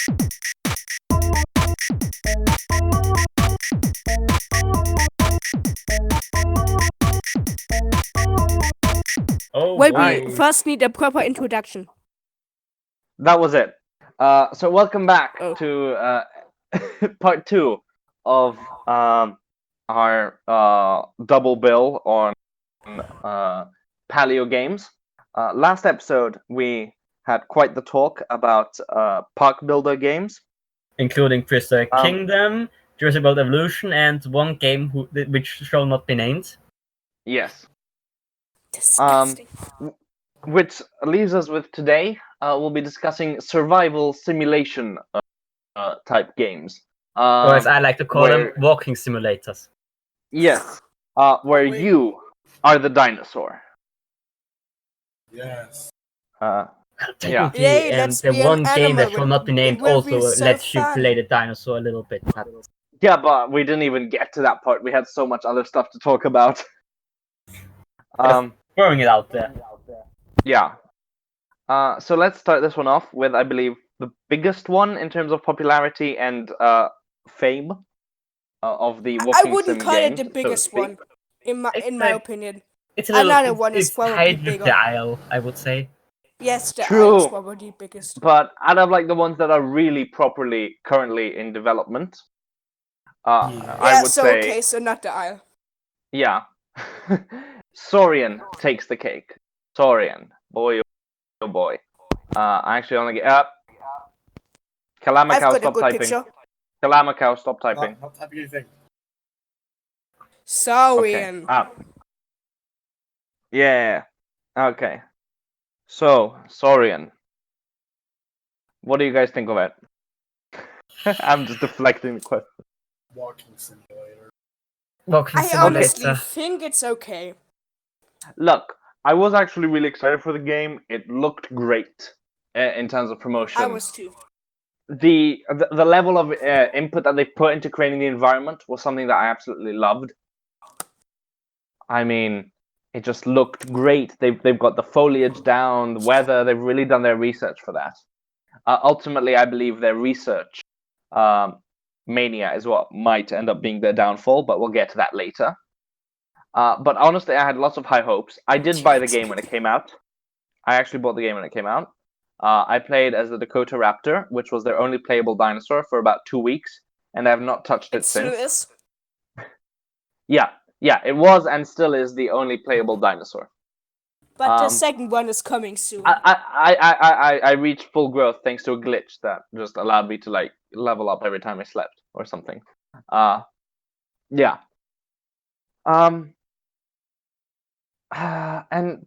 Oh, Well, boy. we first need a proper introduction. That was it. So welcome back Oh. to part 2 of our double bill on Paleogames. Last episode, we had quite the talk about park builder games. Including Prehistoric Kingdom, Jurassic World Evolution, and one game which shall not be named. Yes. Disgusting. Which leaves us with today, we'll be discussing survival simulation type games. Or as I like to call them, walking simulators. Yes, where you are the dinosaur. Yes. Technically, Yay, and let's the be an one game that animal. shall not be named It will be also so lets you fun. play the dinosaur a little bit. Yeah, but we didn't even get to that part. We had so much other stuff to talk about. Throwing it out there. Yeah. So let's start this one off with, I believe, the biggest one in terms of popularity and fame of the walking sim I wouldn't call it the games, biggest so to speak. one, in my opinion. It's a little, Another one is it's probably tied with bigger. the Isle, I would say. Yes, the True. Isle is probably the biggest. But out of like the ones that are really properly currently in development, I would say, okay, so not the Isle. yeah, Saurian takes the cake. Saurian, boy, oh boy. I actually only get up. I've Kalamakaw, got a stop good typing. picture. Kalamakaw, stop typing. Not typing anything. Saurian. Okay. Up. Yeah. Okay. So, Saurian. What do you guys think of it? I'm just deflecting the question. Walking simulator. Walking I honestly simulator. think it's okay. Look, I was actually really excited for the game. It looked great in terms of promotion. I was too. The level of input that they put into creating the environment was something that I absolutely loved. I mean, it just looked great. They've got the foliage down, the weather. They've really done their research for that. Ultimately, I believe their research mania is what might end up being their downfall, but we'll get to that later. But honestly, I had lots of high hopes. I did buy the game when it came out. I actually bought the game when it came out. I played as the Dakota Raptor, which was their only playable dinosaur for about 2 weeks, and I have not touched it Still since. is. Yeah, it was and still is the only playable dinosaur. But the second one is coming soon. I reached full growth thanks to a glitch that just allowed me to like level up every time I slept or something. Yeah. And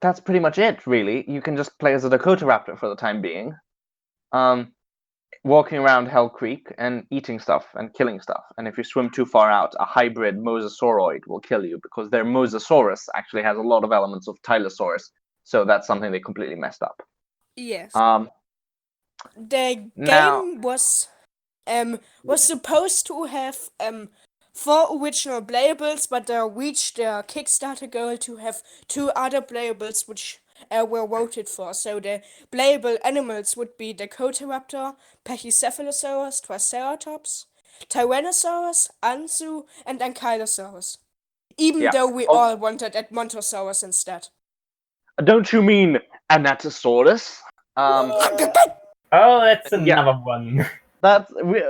that's pretty much it, really. You can just play as a Dakota Raptor for the time being. Walking around Hell Creek and eating stuff and killing stuff. And if you swim too far out, a hybrid mosasauroid will kill you because their Mosasaurus actually has a lot of elements of Tylosaurus. So that's something they completely messed up. Yes. The Now- game was supposed to have 4 original playables, but they reached their Kickstarter goal to have 2 other playables which were voted for. So the playable animals would be Dakota Raptor, Pachycephalosaurus, Triceratops, Tyrannosaurus, Anzu, and Ankylosaurus. Even Yeah. though we all wanted Edmontosaurus instead. Don't you mean Anatosaurus? Oh, that's another one.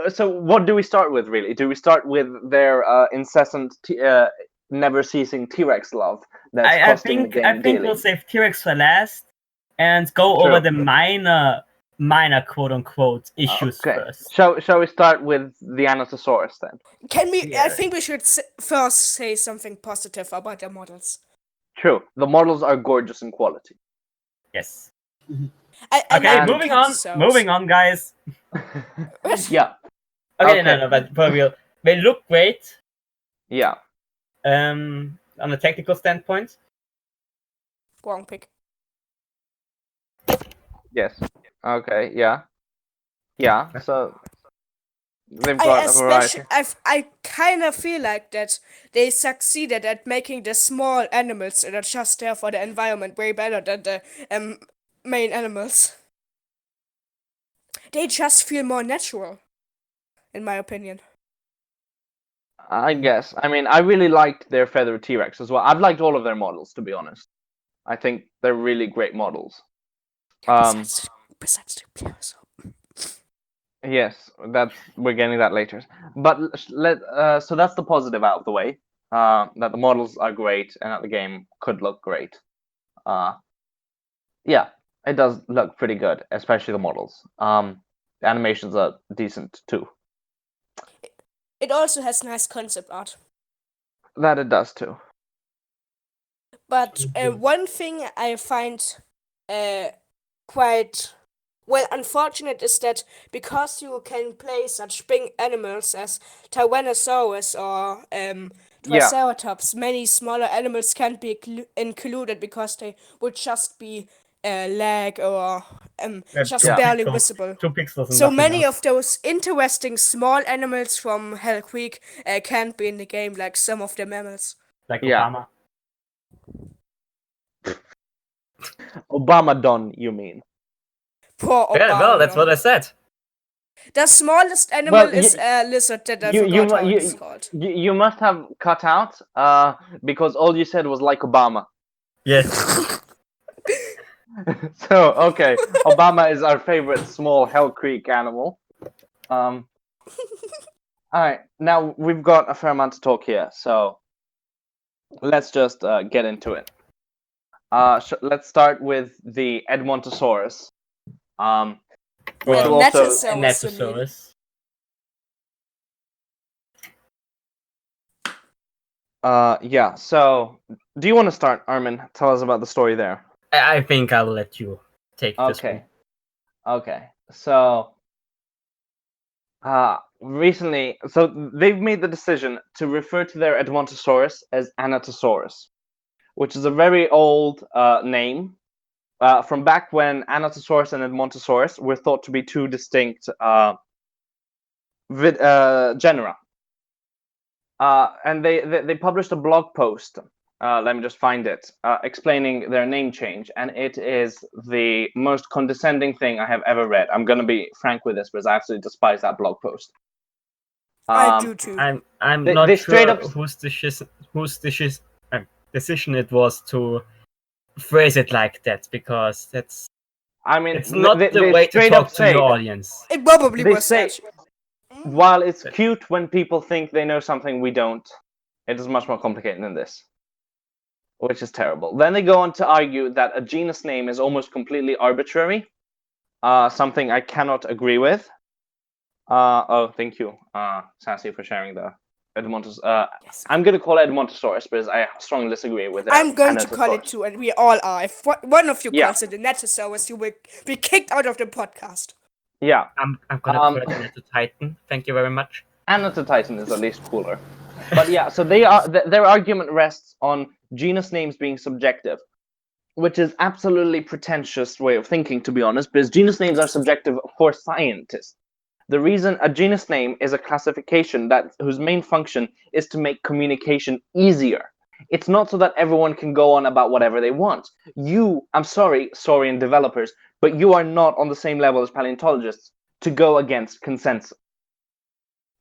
So what do we start with, really? Do we start with their incessant, never-ceasing T-Rex love that's I costing the think game daily? we'll save T-Rex for last and go True. over the minor quote-unquote issues Okay. first. Shall we start with the Anatosaurus then? Can we? Yeah. I think we should first say something positive about the models. True. The models are gorgeous in quality. Yes. I Okay, like the moving on, guys. Yeah. Okay, Okay. no, but for real, they look great. Yeah. On a technical standpoint. Wrong pick. Yes. Okay. Yeah. Yeah. So they've got a variety. I kind of feel like that they succeeded at making the small animals that are just there for the environment way better than the main animals. They just feel more natural, in my opinion. I guess. I mean, I really liked their feathered T-Rex as well. I've liked all of their models, to be honest. I think they're really great models. Besides the Dinosaur. Yes, we're getting that later. But so that's the positive out of the way. That the models are great and that the game could look great. Yeah, it does look pretty good, especially the models. The animations are decent too. It also has nice concept art. That it does too. But one thing I find quite unfortunate is that because you can play such big animals as Tyrannosaurus or Triceratops, many smaller animals can't be included because they would just be lag or just barely visible. 2 pixels. So many of those interesting small animals from Hell Creek can't be in the game, like some of the mammals. Like Yeah. Obama. Obama Don, you mean? Poor Obama. Yeah, well, that's what I said. The smallest animal is a lizard that I forgot how it's called. You must have cut out because all you said was like Obama. Yes. So, okay, Obama is our favorite small Hell Creek animal. Alright, now we've got a fair amount to talk here, so let's just get into it. Let's start with the Edmontosaurus. Which will also... Netosaurus. Yeah, so do you want to start, Armin? Tell us about the story there. I think I'll let you take this one. Okay. So, recently, so they've made the decision to refer to their Edmontosaurus as Anatosaurus, which is a very old name from back when Anatosaurus and Edmontosaurus were thought to be two distinct genera. And they published a blog post. Let me just find it, explaining their name change, and it is the most condescending thing I have ever read. I'm gonna be frank with this because I absolutely despise that blog post. I do too. I'm they not straight sure up... whose decision it was to phrase it like that, because that's... I mean, it's not the way to talk to your audience. It probably They was say, such. while it's cute when people think they know something we don't, it is much more complicated than this. Which is terrible. Then they go on to argue that a genus name is almost completely arbitrary. Something I cannot agree with. Oh, thank you, Sassy, for sharing the Edmontosaurus. Yes. I'm going to call it Edmontosaurus because I strongly disagree with it. I'm going to call it too, and we all are. If one of you Yeah. calls it a Netosaurus, you will be kicked out of the podcast. Yeah. I'm gonna call it Anatotitan. Thank you very much. Anatotitan is at least cooler. But yeah, so their argument rests on genus names being subjective, which is absolutely pretentious way of thinking, to be honest, because genus names are subjective for scientists. The reason a genus name is a classification whose main function is to make communication easier. It's not so that everyone can go on about whatever they want. I'm sorry, Saurian developers, but you are not on the same level as paleontologists to go against consensus.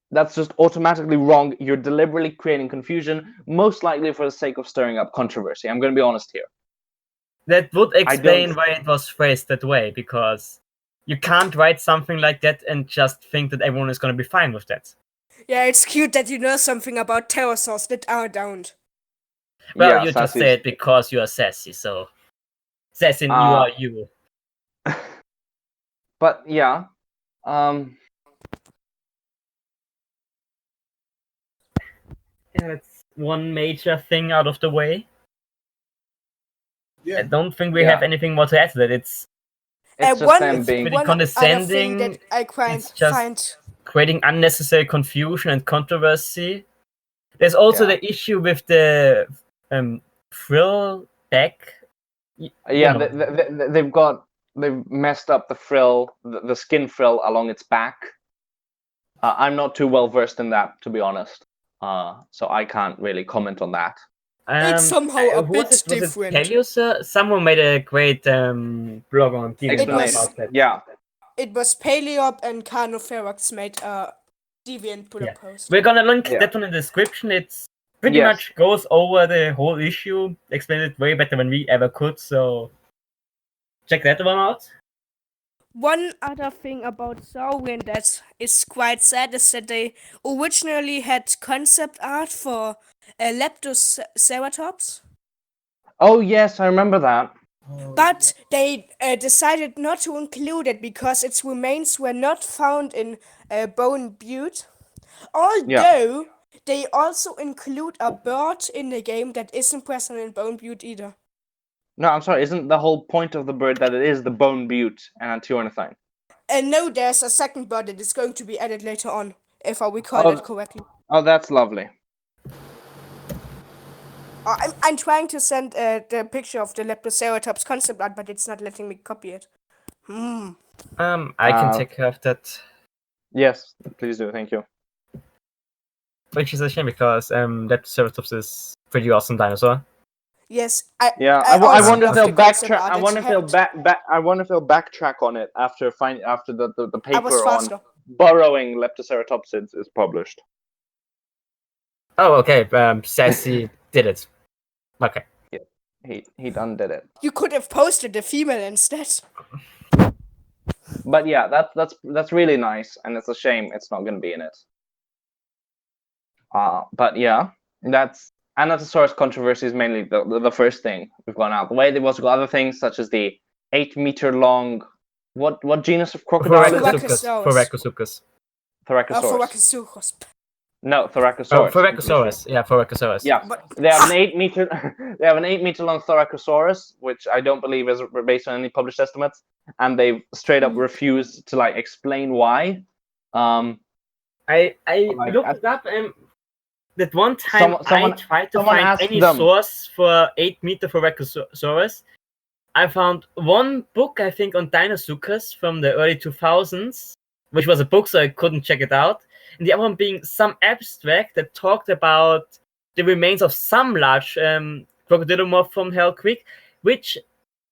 That's just automatically wrong. You're deliberately creating confusion, most likely for the sake of stirring up controversy. I'm going to be honest here. That would explain why it was phrased that way, because you can't write something like that and just think that everyone is going to be fine with that. Yeah, it's cute that you know something about pterosaurs that I don't. Well, Yeah, you just Sassy's... say it because you are sassy, so... Sassy, you are you. But yeah, That's one major thing out of the way. Yeah. I don't think we have anything more to add to that. It's just them being... pretty condescending. That I It's just creating unnecessary confusion and controversy. There's also the issue with the frill deck. Yeah, they've messed up the frill, the skin frill along its back. I'm not too well versed in that, to be honest. So I can't really comment on that. It's somehow a bit different. Paleo? Someone made a great blog on TV about that. Yeah. it was Paleo and Carniferax made a deviant bullet Yeah. post. We're gonna link Yeah. that one in the description. It's pretty Yes. much goes over the whole issue, explains it way better than we ever could. So check that one out. One other thing about Saurian that is quite sad is that they originally had concept art for Leptoceratops, Oh yes, I remember that. but they decided not to include it because its remains were not found in Bone Butte. Although they also include a bird in the game that isn't present in Bone Butte either. No, I'm sorry. Isn't the whole point of the bird that it is the bone butte and Antiornithine? And no, there's a second bird that is going to be added later on, if I recall it correctly. Oh, that's lovely. I'm trying to send the picture of the Leptoceratops concept art, but it's not letting me copy it. I can take care of that, Yes, please do. Thank you. which is a shame because Leptoceratops is pretty awesome dinosaur. Yes, I also wonder if love they'll the concept backtrack. art. I wonder if they'll It's I wonder if they'll backtrack on it after the I paper was on faster. burrowing Leptoceratopsids is published. Oh, okay. Sassy did it. Okay. He done did it. You could have posted the female instead. But yeah, that's really nice, and it's a shame it's not going to be in it. But yeah, that's Anatosaurus controversy is mainly the first thing we've gone out the way. They've also got other things such as the 8-meter long what genus of crocodile? Thoracosuchus. Thoracosaurus. No, Thoracosaurus. Oh, Thoracosaurus. Yeah, Thoracosaurus. Yeah, they have an 8-meter long Thoracosaurus, which I don't believe is based on any published estimates, and they've straight up refused to like explain why. I looked it up and that one time I tried to find any source for 8-meter Thoracosaurus. I found one book, I think, on Dinosaurs from the early 2000s, which was a book, so I couldn't check it out. And the other one being some abstract that talked about the remains of some large crocodilomorph from Hell Creek, which,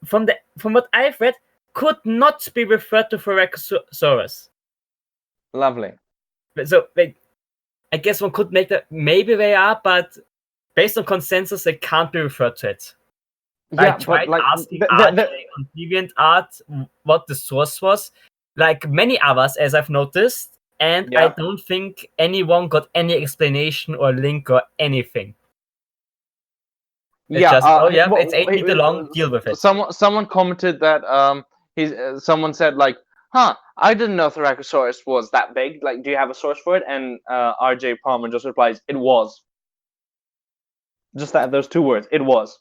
from what I've read, could not be referred to Thoracosaurus. Lovely. So, I guess one could make that maybe they are, but based on consensus, they can't be referred to it. Yeah, I tried but asking RJ on DeviantArt what the source was, like many others, as I've noticed, and I don't think anyone got any explanation or link or anything. It's just, it's 8 meter long, deal with it. Someone commented that someone said like, I didn't know Thoracosaurus was that big. Like, do you have a source for it? And RJ Palmer just replies, it was. Just those 2 words, it was.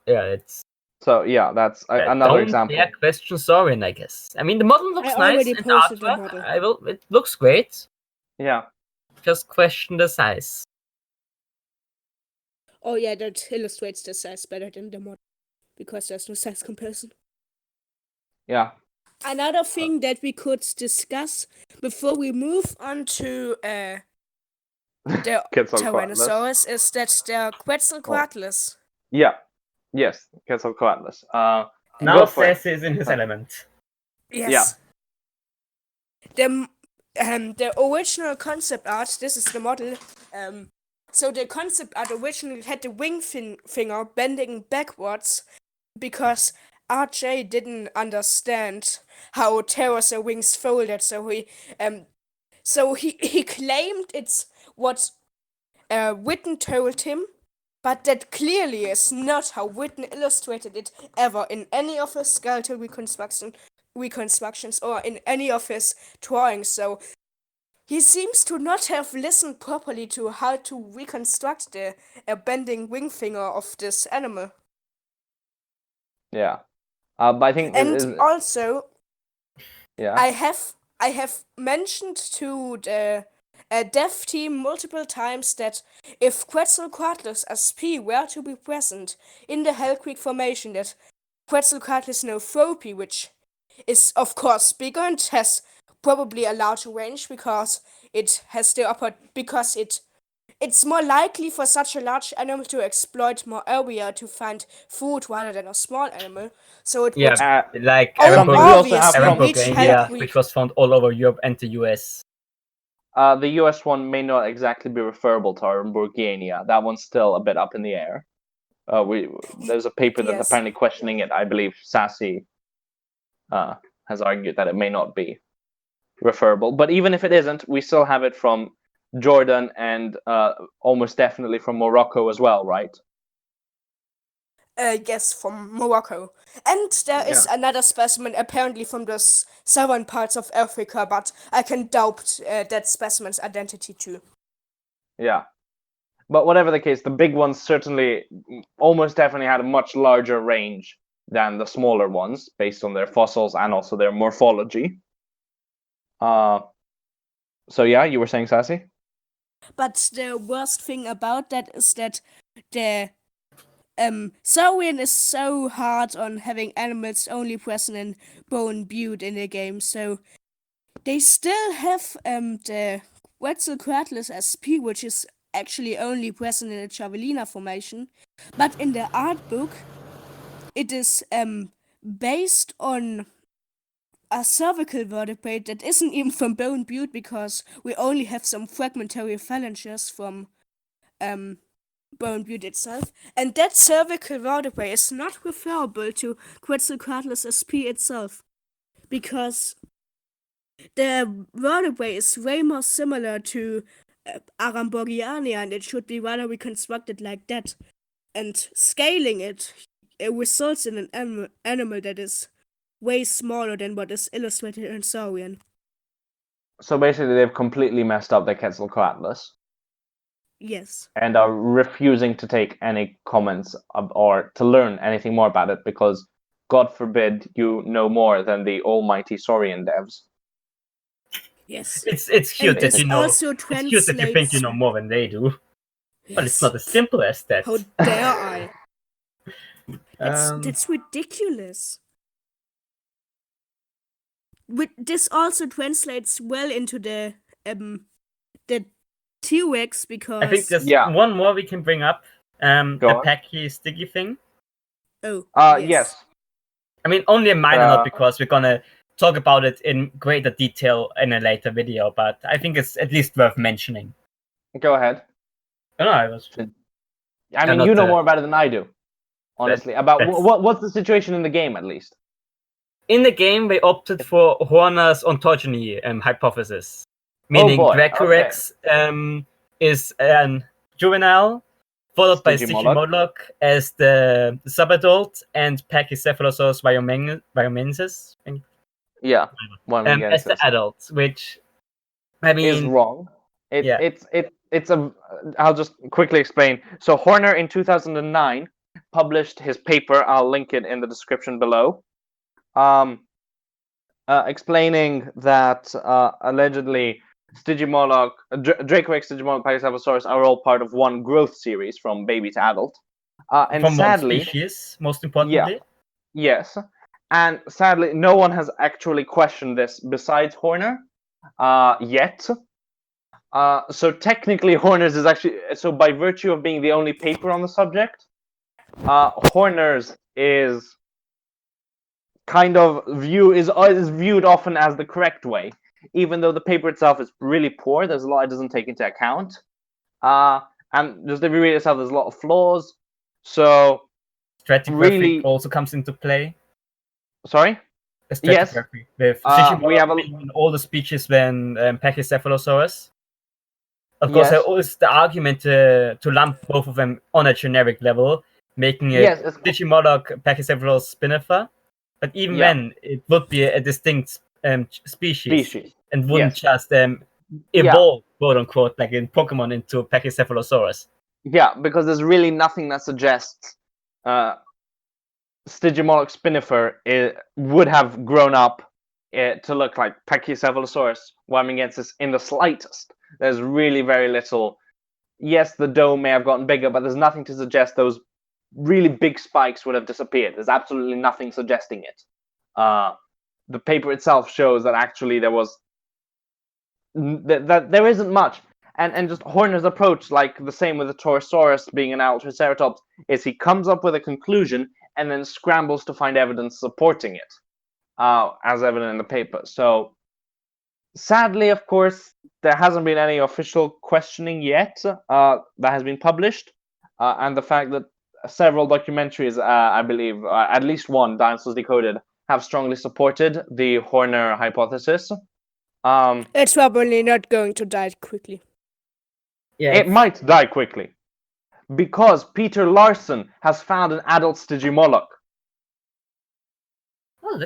Yeah, it's... So, yeah, that's another example. Yeah, question Saurian, I guess. I mean, the model looks nice. And artwork, it looks great. Yeah. Just question the size. Oh, yeah, that illustrates the size better than the model. Because there's no size comparison. Yeah. Another thing that we could discuss before we move on to the Tyrannosaurus is that they're Quetzalcoatlus. Yeah. Yes, Quetzalcoatlus. Now Sassy is in his element. Yes. Yeah. The original concept art, this is the model. So the concept art originally had the wing finger bending backwards because RJ didn't understand how pterosaur wings folded, so he claimed it's what Witten told him, but that clearly is not how Witten illustrated it ever in any of his skeletal reconstructions or in any of his drawings. So he seems to not have listened properly to how to reconstruct the bending wing finger of this animal. Yeah. But I think also, yeah, I have mentioned to the dev team multiple times that if Quetzalcoatlus SP were to be present in the Hell Creek Formation, that Quetzalcoatlus Neothropy, which is of course bigger and has probably a larger range because it has it's more likely for such a large animal to exploit more area to find food rather than a small animal. So it would like something we also have from India, which was found all over Europe and the US. The US one may not exactly be referable to Aramburgiania. That one's still a bit up in the air. There's a paper that's apparently questioning it. I believe Sassy has argued that it may not be referable. But even if it isn't, we still have it from Jordan and almost definitely from Morocco as well, right? Yes, from Morocco. And there is another specimen apparently from the southern parts of Africa, but I can doubt that specimen's identity too. Yeah. But whatever the case, the big ones certainly almost definitely had a much larger range than the smaller ones based on their fossils and also their morphology. So yeah, you were saying, Sassy? But the worst thing about that is that the Saurian is so hard on having animals only present in Bone Butte in the game, so they still have the Quetzalcoatlus SP, which is actually only present in the Javelina formation, but in the art book it is based on a cervical vertebrate that isn't even from Bone Butte, because we only have some fragmentary phalanges from Bone Butte itself, and that cervical vertebrae is not referable to Quetzalcoatlus SP itself, because the vertebrae is way more similar to Aramborgiania, and it should be rather reconstructed like that. And scaling it results in an animal that is way smaller than what is illustrated in Saurian. So basically, they've completely messed up their Quetzalcoatlus. Yes. And are refusing to take any comments or to learn anything more about it because, God forbid, you know more than the almighty Saurian devs. Yes. It's cute that you know. It's cute that you think you know more than they do. Yes. But it's not as simple as that. How dare I? That's ridiculous. This also translates well into the T-Rex, because I think there's one more we can bring up. The Packy sticky thing. Oh. Yes. I mean, only a minor note, because we're gonna talk about it in greater detail in a later video, but I think it's at least worth mentioning. Go ahead. No, I was. I mean, you know more about it than I do, honestly. What's the situation in the game, at least? In the game, they opted for Horner's ontogeny hypothesis, meaning Dracorex is an juvenile, followed by Stygimoloch as the subadult, and Pachycephalosaurus vyomensis. Yeah, as the adult, which I mean is wrong. It's a. I'll just quickly explain. So Horner in 2009 published his paper. I'll link it in the description below. Explaining that allegedly Stygimoloch, Dracorex, Stygimoloch, Pachycephalosaurus are all part of one growth series from baby to adult. And from sadly, one species, most importantly. Yes. And sadly, no one has actually questioned this besides Horner yet. So technically, Horner's is actually, so by virtue of being the only paper on the subject, Horner's is kind of viewed often as the correct way, even though the paper itself is really poor. There's a lot it doesn't take into account, and just if you read it itself, there's a lot of flaws. So stratigraphy also comes into play. Sorry. Yes. With we have all the species than Pachycephalosaurus. Of course, there is the argument to lump both of them on a generic level, making it Stygimoloch Pachycephalosaurus spinifera. But even then, it would be a distinct species and wouldn't just evolve, quote unquote, like in Pokemon, into Pachycephalosaurus. Yeah, because there's really nothing that suggests Stygimoloch spinifera would have grown up to look like Pachycephalosaurus wyomingensis in the slightest. There's really very little. Yes, the dome may have gotten bigger, but there's nothing to suggest those really big spikes would have disappeared. There's absolutely nothing suggesting it. The paper itself shows that actually there was that there isn't much. And just Horner's approach, like the same with the Torosaurus being an adult Triceratops, is he comes up with a conclusion and then scrambles to find evidence supporting it, as evident in the paper. So, sadly, of course, there hasn't been any official questioning yet that has been published, and the fact that several documentaries, I believe, at least one, Dinosaurs Decoded, have strongly supported the Horner hypothesis. It's probably not going to die quickly. Yeah, it might die quickly, because Peter Larson has found an adult Stygimoloch,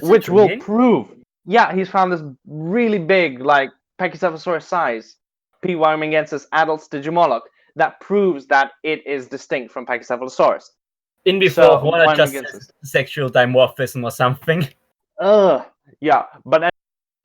which will prove. Yeah, he's found this really big, like Pachycephalosaurus size P. wyominghensis adult Stygimoloch that proves that it is distinct from Pachycephalosaurus. In before Horner just says sexual dimorphism or something. Yeah, but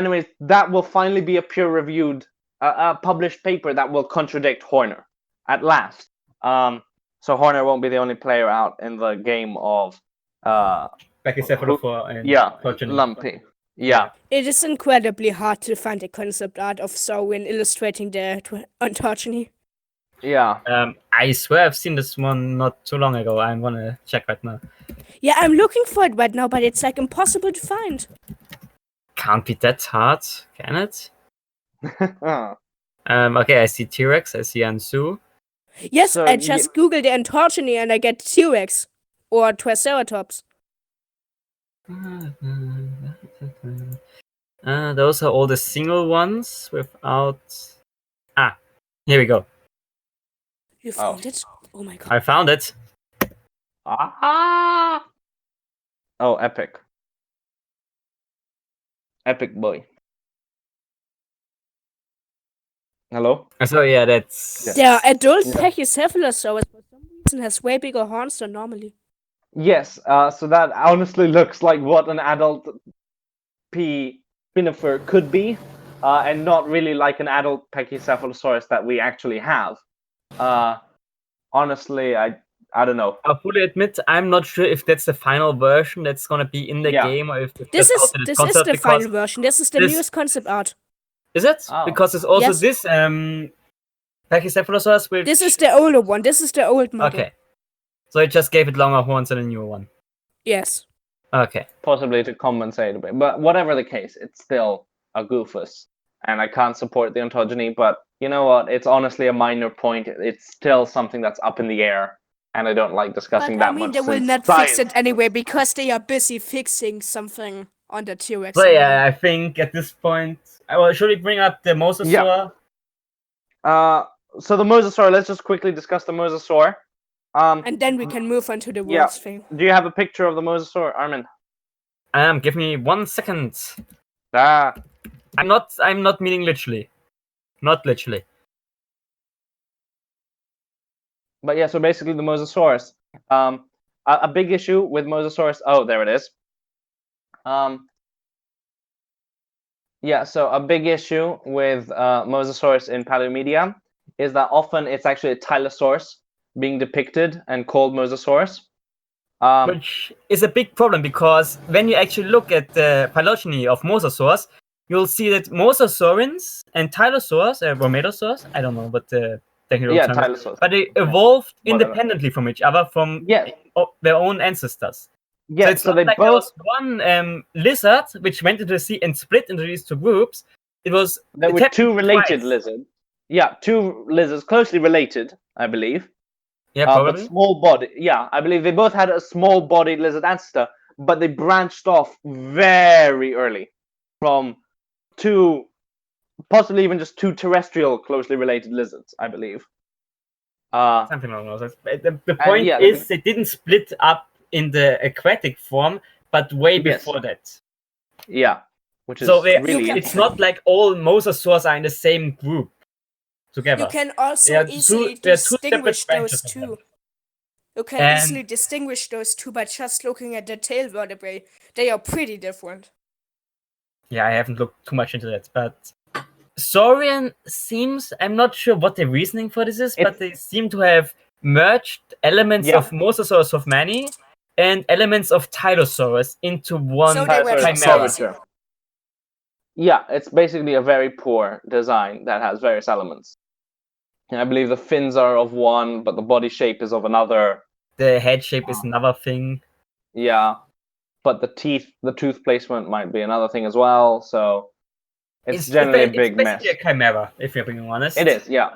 anyways, that will finally be a peer-reviewed, published paper that will contradict Horner at last. So Horner won't be the only player out in the game of Pachycephalosaurus and Lumpy. Yeah. It is incredibly hard to find a concept art of Saurian illustrating the ontogeny. Yeah. I swear I've seen this one not too long ago. I'm gonna check right now. Yeah, I'm looking for it right now, but it's like impossible to find. Can't be that hard, can it? Okay, I see T-Rex, I see Ansu. Yes, so I just googled the ontogeny and I get T-Rex or Triceratops. Those are all the single ones without... here we go. You found it? Oh my god. I found it. Oh, epic. Epic boy. Hello? So yeah, that's... The adult Pachycephalosaurus for some reason has way bigger horns than normally. Yes, so that honestly looks like what an adult P. spinifer could be, and not really like an adult Pachycephalosaurus that we actually have. Honestly, I don't know. I'll fully admit, I'm not sure if that's the final version that's gonna be in the game, or if this is the final version. This is the newest concept art. Is it? Oh. Because it's also this Pachycephalosaurus which... This is the older one. This is the old model. Okay. So it just gave it longer horns than a newer one. Yes. Okay. Possibly to compensate a bit. But whatever the case, it's still a goofus. And I can't support the ontogeny, but you know what? It's honestly a minor point. It's still something that's up in the air. And I don't like discussing that much. They will not fix it anyway because they are busy fixing something on the T-Rex. So yeah, I think at this point... Well, should we bring up the Mosasaur? Yeah. So the Mosasaur, let's just quickly discuss the Mosasaur. And then we can move on to the world's thing. Do you have a picture of the Mosasaur, Armin? Give me 1 second. I'm not meaning literally. Not literally. But yeah, so basically the Mosasaurus. A big issue with Mosasaurus... Oh, there it is. Yeah, so a big issue with Mosasaurus in Paleomedia is that often it's actually a Tylosaurus being depicted and called Mosasaurus. Which is a big problem, because when you actually look at the phylogeny of Mosasaurs, you'll see that Mosasaurians and Tylosaurs, Dromaeosaurs, I don't know what the technical term is, Tylosaurs. but they evolved independently from each other, from their own ancestors. Yeah, so they both... There was one lizard which went into the sea and split into these two groups. There were two related lizards. Yeah, two lizards closely related, I believe. Yeah, probably. But small body. Yeah, I believe they both had a small-bodied lizard ancestor, but they branched off very early from two, possibly even just two terrestrial closely related lizards, I believe. Something along those lines. The point is, they didn't split up in the aquatic form, but way before that. Yeah, which is really... It's not like all Mosasaurs are in the same group together. You can also easily distinguish those two. You can easily distinguish those two by just looking at the tail vertebrae. They are pretty different. Yeah, I haven't looked too much into that, but Saurian seems... I'm not sure what the reasoning for this is, but they seem to have merged elements of Mosasaurus of many and elements of Tylosaurus into one chimera. Yeah, it's basically a very poor design that has various elements. I believe the fins are of one, but the body shape is of another. The head shape is another thing. Yeah, but the tooth placement might be another thing as well. So it's generally a big mess. It's basically a chimera, if you're being honest. It is, yeah.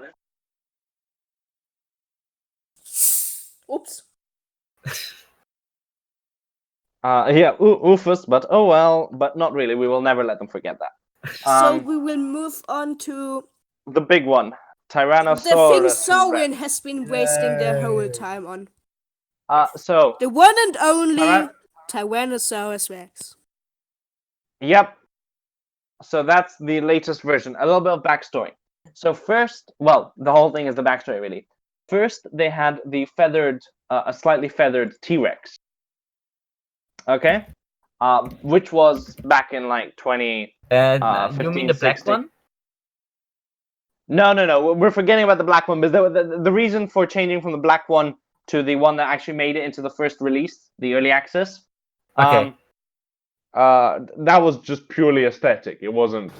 Oops. Yeah, oofus, but oh well, but not really. We will never let them forget that. So we will move on to the big one, Tyrannosaurus. The thing Saurian has been wasting their whole time on. So the one and only Tyrannosaurus Rex. Yep. So that's the latest version. A little bit of backstory. So first, well, the whole thing is the backstory really. First, they had the feathered, a slightly feathered T-Rex. Okay, which was back in like 20. You mean the black one? No. We're forgetting about the black one, because the reason for changing from the black one to the one that actually made it into the first release, the early access. Okay. That was just purely aesthetic. It wasn't,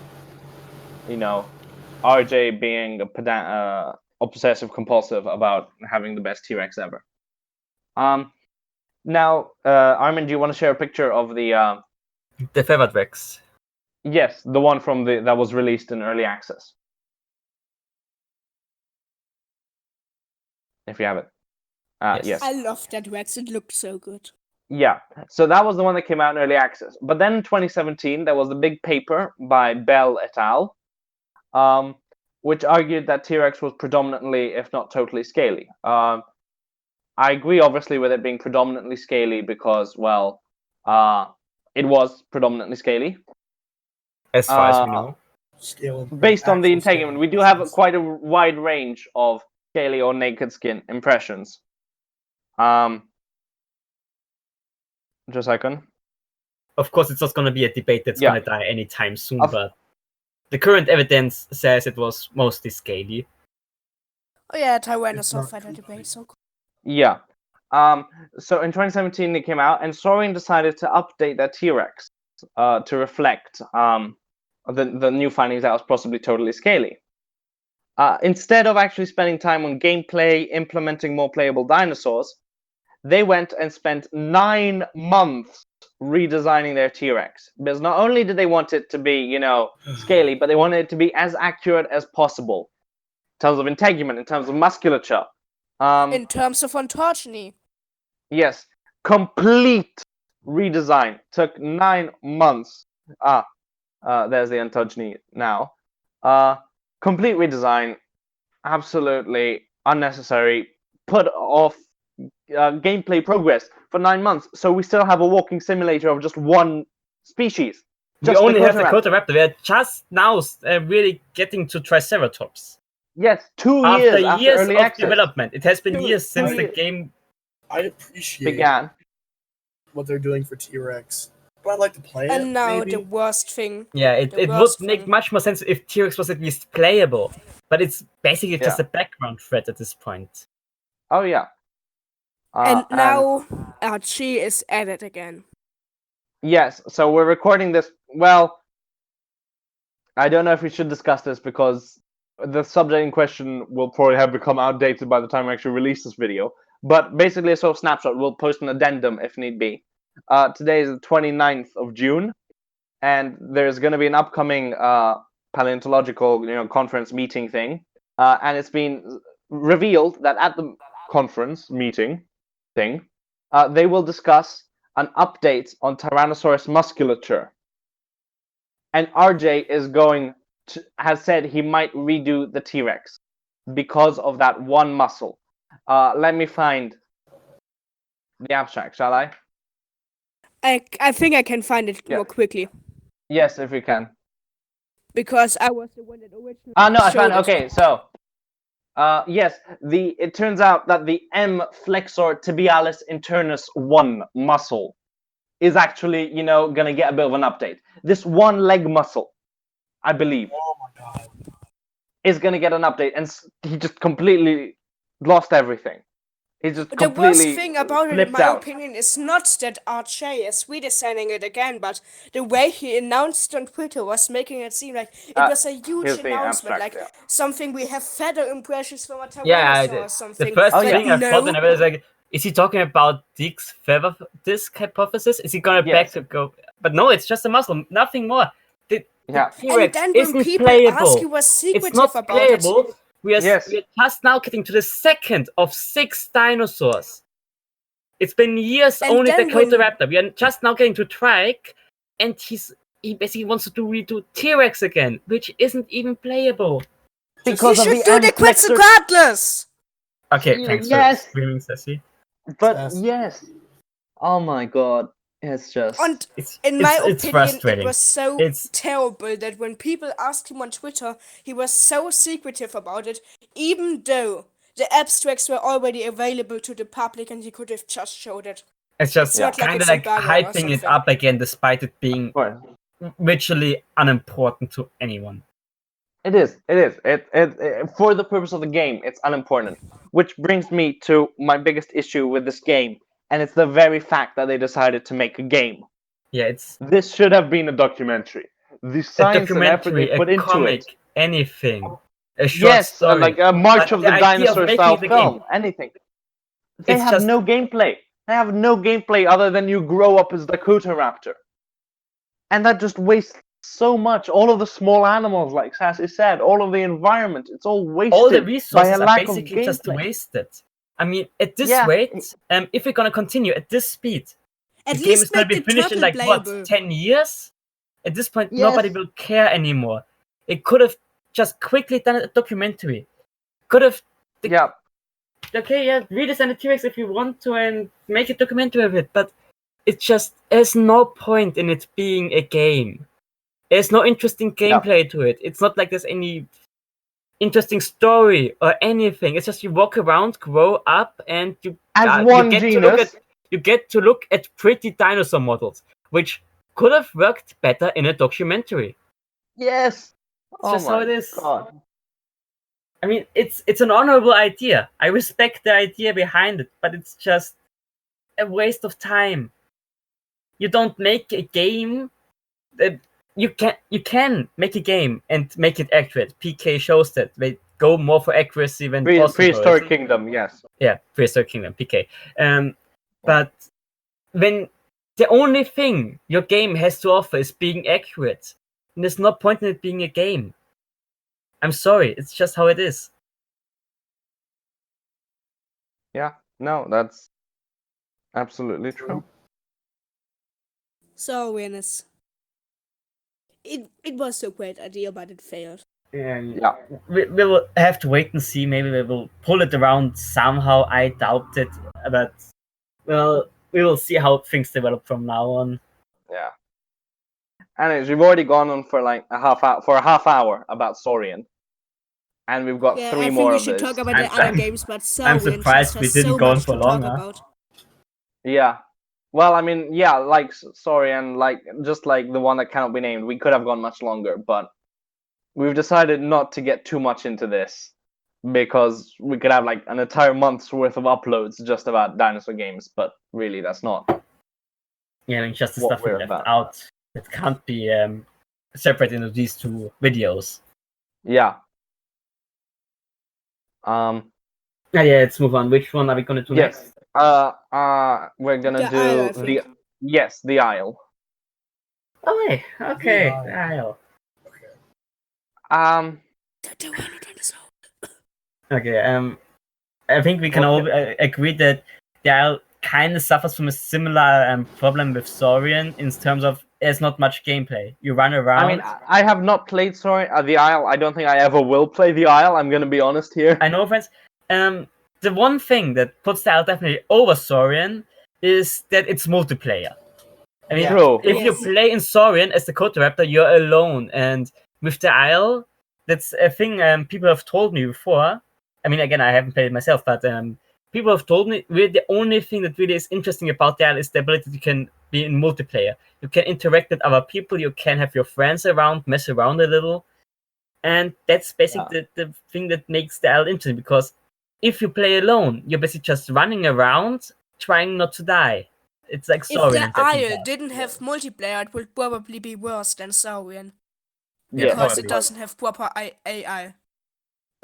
RJ being a obsessive compulsive about having the best T-Rex ever. Now, Armin, do you want to share a picture of the feathered Rex? Yes, the one from that was released in early access. If you have it. Yes. I love that Rex. It looked so good. Yeah, so that was the one that came out in early access. But then in 2017, there was the big paper by Bell et al., which argued that T-Rex was predominantly, if not totally, scaly. I agree, obviously, with it being predominantly scaly because, well, it was predominantly scaly. As far as we know. Based on the integument, we do have quite a wide range of scaly or naked skin impressions. Just a second. Of course, it's not going to be a debate that's going to die anytime soon, but the current evidence says it was mostly scaly. Oh yeah, Tyrannosaur feather debate, so cool. Yeah. So in 2017 it came out, and Saurian decided to update their T-Rex to reflect the new findings that was possibly totally scaly. Instead of actually spending time on gameplay, implementing more playable dinosaurs, they went and spent 9 months redesigning their T-Rex. Because not only did they want it to be, scaly, but they wanted it to be as accurate as possible. In terms of integument, in terms of musculature. In terms of ontogeny. Yes. Complete redesign. Took 9 months. There's the ontogeny now. Complete redesign. Absolutely unnecessary. Put off gameplay progress for 9 months, so we still have a walking simulator of just one species. We only have the Cotaraptor. We're just now really getting to Triceratops. Yes, 2 years after early access. Development. It has been years since the game I appreciate began. What they're doing for T-Rex, but I'd like to play it. And now maybe. the worst thing. Yeah, it would make much more sense if T-Rex was at least playable, but it's basically just a background threat at this point. Oh yeah. And now Archie is at it again. Yes, so we're recording this. Well, I don't know if we should discuss this because the subject in question will probably have become outdated by the time we actually release this video. But basically, a sort of snapshot. We'll post an addendum if need be. Today is the 29th of June, and there's going to be an upcoming paleontological, conference meeting thing, and it's been revealed that at the conference meeting thing, they will discuss an update on Tyrannosaurus musculature. And RJ has said he might redo the T-Rex because of that one muscle. Let me find the abstract, shall I? I think I can find it more quickly. Yes, if you can. Because I was the one that originally no, I found it. Okay, so yes, it turns out that the M flexor tibialis internus 1 muscle is actually, gonna get a bit of an update. This one leg muscle, I believe, is gonna get an update, and he just completely lost everything. He just The worst completely thing about it, in flipped my out. opinion, is not that RJ is redesigning it again, but the way he announced on Twitter was making it seem like it was a huge here's the announcement, abstract, like something we have feather impressions from a Yeah, Tyrannosaur or something. the first Oh, thing yeah. I thought whenever was like, is he talking about Dick's feather disc hypothesis? Is he gonna back to go? But no, it's just a muscle, nothing more. The T-Rex And then when isn't people playable. ask, he was It's secretive not about playable. it. We are just now getting to the second of 6 dinosaurs. It's been years And only the then when- Raptor. We are just now getting to Trike, and he basically wants to redo T-Rex again, which isn't even playable. Because you of should the do the Quetzalcoatlus! Okay, thanks for screaming, Sassy. But yes. Oh my god. It's just... And in my opinion, frustrating. it was so terrible that when people asked him on Twitter, he was so secretive about it, even though the abstracts were already available to the public and he could have just showed it. It's just not kind of it's like embargoed or hyping it something. up again, despite it being virtually unimportant to anyone. It is. It for the purpose of the game, it's unimportant. Which brings me to my biggest issue with this game, and it's the very fact that they decided to make a game. Yeah, this should have been a documentary. The science and effort they put into comic, it. anything. A short story. Like a March of the Dinosaur style film. Anything. They have no gameplay. They have no gameplay other than you grow up as Dakota Raptor. And that just wastes so much. All of the small animals, like Sassy said, all of the environment, it's all wasted. All the resources by a lack are basically of just wasted. I mean, at this rate, if we're gonna continue at this speed, the game is gonna be finished in like what, 10 years? At this point, nobody will care anymore. It could have just quickly done a documentary. Could have. Okay, redesign the T-Rex if you want to and make a documentary of it, but it's just, there's no point in it being a game. There's no interesting gameplay to it. It's not like there's any interesting story or anything. It's just you walk around, grow up, and you get to look at pretty dinosaur models, which could have worked better in a documentary. Yes. It's just how it is. God. I mean, it's an honorable idea. I respect the idea behind it, but it's just a waste of time. You don't make a game that you can make a game and make it accurate. PK shows that they go more for accuracy than Prehistoric Kingdom, yes. Yeah, Prehistoric Kingdom, PK. But when the only thing your game has to offer is being accurate, and there's no point in it being a game. I'm sorry, it's just how it is. Yeah, no, that's absolutely true. So, Venus. It was a great idea, but it failed. Yeah. We will have to wait and see. Maybe we will pull it around somehow. I doubt it, but well, we will see how things develop from now on. Yeah. Anyways, we've already gone on for like a half hour about Saurian, and we've got 3 more of this. I think we should talk about the other games, but Saurian I'm surprised we didn't go on for longer. Yeah. Well, I mean, like Saurian, just like the one that cannot be named, we could have gone much longer, but we've decided not to get too much into this because we could have like an entire month's worth of uploads just about dinosaur games, but really that's not. Yeah, I mean, just the stuff we left out. It can't be separated into these 2 videos. Yeah. Yeah, let's move on. Which one are we gonna do next? We're gonna do the Isle. Oh, hey, okay, the Isle. Okay, I think we can all agree that the Isle kind of suffers from a similar problem with Saurian in terms of there's not much gameplay. You run around. I mean, I have not played the Isle. I don't think I ever will play the Isle. I'm gonna be honest here. I know, friends. The one thing that puts the Isle definitely over Saurian is that it's multiplayer. I mean, if you play in Saurian as the Raptor, you're alone, and with the Isle, that's a thing people have told me before. I mean, again, I haven't played it myself, but people have told me really the only thing that really is interesting about the Isle is the ability that you can be in multiplayer. You can interact with other people, you can have your friends around, mess around a little, and that's basically the thing that makes the Isle interesting, because if you play alone, you're basically just running around trying not to die. It's like Saurian. If the Isle didn't have multiplayer, it would probably be worse than Saurian. Yeah, Because it doesn't have proper AI.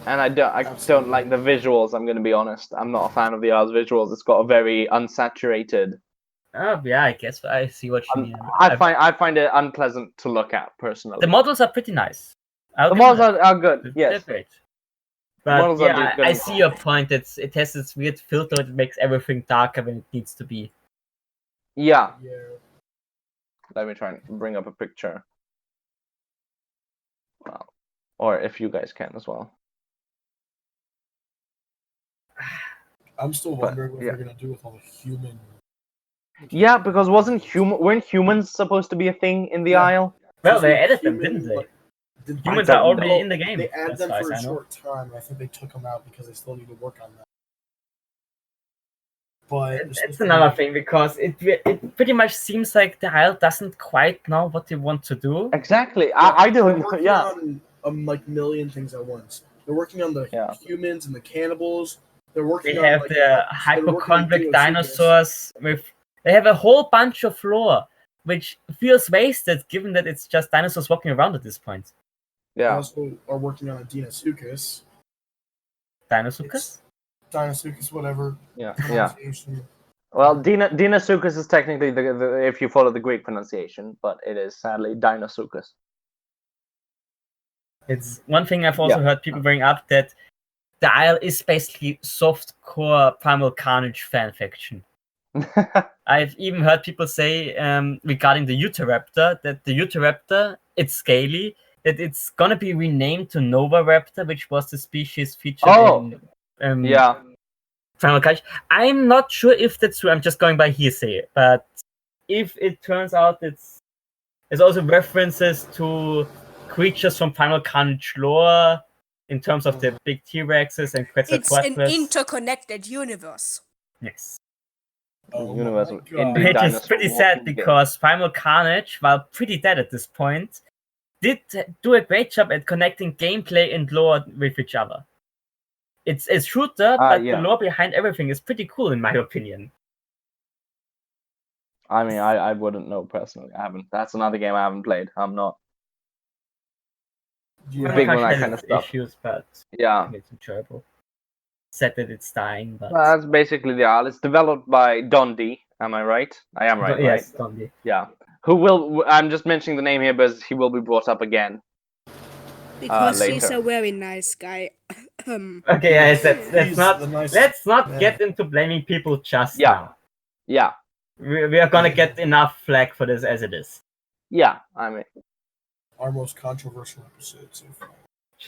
And I don't like the visuals, I'm going to be honest. I'm not a fan of the Isle's visuals. It's got a very unsaturated... yeah, I guess I see what you mean. I find it unpleasant to look at, personally. The models are pretty nice. The models are good, yes. They're great. But yeah, I see your point. It has this weird filter that makes everything darker when it needs to be. Yeah. Let me try and bring up a picture. Wow. Or if you guys can as well. I'm still wondering what they're gonna do with all the human. Yeah, because weren't humans supposed to be a thing in the Isle? Well, they added them, didn't they? Humans are already in the game. They added them for a short time. I think they took them out because they still need to work on that. But it's another thing because it pretty much seems like the Isle doesn't quite know what they want to do. Exactly. I don't. On like million things at once. They're working on the humans and the cannibals. They're working on have the hypochondriac dinosaurs with. They have a whole bunch of lore, which feels wasted given that it's just dinosaurs walking around at this point. Yeah. They also are working on a Dinosuchus. Dinosuchus, whatever. Yeah. Well, Dinosuchus is technically the if you follow the Greek pronunciation, but it is sadly Dinosuchus. It's one thing I've also heard people bring up that the Isle is basically softcore Primal Carnage fanfiction. I've even heard people say regarding the Utahraptor that the Utahraptor, it's scaly, that it's gonna be renamed to Novaraptor, which was the species featured in Primal Carnage. I'm not sure if that's true. I'm just going by hearsay, but if it turns out there's also references to creatures from Primal Carnage lore in terms of the big T-Rexes and Quetzalcoatlus. It's an interconnected universe. Yes. Which is pretty sad because Primal Carnage, while pretty dead at this point, did do a great job at connecting gameplay and lore with each other. It's a shooter, but the lore behind everything is pretty cool in my opinion. I mean, I wouldn't know personally. I haven't. That's another game I haven't played. I'm not big on that kind of stuff. Issues, but it's enjoyable. Sad that it's dying, but that's basically the Isle. It's developed by Dondi. Am I right? I am right. Yes, Dondi. Yeah. Who will? I'm just mentioning the name here because he will be brought up again. Because he's a very nice guy. Okay, let's not get into blaming people just now. Yeah. We are gonna get enough flack for this as it is. Yeah, I mean, our most controversial episode so far.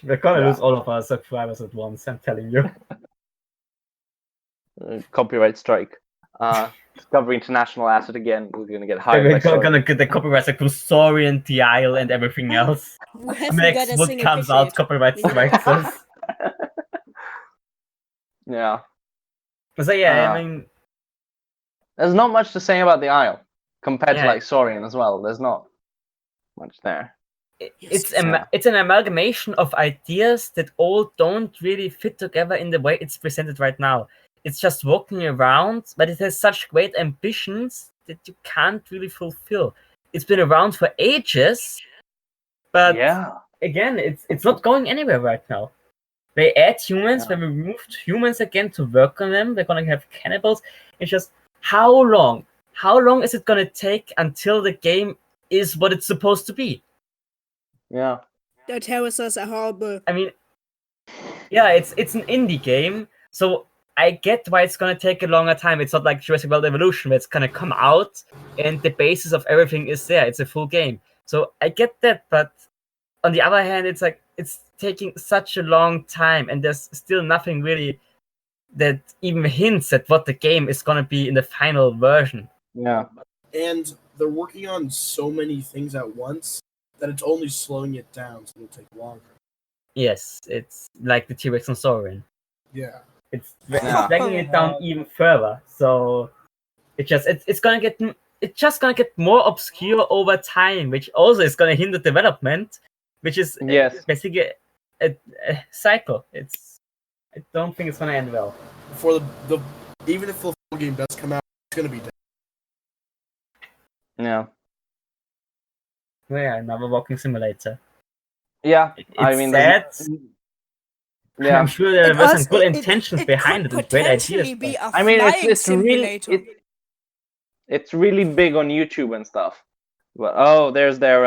We're gonna lose all of our subscribers at once, I'm telling you. Copyright strike. Discovery International asset again. We're gonna get hired. We're gonna get the copyright strike from Saurian, the Isle, and everything else. Next what comes out, copyright strikes us. Yeah. So I mean, there's not much to say about the Isle compared to like Saurian as well. There's not much there. It's an amalgamation of ideas that all don't really fit together in the way it's presented right now. It's just walking around, but it has such great ambitions that you can't really fulfill. It's been around for ages, but again, it's not going anywhere right now. They add humans, they removed humans again to work on them. They're gonna have cannibals. It's just how long? How long is it gonna take until the game is what it's supposed to be? Yeah. The terrorists are horrible. I mean, it's an indie game, so I get why it's gonna take a longer time. It's not like Jurassic World Evolution, where it's gonna come out and the basis of everything is there. It's a full game, so I get that. But on the other hand, it's like it's taking such a long time, and there's still nothing really that even hints at what the game is gonna be in the final version. Yeah, and they're working on so many things at once that it's only slowing it down, so it'll take longer. Yes, it's like the T-Rex and Saurian. Yeah. It's dragging it down even further. So it's just gonna get more obscure over time, which also is gonna hinder development, which is basically a cycle. I don't think it's gonna end well. For the even if the full game does come out, it's gonna be dead. Yeah. Yeah, another walking simulator. Yeah, It's I mean, sad. Yeah. I'm sure there were some good intentions behind it and great ideas. Be a I mean, it's really it's really big on YouTube and stuff. But there's their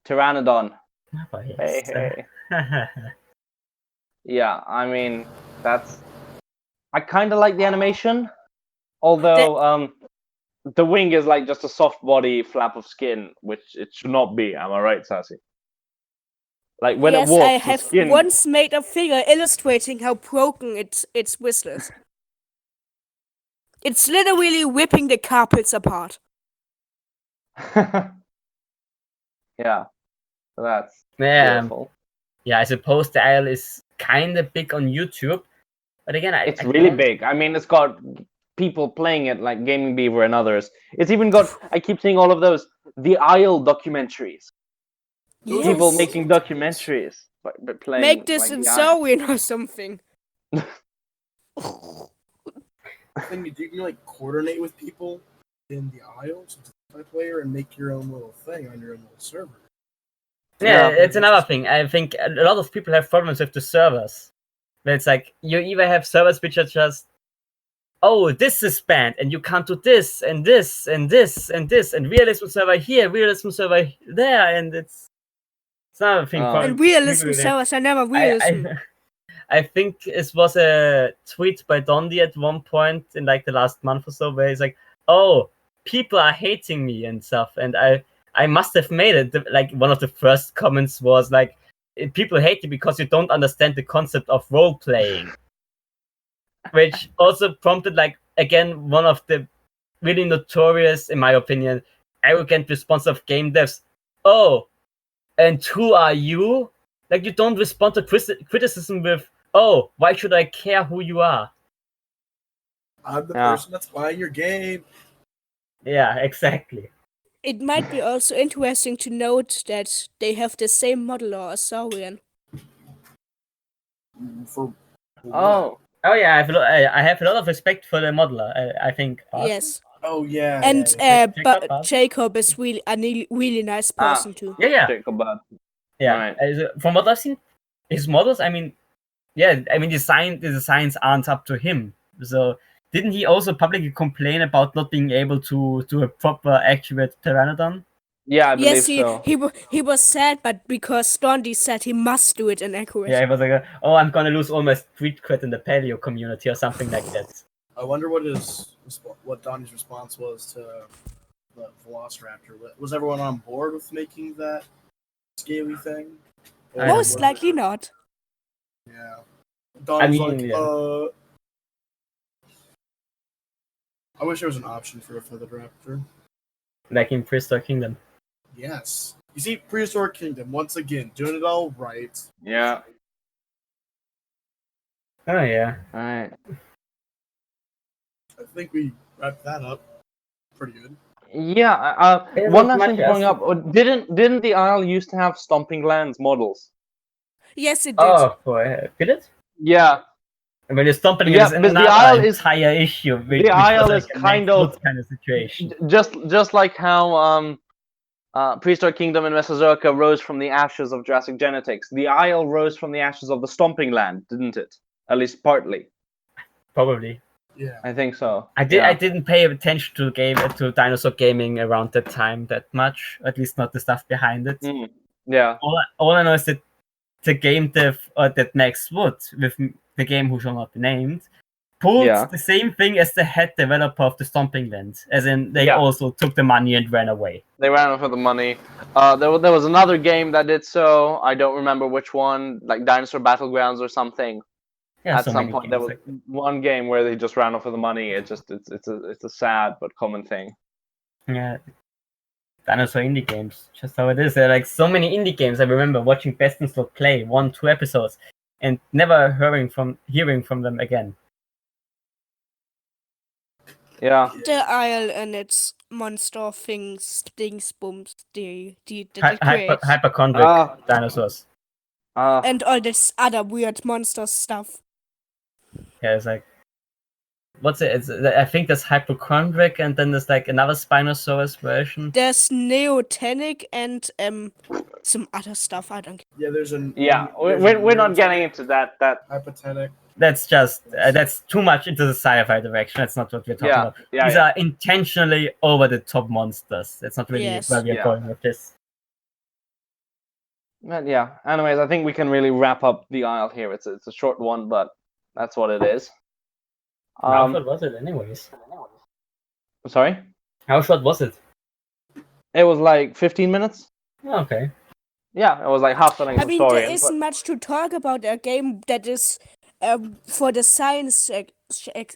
Pteranodon. Oh, yes. Hey. Yeah, I mean, I kind of like the animation, although the wing is like just a soft body flap of skin, which it should not be. Am I right, Sassy? Like when it walks, I have skin... once made a figure illustrating how broken its whistle is. It's literally ripping the carpets apart. Yeah, so that's beautiful. Yeah, I suppose the isle is kind of big on YouTube, but again, it's really big. I mean, it's got people playing it like Gaming Beaver and others. It's even got, I keep seeing all of those, the Isle documentaries. Yes. People making documentaries, but playing. Make this like, in Saurian or something. Thing you can like coordinate with people in the Isle, so player, and make your own little thing on your own little server. Yeah, it's another thing. I think a lot of people have problems with the servers. Where it's like, you either have servers which are just, oh, this is banned, and you can't do this, and this, and this, and this, and realism server here, realism server there, and it's another thing. And realism servers are never realism. I think it was a tweet by Dondi at one point in like the last month or so, where he's like, oh, people are hating me and stuff, and I must have made it. Like one of the first comments was like, people hate you because you don't understand the concept of role playing, which also prompted like again one of the really notorious, in my opinion, arrogant response of game devs. Oh, and who are you? Like you don't respond to criticism with, oh, why should I care who you are? I'm the person that's buying your game. Yeah, exactly. It might be also interesting to note that they have the same modeler as Saurian. Oh yeah, I have a lot of respect for the modeler. I think. Yes. Oh yeah. And but Jacob is really a really nice person too. Yeah. Jacob. Yeah. Right. From what I've seen, his models. I mean, yeah. I mean, the designs aren't up to him. So didn't he also publicly complain about not being able to do a proper accurate Pteranodon? Yeah, I believe so. He was sad, but because Dondi said he must do it in accurate. Yeah, he was like, oh, I'm gonna lose all my street cred in the paleo community or something like that. I wonder what Donnie's response was to the Velociraptor. Was everyone on board with making that scaly thing? Most likely not. Yeah. Donnie's like, I wish there was an option for a feathered raptor. Like in Prehistoric Kingdom. Yes. You see, Prehistoric Kingdom, once again, doing it all right. Yeah. Oh, yeah. Alright. I think we wrapped that up pretty good. Yeah, one last thing coming up. Didn't the Isle used to have Stomping Lands models? Yes, it did. Oh, boy. Did it? Yeah. When you're stomping is another entire issue. The Isle is kind of situation. Just like how Prehistoric Kingdom and Mesozoica rose from the ashes of Jurassic Genetics. The Isle rose from the ashes of the Stomping Land, didn't it? At least partly. Probably. Yeah. I think so. I didn't pay attention to dinosaur gaming around that time that much. At least not the stuff behind it. Yeah. All I know is that the game dev that Max Wood with the game who shall not be named pulled the same thing as the head developer of the Stomping Land, as in they also took the money and ran away. They ran off with the money. There was another game that did so. I don't remember which one, like Dinosaur Battlegrounds or something. Yeah, at some point, there was one game where they just ran off with the money. It's a sad but common thing. Yeah, dinosaur indie games, just how it is. There are like so many indie games. I remember watching Best in Slot play 1-2 episodes, and never hearing from them again. Yeah. The Isle and its monster things, booms, the hypochondric dinosaurs. and all this other weird monster stuff. Yeah, it's like, what's it? I think there's hypochondriac, and then there's like another Spinosaurus version. There's neotenic and some other stuff. I don't. Yeah, there's an. Yeah, we're not getting into that. Hypotenic. That's just that's too much into the sci-fi direction. That's not what we're talking about. These are intentionally over-the-top monsters. That's not really where we're going with this. But yeah. Anyways, I think we can really wrap up the aisle here. It's a short one, but that's what it is. How short was it, anyways? Sorry? How short was it? It was like 15 minutes. Oh, okay. Yeah, it was like half something. I mean, there isn't much to talk about a game that is for the science,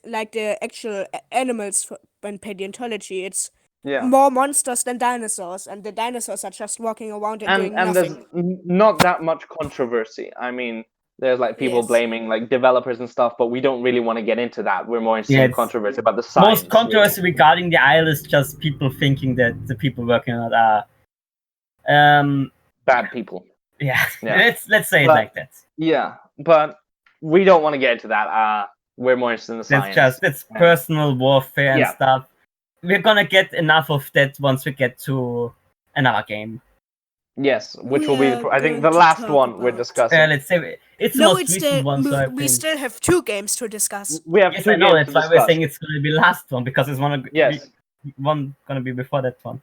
like the actual animals and paleontology. It's more monsters than dinosaurs, and the dinosaurs are just walking around and doing nothing. And there's not that much controversy. I mean, there's like people blaming like developers and stuff, but we don't really want to get into that. We're more interested in controversy about the science. Most controversy regarding the Isle is just people thinking that the people working on it are bad people. Yeah. Let's say it like that. Yeah, but we don't want to get into that. We're more interested in the science. It's personal warfare and stuff. We're gonna get enough of that once we get to another game. Yes, which will be, I think, the last one we're discussing. Let's say it's the most recent one. So we still have 2 games to discuss. We have 2 games that's why we're saying it's going to be the last one, because it's one going to be before that one.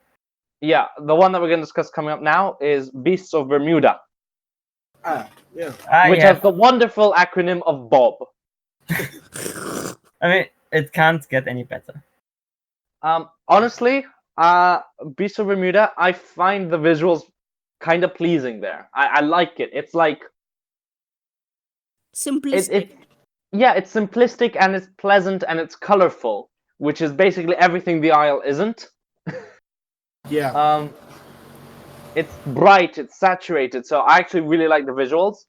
Yeah, the one that we're going to discuss coming up now is Beasts of Bermuda. Which has the wonderful acronym of Bob. I mean, it can't get any better. Honestly, Beasts of Bermuda, I find the visuals kind of pleasing there. I like it. It's like simplistic. It's simplistic and it's pleasant and it's colorful, which is basically everything the Isle isn't. It's bright, it's saturated, so I actually really like the visuals.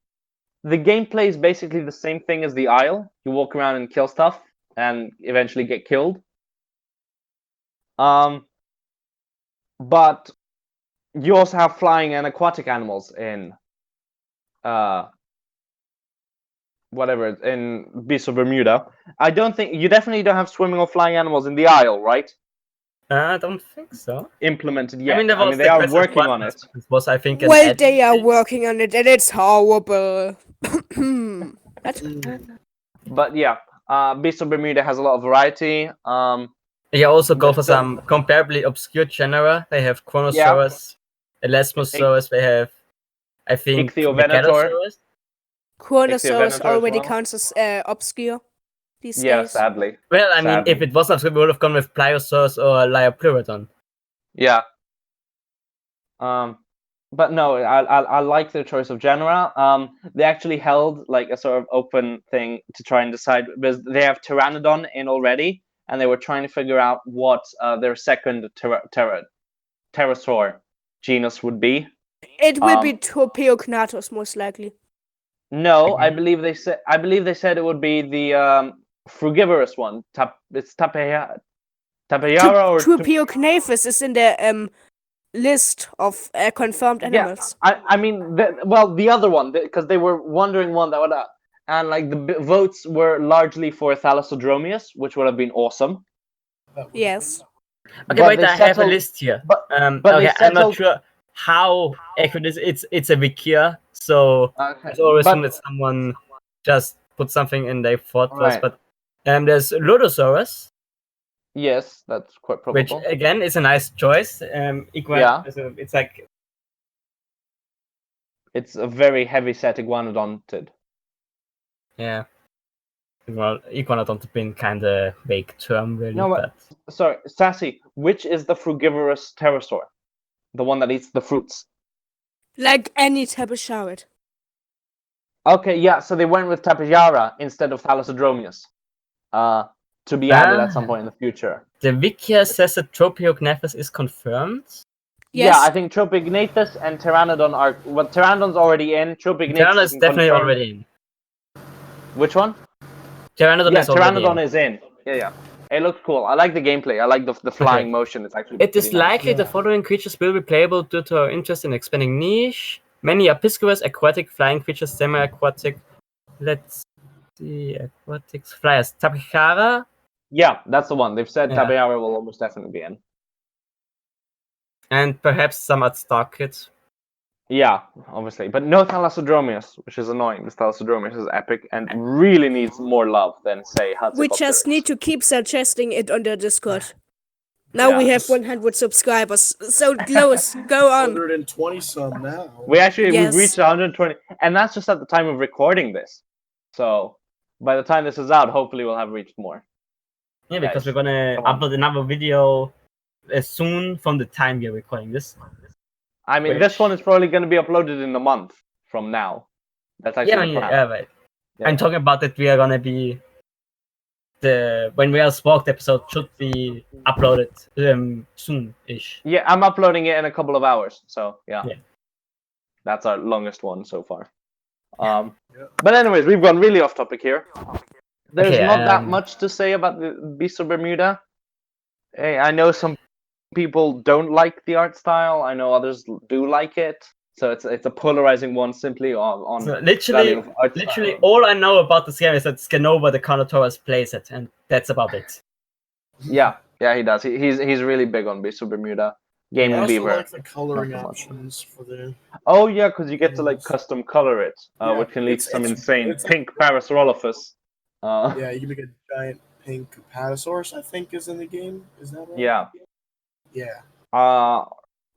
The gameplay is basically the same thing as the Isle. You walk around and kill stuff and eventually get killed. But you also have flying and aquatic animals in in Beasts of Bermuda. I don't think you definitely don't have swimming or flying animals in the Isle, right? I don't think so. Implemented yet. I mean, they are working on it. Was, I think, they are working on it, and it's horrible. But yeah, Beasts of Bermuda has a lot of variety. They also go for some comparably obscure genera. They have Chronosaurus, Elasmosaurus. They have, I think, Ichthyovenator. Chronosaurus already counts as obscure these days. Sadly. Well, I mean, if it wasn't obscure, we would have gone with Pliosaurus or Liopleurodon. Yeah. But no, I like their choice of genera. They actually held like a sort of open thing to try and decide, because they have Pteranodon in already, and they were trying to figure out what their second pterosaur genus would be. It will be Topeognathus, most likely. No, I believe they said it would be the frugivorous one. It's Tapeyara or Topeognathus is in the list of confirmed animals. I mean, the other one, because they were wondering one that would, and like the votes were largely for Thalassodromius, which would have been awesome. Yes. Okay, wait, I have a list here. I'm not sure how accurate it is. It's a Wikia, so it's always that someone just put something in their thought was. But there's Lodosaurus. Yes, that's quite probable. Which again is a nice choice. It's like it's a very heavy-set iguanodontid. Yeah. Well, iguanodonted being kind of vague term, really. No, but sorry, Sassy. Which is the frugivorous pterosaur? The one that eats the fruits. Like any Tapejara. Okay, yeah. So they went with Tapejara instead of Thalassodromius. To be added at some point in the future. The Wikia says that Topeognathus is confirmed. Yes. Yeah, I think Tropeognathus and Pteranodon are. Well, Pteranodon's already in. Pteranodon is definitely already in. Which one? Pteranodon is already Pteranodon is in. Yeah. It looks cool. I like the gameplay. I like the flying motion. It's actually. It is likely the following creatures will be playable due to our interest in expanding niche. Many are piscivorous, aquatic, flying creatures, semi-aquatic. Let's see, aquatics, flyers. Tapejara? Yeah, that's the one. They've said Tapejara will almost definitely be in. And perhaps some at Starkit. Yeah, obviously. But no Thalassodromius, which is annoying. This Thalassodromius is epic and really needs more love than, say, Hatzipopterus. We just need to keep suggesting it on the Discord. Now we have 100 subscribers. So close. Go on. 120 some now. We've reached 120. And that's just at the time of recording this. So by the time this is out, hopefully we'll have reached more. Yeah, because we're going to upload another video soon from the time we're recording this. I mean, this one is probably going to be uploaded in a month from now. That's actually the plan. Yeah, right. Yeah. I'm talking about that we are going to be... When we are Walked episode should be uploaded soon-ish. Yeah, I'm uploading it in a couple of hours. So, yeah. That's our longest one so far. But anyways, we've gone really off topic here. There's not that much to say about the Beast of Bermuda. Hey, I know some people don't like the art style. I know others do like it. So it's a polarizing one simply on so literally all I know about this game is that Scanova the Carnotaurus plays it, and that's about it. Yeah, he does. He's really big on Beast of Bermuda. Gaming Beaver. I also like the coloring options for the... Oh yeah, because you get to like custom color it, which can lead to some insane pink Parasaurolophus. Yeah, you can make a giant pink Patasaurus, I think, is in the game. Is that right? Yeah. Yeah.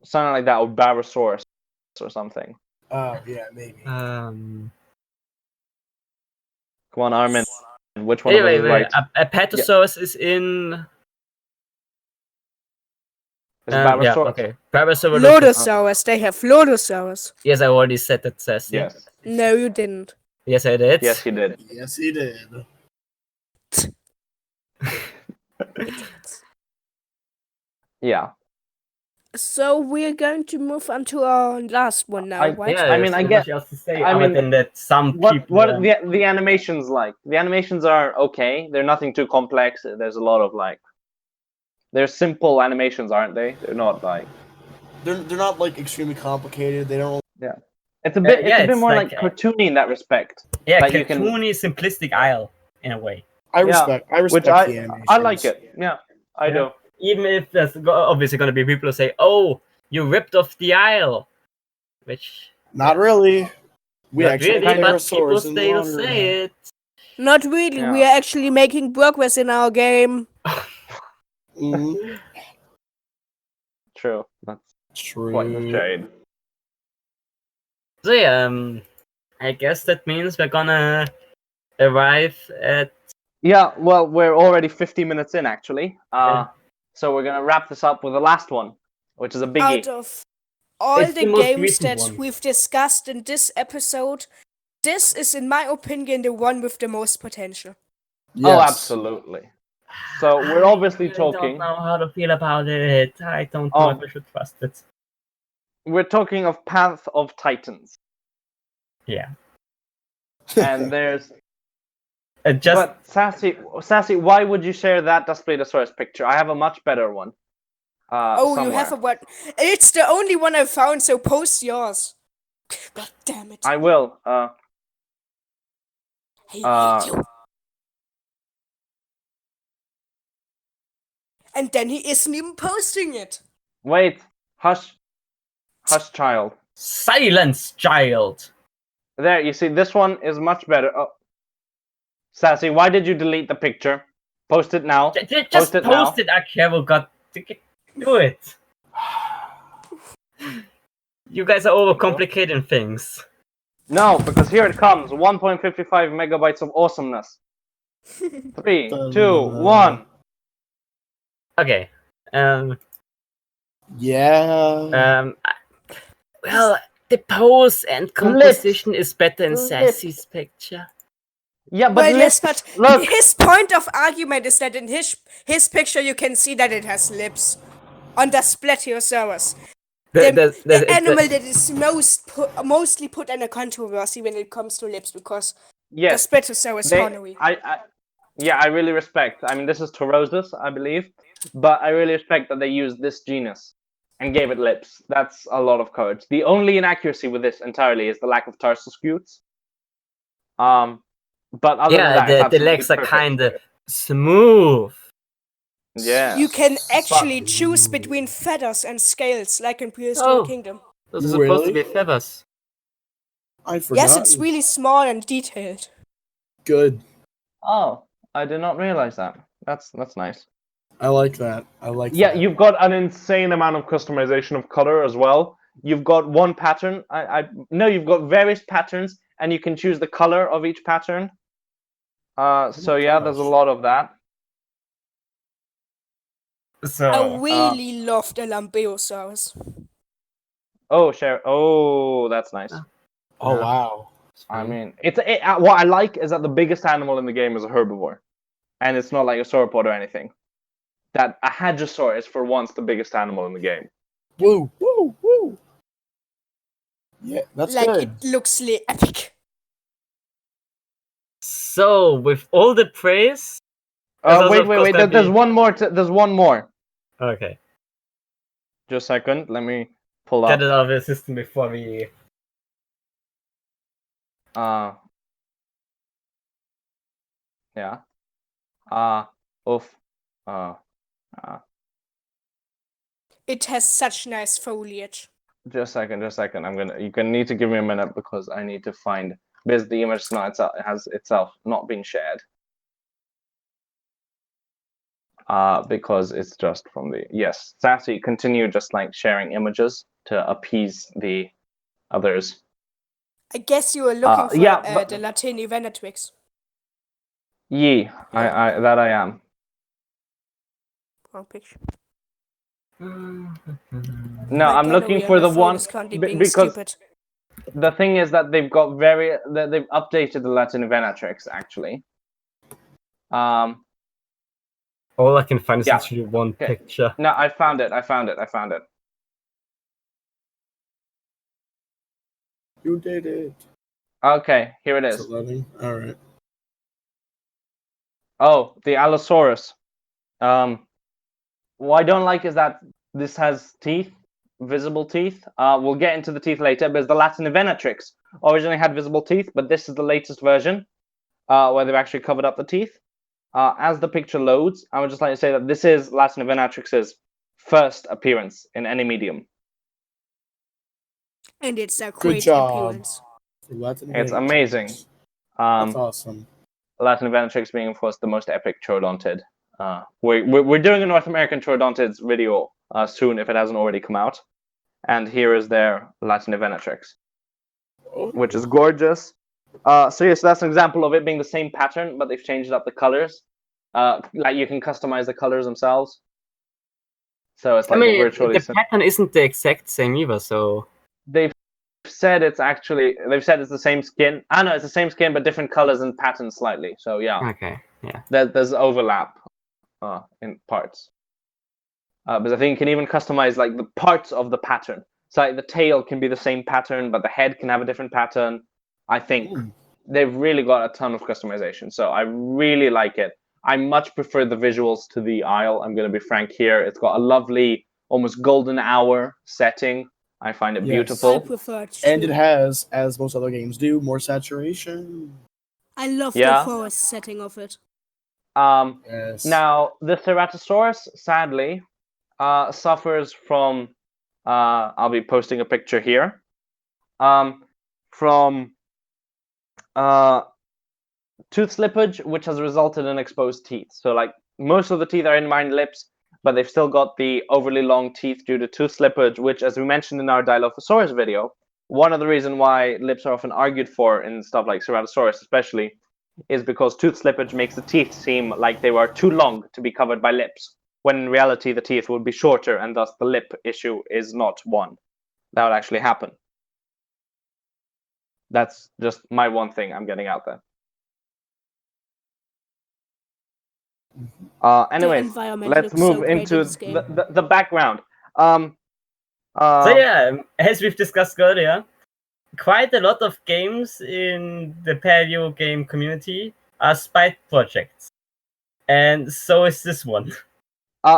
Something like that, or Barosaurus or something. Oh, yeah, maybe. Come on, Armin. Which one of us is right? Apatosaurus is in... okay. Lodosaurus, they have Lodosaurus. Yes, I already said that, Says. Yes. No, you didn't. Yes, I did. Yes, he did. Yes, he did. Yeah. So we're going to move on to our last one now, right? Yeah, I guess. That some people. What are the animations like? The animations are okay. They're nothing too complex. There's a lot of like. They're simple animations, aren't they? They're not like. They're not like extremely complicated. They don't. Yeah. It's a bit more like cartoony in that respect. Yeah, like cartoony, simplistic Isle in a way. I respect the animations. I like it. Yeah, I do. Even if there's obviously going to be people who say, "Oh, you ripped off the Isle," which not really. We not actually really, but people still say it. Not really. Yeah. We are actually making progress in our game. Mm-hmm. True. That's true. Quite the shade. So yeah, I guess that means we're gonna arrive at. Yeah, well, we're already 50 minutes in, actually. So we're gonna wrap this up with the last one, which is a biggie. Out of all the games that we've discussed in this episode, this is, in my opinion, the one with the most potential. Yes. Oh, absolutely. So we're obviously talking. I don't know how to feel about it. I don't know if I should trust it. We're talking of Path of Titans. Yeah. And there's. But Sassy, why would you share that Daspletosaurus picture? I have a much better one. Somewhere. You have a what? It's the only one I found, so post yours. God damn it. I will. I hate you. And then he isn't even posting it. Wait. Hush. Hush, child. Silence, child. There, you see, this one is much better. Oh. Sassy, why did you delete the picture? Post it now. Just post it, Akero got to do it. You guys are overcomplicating things. No, because here it comes. 1.55 megabytes of awesomeness. 3, 2, 1. Okay. Yeah. Well, the pose and composition is better in Sassy's picture. Yeah, but look. His point of argument is that in his picture you can see that it has lips on the Spletosaurus. The animal that is mostly put in a controversy when it comes to lips, because the Spletosaurus honey. I really respect. I mean, this is Taurosus, I believe, but I really respect that they use this genus and gave it lips. That's a lot of courage. The only inaccuracy with this entirely is the lack of tarsal scutes. But other than that, the legs are kind of smooth. Yeah. You can actually choose between feathers and scales, like in Prehistoric Kingdom. Those are supposed to be feathers. I forgot. Yes, it's really small and detailed. Good. Oh, I did not realize that. That's nice. I like that. Yeah, you've got an insane amount of customization of color as well. You've got one pattern. You've got various patterns, and you can choose the color of each pattern. So yeah, there's a lot of that. So I really loved the Lambeosaurus. Oh, that's nice. Oh wow. I mean, what I like is that the biggest animal in the game is a herbivore, and it's not like a sauropod or anything. That a hadrosaur is for once the biggest animal in the game. Woo, woo, woo. Yeah, that's like good. It looks epic. So with all the praise, wait. There's one more. There's one more. Okay. Just a second. Let me pull up. Get it out of the system before we. Yeah. It has such nice foliage. Just a second. You're gonna need to give me a minute because I need to find because the image has itself not been shared. Because it's just from the Sassy, continue just like sharing images to appease the others. I guess you were looking for the Latini Venatrix. I am. Wrong picture. No, I'm looking for the one because stupid. the thing is that they've updated the Latin Venatrix actually. All I can find is actually one picture. No, I found it. You did it. Okay, here it is. It's 11. All right. Oh, the Allosaurus. What I don't like is that this has teeth, visible teeth. We'll get into the teeth later, because the Latin Venatrix originally had visible teeth, but this is the latest version where they've actually covered up the teeth. As the picture loads, I would just like to say that this is Latin Venatrix's first appearance in any medium. And it's a great appearance. It's amazing. That's awesome. Latin Venatrix being, of course, the most epic troodontid. We're doing a North American troodontids video soon if it hasn't already come out. And here is their Latin Venatrix, which is gorgeous. So yes, that's an example of it being the same pattern, but they've changed up the colors. Like you can customize the colors themselves. So it's like virtually the pattern isn't the exact same either. So they've said it's the same skin. No, it's the same skin but different colors and patterns slightly. So yeah. Okay. Yeah. There's overlap in parts. Because I think you can even customize like the parts of the pattern. So like, the tail can be the same pattern, but the head can have a different pattern. I think they've really got a ton of customization. So I really like it. I much prefer the visuals to the Isle. I'm going to be frank here. It's got a lovely, almost golden hour setting. I find it beautiful. I prefer it. And it has, as most other games do, more saturation. I love the forest setting of it. Now, the Ceratosaurus, sadly, suffers from, I'll be posting a picture here, from tooth slippage, which has resulted in exposed teeth. So like most of the teeth are in behind lips, but they've still got the overly long teeth due to tooth slippage, which, as we mentioned in our Dilophosaurus video, one of the reasons why lips are often argued for in stuff like Ceratosaurus especially is because tooth slippage makes the teeth seem like they were too long to be covered by lips, when in reality the teeth would be shorter, and thus the lip issue is not one that would actually happen. That's just my one thing I'm getting out there. Anyways, let's move into the background. So yeah, as we've discussed earlier, quite a lot of games in the paleo game community are spite projects, and so is this one.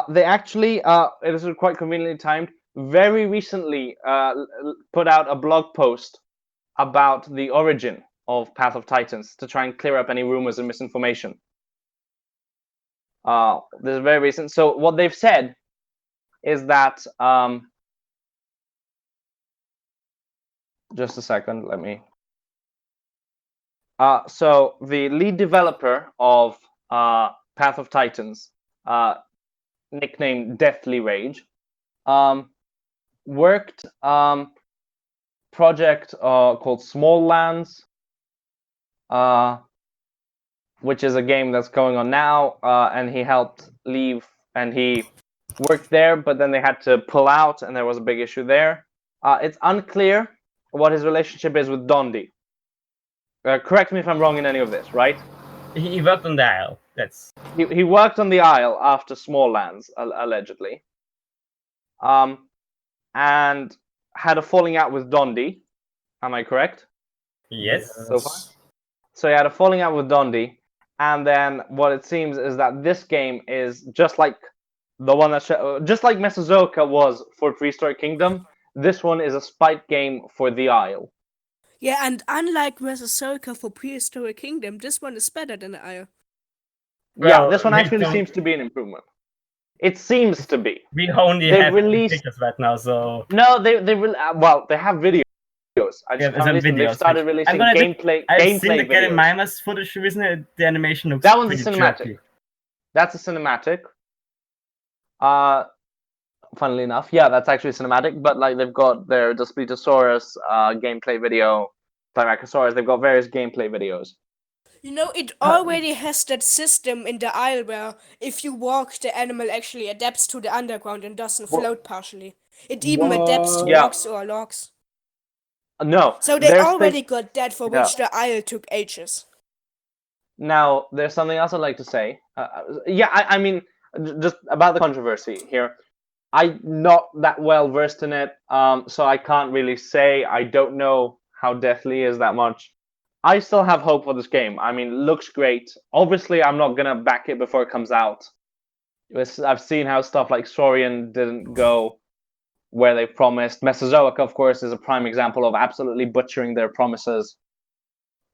They actually, this is quite conveniently timed. very recently put out a blog post about the origin of Path of Titans to try and clear up any rumors and misinformation. This is very recent. So what they've said is that just a second, let me. So the lead developer of Path of Titans, nicknamed Deathly Rage, worked project called Small Lands, which is a game that's going on now, and he helped leave, and he worked there, but then they had to pull out, and there was a big issue there. It's unclear what his relationship is with Dondi. Correct me if I'm wrong in any of this, right? He worked on the Isle. He worked on the Isle after Small Lands, allegedly. And had a falling out with Dondi. Am I correct? Yes. So far? So he had a falling out with Dondi, and then what it seems is that this game is just like the one that just like Mesozoica was for Prehistoric Kingdom. This one is a spite game for the Isle. Yeah, and unlike Mesozoica for Prehistoric Kingdom, this one is better than the Isle. Yeah, this one actually seems to be an improvement. It seems to be. We only have pictures right now, so no, they have videos. They've started releasing gameplay. I've seen the videos. Getting Mimas footage recently. The animation looks that one's a cinematic. Jerky. That's a cinematic. Funnily enough, yeah, that's actually cinematic. But like they've got their Daspletosaurus gameplay video, Tyrannosaurus. They've got various gameplay videos. You know, it already has that system in the Isle where if you walk, the animal actually adapts to the underground and doesn't float partially. It even adapts to rocks or logs. No. So they already got that for which the Isle took ages. Now, there's something else I'd like to say. I mean, just about the controversy here. I'm not that well versed in it, so I can't really say. I don't know how Deathly is that much. I still have hope for this game. I mean, it looks great. Obviously, I'm not going to back it before it comes out. I've seen how stuff like Saurian didn't go where they promised. Mesozoic, of course, is a prime example of absolutely butchering their promises.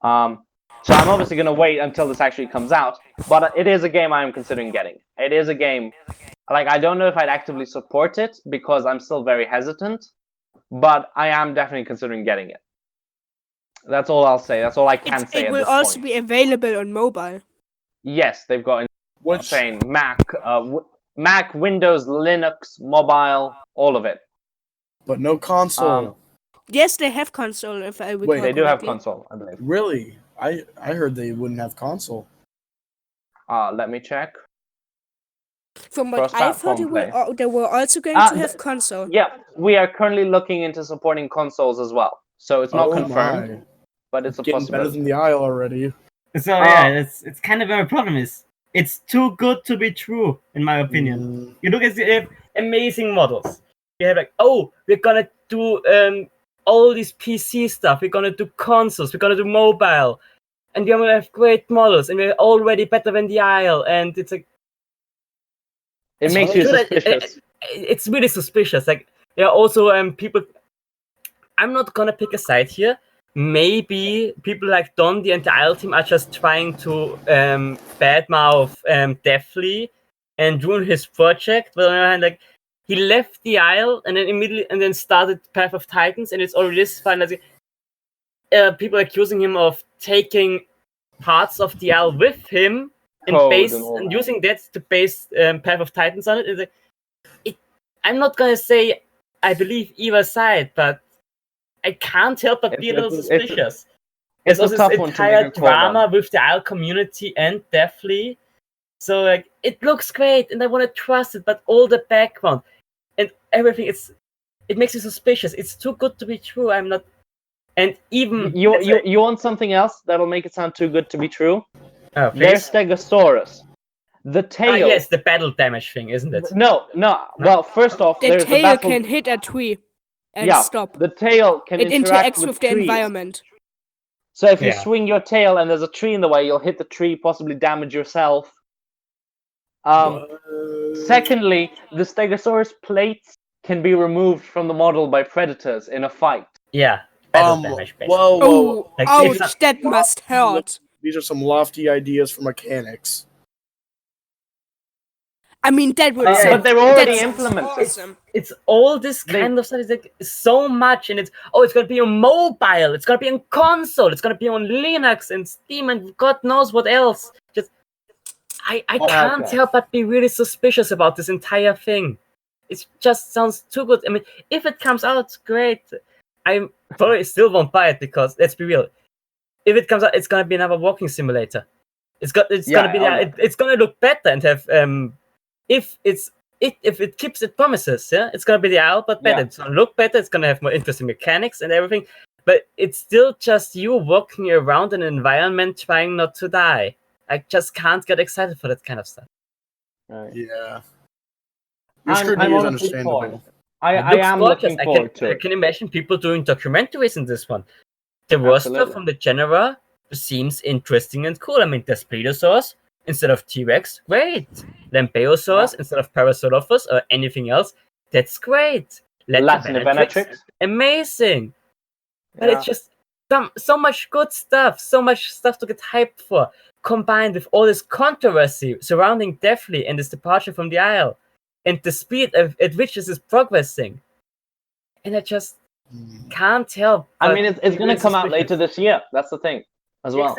So I'm obviously going to wait until this actually comes out. But it is a game I am considering getting. It is a game. Like, I don't know if I'd actively support it because I'm still very hesitant. But I am definitely considering getting it. That's all I'll say. That's all I can say. It will also be available on mobile. Yes, they've got Mac, Mac, Windows, Linux, mobile, all of it. But no console. Yes, they have console. If I recall Wait, they do have console, I believe. Really? I heard they wouldn't have console. Let me check. From what I've heard, they were also going to have console. Yeah, we are currently looking into supporting consoles as well. So it's not confirmed, but it's a possibility. Better than the Isle already. So yeah, it's kind of where the problem is. It's too good to be true, in my opinion. You look at the amazing models. You have like, oh, we're gonna do all this PC stuff. We're gonna do consoles. We're gonna do mobile, and we're gonna have great models, and we're already better than the Isle. And it's like, it makes you suspicious. It's really suspicious. Like, there are also people. I'm not gonna pick a side here. Maybe people like Dondi and the Isle team are just trying to badmouth Deathly and ruin his project. But on the other hand, like, he left the Isle and then immediately started Path of Titans, and it's already this fine. Like, people accusing him of taking parts of the Isle with him and using that to base Path of Titans on it. It's like, I'm not gonna say I believe either side, but I can't help but be a little suspicious. There's also this entire drama with the Isle community and Deathly. So like, it looks great and I want to trust it, but all the background and everything, it makes me suspicious. It's too good to be true. I'm not. And even you want something else that'll make it sound too good to be true? Oh, there's Stegosaurus. The tail. Yes, the battle damage thing, isn't it? No. Well, first off, the tail can hit a tree and stop. The tail can interact with the trees. environment. So if you swing your tail and there's a tree in the way, you'll hit the tree, possibly damage yourself. Secondly, the Stegosaurus plates can be removed from the model by predators in a fight. Yeah. Battle damage, basically. Whoa. Ouch, that must hurt. These are some lofty ideas for mechanics. I mean, that would but they're already implemented. Awesome. It's all this kind of stuff. It's like so much, and it's gonna be on mobile. It's gonna be on console. It's gonna be on Linux and Steam and God knows what else. Just I can't help but be really suspicious about this entire thing. It just sounds too good. I mean, if it comes out, great. I probably still won't buy it because let's be real. If it comes out, it's gonna be another walking simulator. It's gonna look better and have if it keeps its promises, it's gonna be the Isle, but better. It's gonna look better. It's gonna have more interesting mechanics and everything. But it's still just you walking around an environment trying not to die. I just can't get excited for that kind of stuff. Right. Yeah. I'm understandable. I am looking forward to it. I can imagine people doing documentaries in this one. The roster from the genre seems interesting and cool. I mean, there's Plesiosaurs instead of T-Rex, great. Lambeosaurus instead of Parasaurolophus or anything else, that's great. Latinovenatrix, amazing. But it's just so much good stuff, so much stuff to get hyped for, combined with all this controversy surrounding Deathly and his departure from the Isle, and the speed at which this is progressing. And I just can't help. I mean, it's going to come out later this year. That's the thing. As well,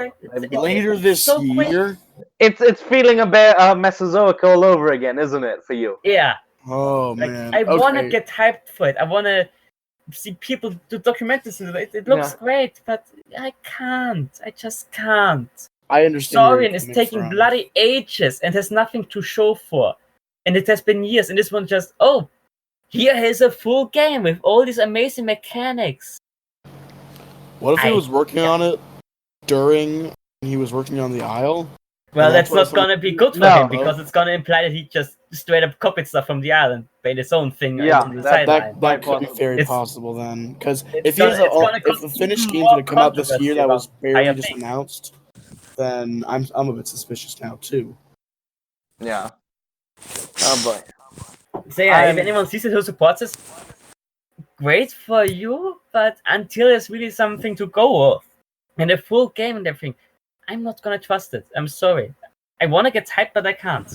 later this year, it's feeling a bit Mesozoic all over again, isn't it, for you? Yeah. Oh man, I want to get hyped for it. I want to see people do documentaries. It looks great, but I can't. I just can't. I understand. Saurian is taking bloody ages and has nothing to show for, and it has been years. And this one just here is a full game with all these amazing mechanics. What if he was working on it during he was working on the Isle? Well, that's not gonna be good for him because it's gonna imply that he just straight up copied stuff from the Isle and made his own thing. That could be very possible then. Because if the finished game's gonna come out this year that was barely just announced, then I'm a bit suspicious now too. Yeah. Oh boy. So yeah, if anyone sees it who supports this, great for you. But until there's really something to go off and a full game and everything, I'm not gonna trust it. I'm sorry. I want to get hyped, but I can't.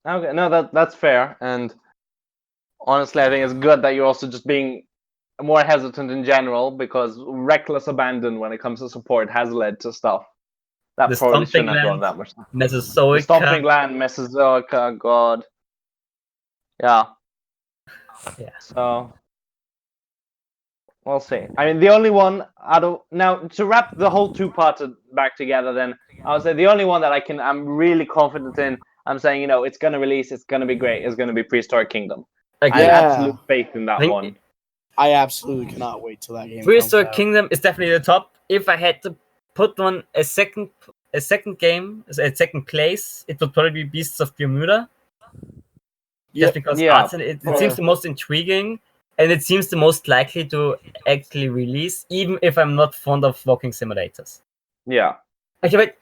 Okay, no, that's fair. And honestly, I think it's good that you're also just being more hesitant in general, because reckless abandon when it comes to support has led to stuff that the probably shouldn't have drawn that much. Mesozoica. The Stomping Land, Mesozoica, God. Yeah. So we'll see. I mean, the only one now to wrap the whole two-parter back together, then I would say the only one that I'm really confident in. I'm saying, it's going to release. It's going to be great. It's going to be Prehistoric Kingdom. I have absolute faith in that one. I absolutely cannot wait till that game. Prehistoric Kingdom is definitely the top. If I had to put one a second place, it would probably be Beasts of Bermuda. Just because it seems the most intriguing, and it seems the most likely to actually release, even if I'm not fond of walking simulators. Yeah. Actually, wait,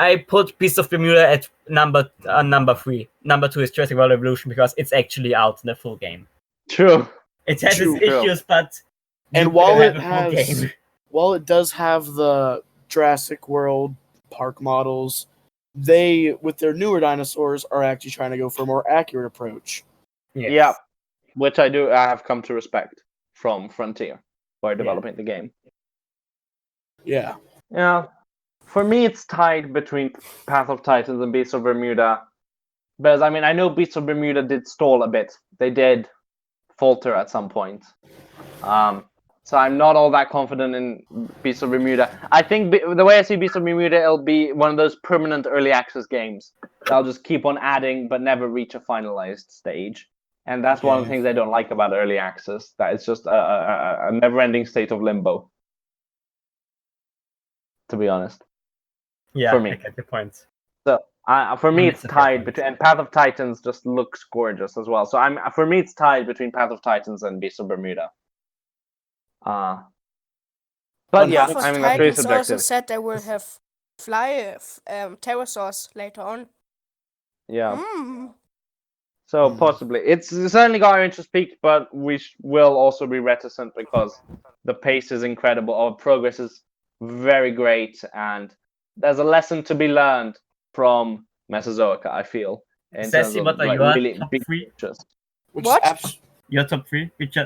I put Beasts of Bermuda at number 3. Number 2 is Jurassic World Evolution because it's actually out in the full game. True. It has its issues, but while it does have the Jurassic World park models, they, with their newer dinosaurs, are actually trying to go for a more accurate approach. Yes. Yeah, which I have come to respect from Frontier by developing the game. Yeah. Yeah. For me, it's tied between Path of Titans and Beasts of Bermuda. Because, I mean, I know Beasts of Bermuda did stall a bit. They did falter at some point. So I'm not all that confident in Beasts of Bermuda. I think the way I see Beasts of Bermuda, it'll be one of those permanent early access games. They'll just keep on adding, but never reach a finalized stage. And that's one of the things I don't like about early access. That it's just a never-ending state of limbo. To be honest. Yeah, for me. I get the point. So for me, it's tied between, and Path of Titans just looks gorgeous as well. So for me, it's tied between Path of Titans and Beasts of Bermuda. But yeah, I mean, that's very subjective. Also said they will have pterosaurs later on. Yeah. So possibly. It's certainly got our interest peaked, but we will also be reticent because the pace is incredible. Our progress is very great, and there's a lesson to be learned from Mesozoica, I feel. Sassy, what are your really top big 3? features. Your top 3? Which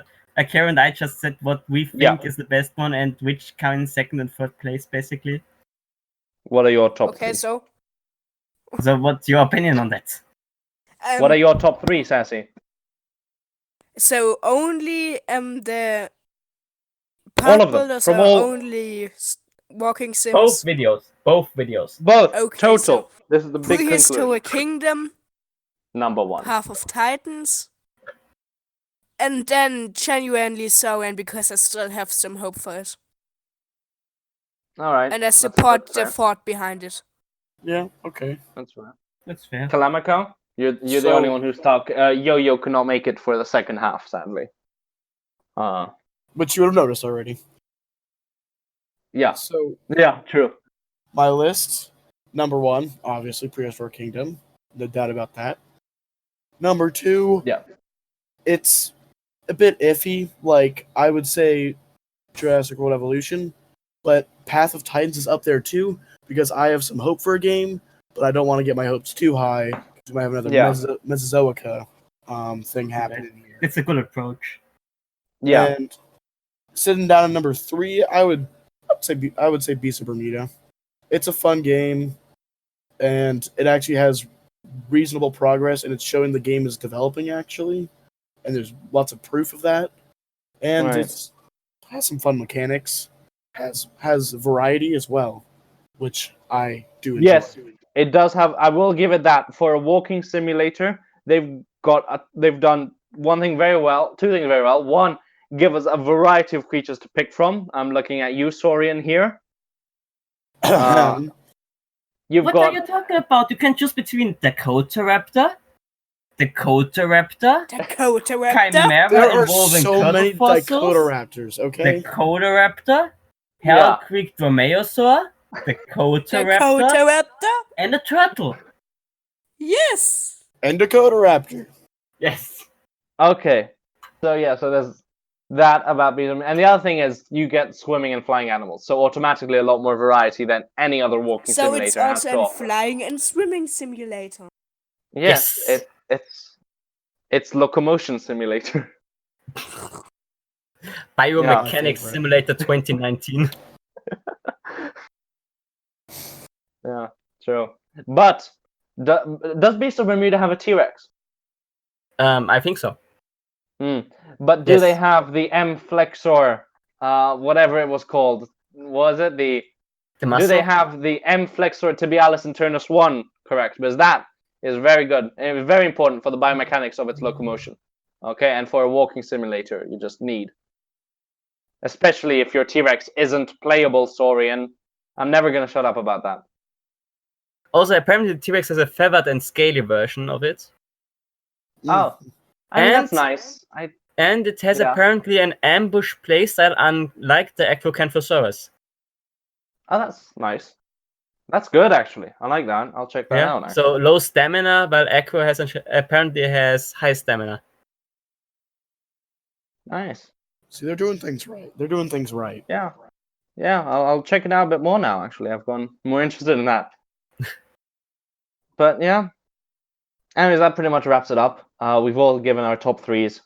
Karen and I just said what we think is the best one, and which come in second and third place, basically. What are your top 3? Okay, so what's your opinion on that? What are your top 3, Sassy? So only the all of them builders from are all only walking sims. Both videos. Both. Okay, total. So this is the big Prehistoric conclusion. Kingdom. Number 1. Path of Titans. And then genuinely Saurian because I still have some hope for it. All right. And I support the thought behind it. Yeah. Okay. That's fair. That's fair. Kalamico, you're the only one who's talked. Yo-Yo could not make it for the second half, sadly. But you would have noticed already. Yeah. So yeah, true. My list, number 1, obviously Prehistoric Kingdom. No doubt about that. Number 2, it's a bit iffy. Like, I would say Jurassic World Evolution, but Path of Titans is up there too, because I have some hope for a game, but I don't want to get my hopes too high, because we might have another Mesozoica thing happening here. It's a good approach. Yeah. And sitting down at number 3, I would say Beast of Bermuda. It's a fun game, and it actually has reasonable progress, and it's showing the game is developing, actually. And there's lots of proof of that. And it has some fun mechanics. Has variety as well, which I do enjoy. Yes, it does have. I will give it that. For a walking simulator, they've done one thing very well, two things very well. One, give us a variety of creatures to pick from. I'm looking at you, Saurian, here. What are you talking about? You can choose between Dakota Raptor, Chimera there are involving so many fossils, Dakota Raptors, okay? Dakota Raptor, Hell Creek Dromaeosaur, Dakota Raptor, and a turtle. Yes! And Dakota Raptor. Yes. Okay. So there's that about being, and the other thing is you get swimming and flying animals, so automatically a lot more variety than any other walking simulator has to offer. So it's also a flying and swimming simulator. Yes. It's locomotion simulator. Biomechanics Simulator 2019. Yeah, true. But does Beast of Bermuda have a T-Rex? I think so. But do they have the M Flexor, whatever it was called? Was it the muscle? Do they have the M Flexor tibialis internus 1 correct? Because that is very good. And it's very important for the biomechanics of its locomotion. Okay, and for a walking simulator, you just need. Especially if your T-Rex isn't playable, Saurian. I'm never going to shut up about that. Also, apparently the T-Rex has a feathered and scaly version of it. Oh. I mean, that's nice. And it has apparently an ambush playstyle unlike the Acrocanthosaurus. Oh, that's nice. That's good, actually. I like that. I'll check that out. Actually. So low stamina, while Acro apparently has high stamina. Nice. See, they're doing things right. Yeah. I'll check it out a bit more now. Actually, I've gone more interested in that. But yeah. Anyways, that pretty much wraps it up. We've all given our top 3s.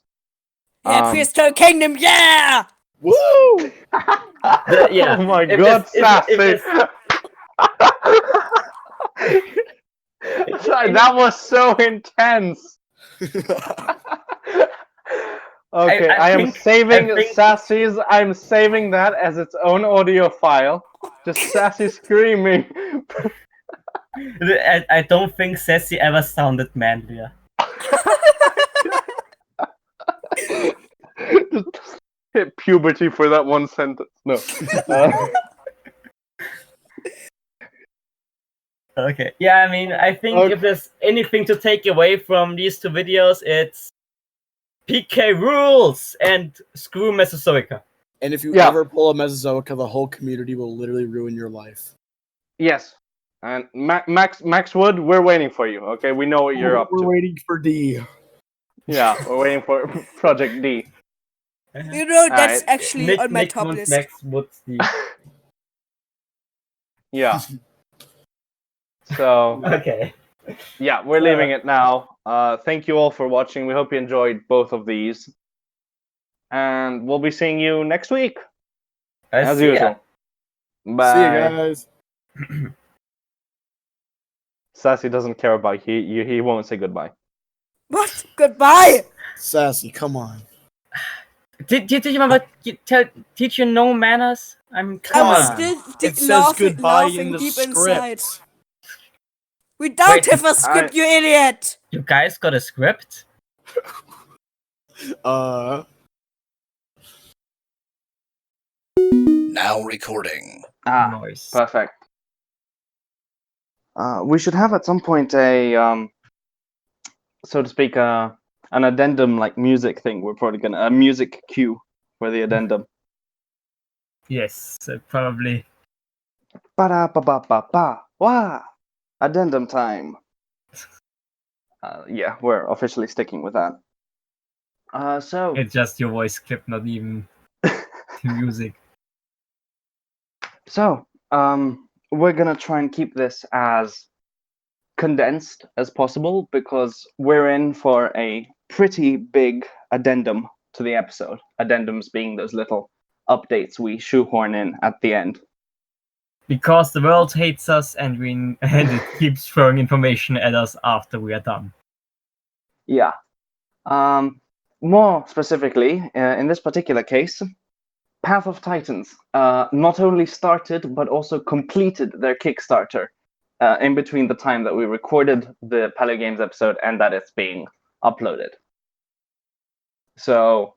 Yeah, Prehistoric Kingdom, yeah! Woo! Oh my god, Sassy! That was so intense! Okay, I am saving Sassy's. I'm saving that as its own audio file. Just Sassy screaming. I don't think Sassy ever sounded manlier. Just hit puberty for that one sentence. No. Okay. Yeah, I mean, I think if there's anything to take away from these 2 videos, it's PK rules and screw Mesozoica. And if you ever pull a Mesozoica, the whole community will literally ruin your life. Yes. And Max Wood, we're waiting for you. Okay, we know what you're up to. We're waiting for D. Yeah, we're waiting for Project D. You know, that's Alright. actually on my top list. Next, what's the... Yeah. So, Okay. yeah, we're leaving it now. Thank you all for watching. We hope you enjoyed both of these. And we'll be seeing you next week. As usual. Bye. See you guys. Sassy doesn't care about you. He won't say goodbye. What? Goodbye! Sassy, come on. Did you remember teach you no manners? Come I'm on. still It says laughing goodbye in the deep script. inside. We don't have a script, you idiot! You guys got a script? Now recording. Nice. Perfect. We should have at some point a so to speak, an addendum like music thing. We're probably a music cue for the addendum. Yes, probably. Ba-da-ba-ba-ba-ba. Wah! Addendum time. Yeah, we're officially sticking with that. So It's just your voice clip, not even the music. So, we're gonna try and keep this as condensed as possible because we're in for a pretty big addendum to the episode. Addendums being those little updates we shoehorn in at the end. Because the world hates us and it keeps throwing information at us after we are done. Yeah. More specifically, in this particular case, Path of Titans not only started but also completed their Kickstarter in between the time that we recorded the Paleogames episode and that it's being uploaded. So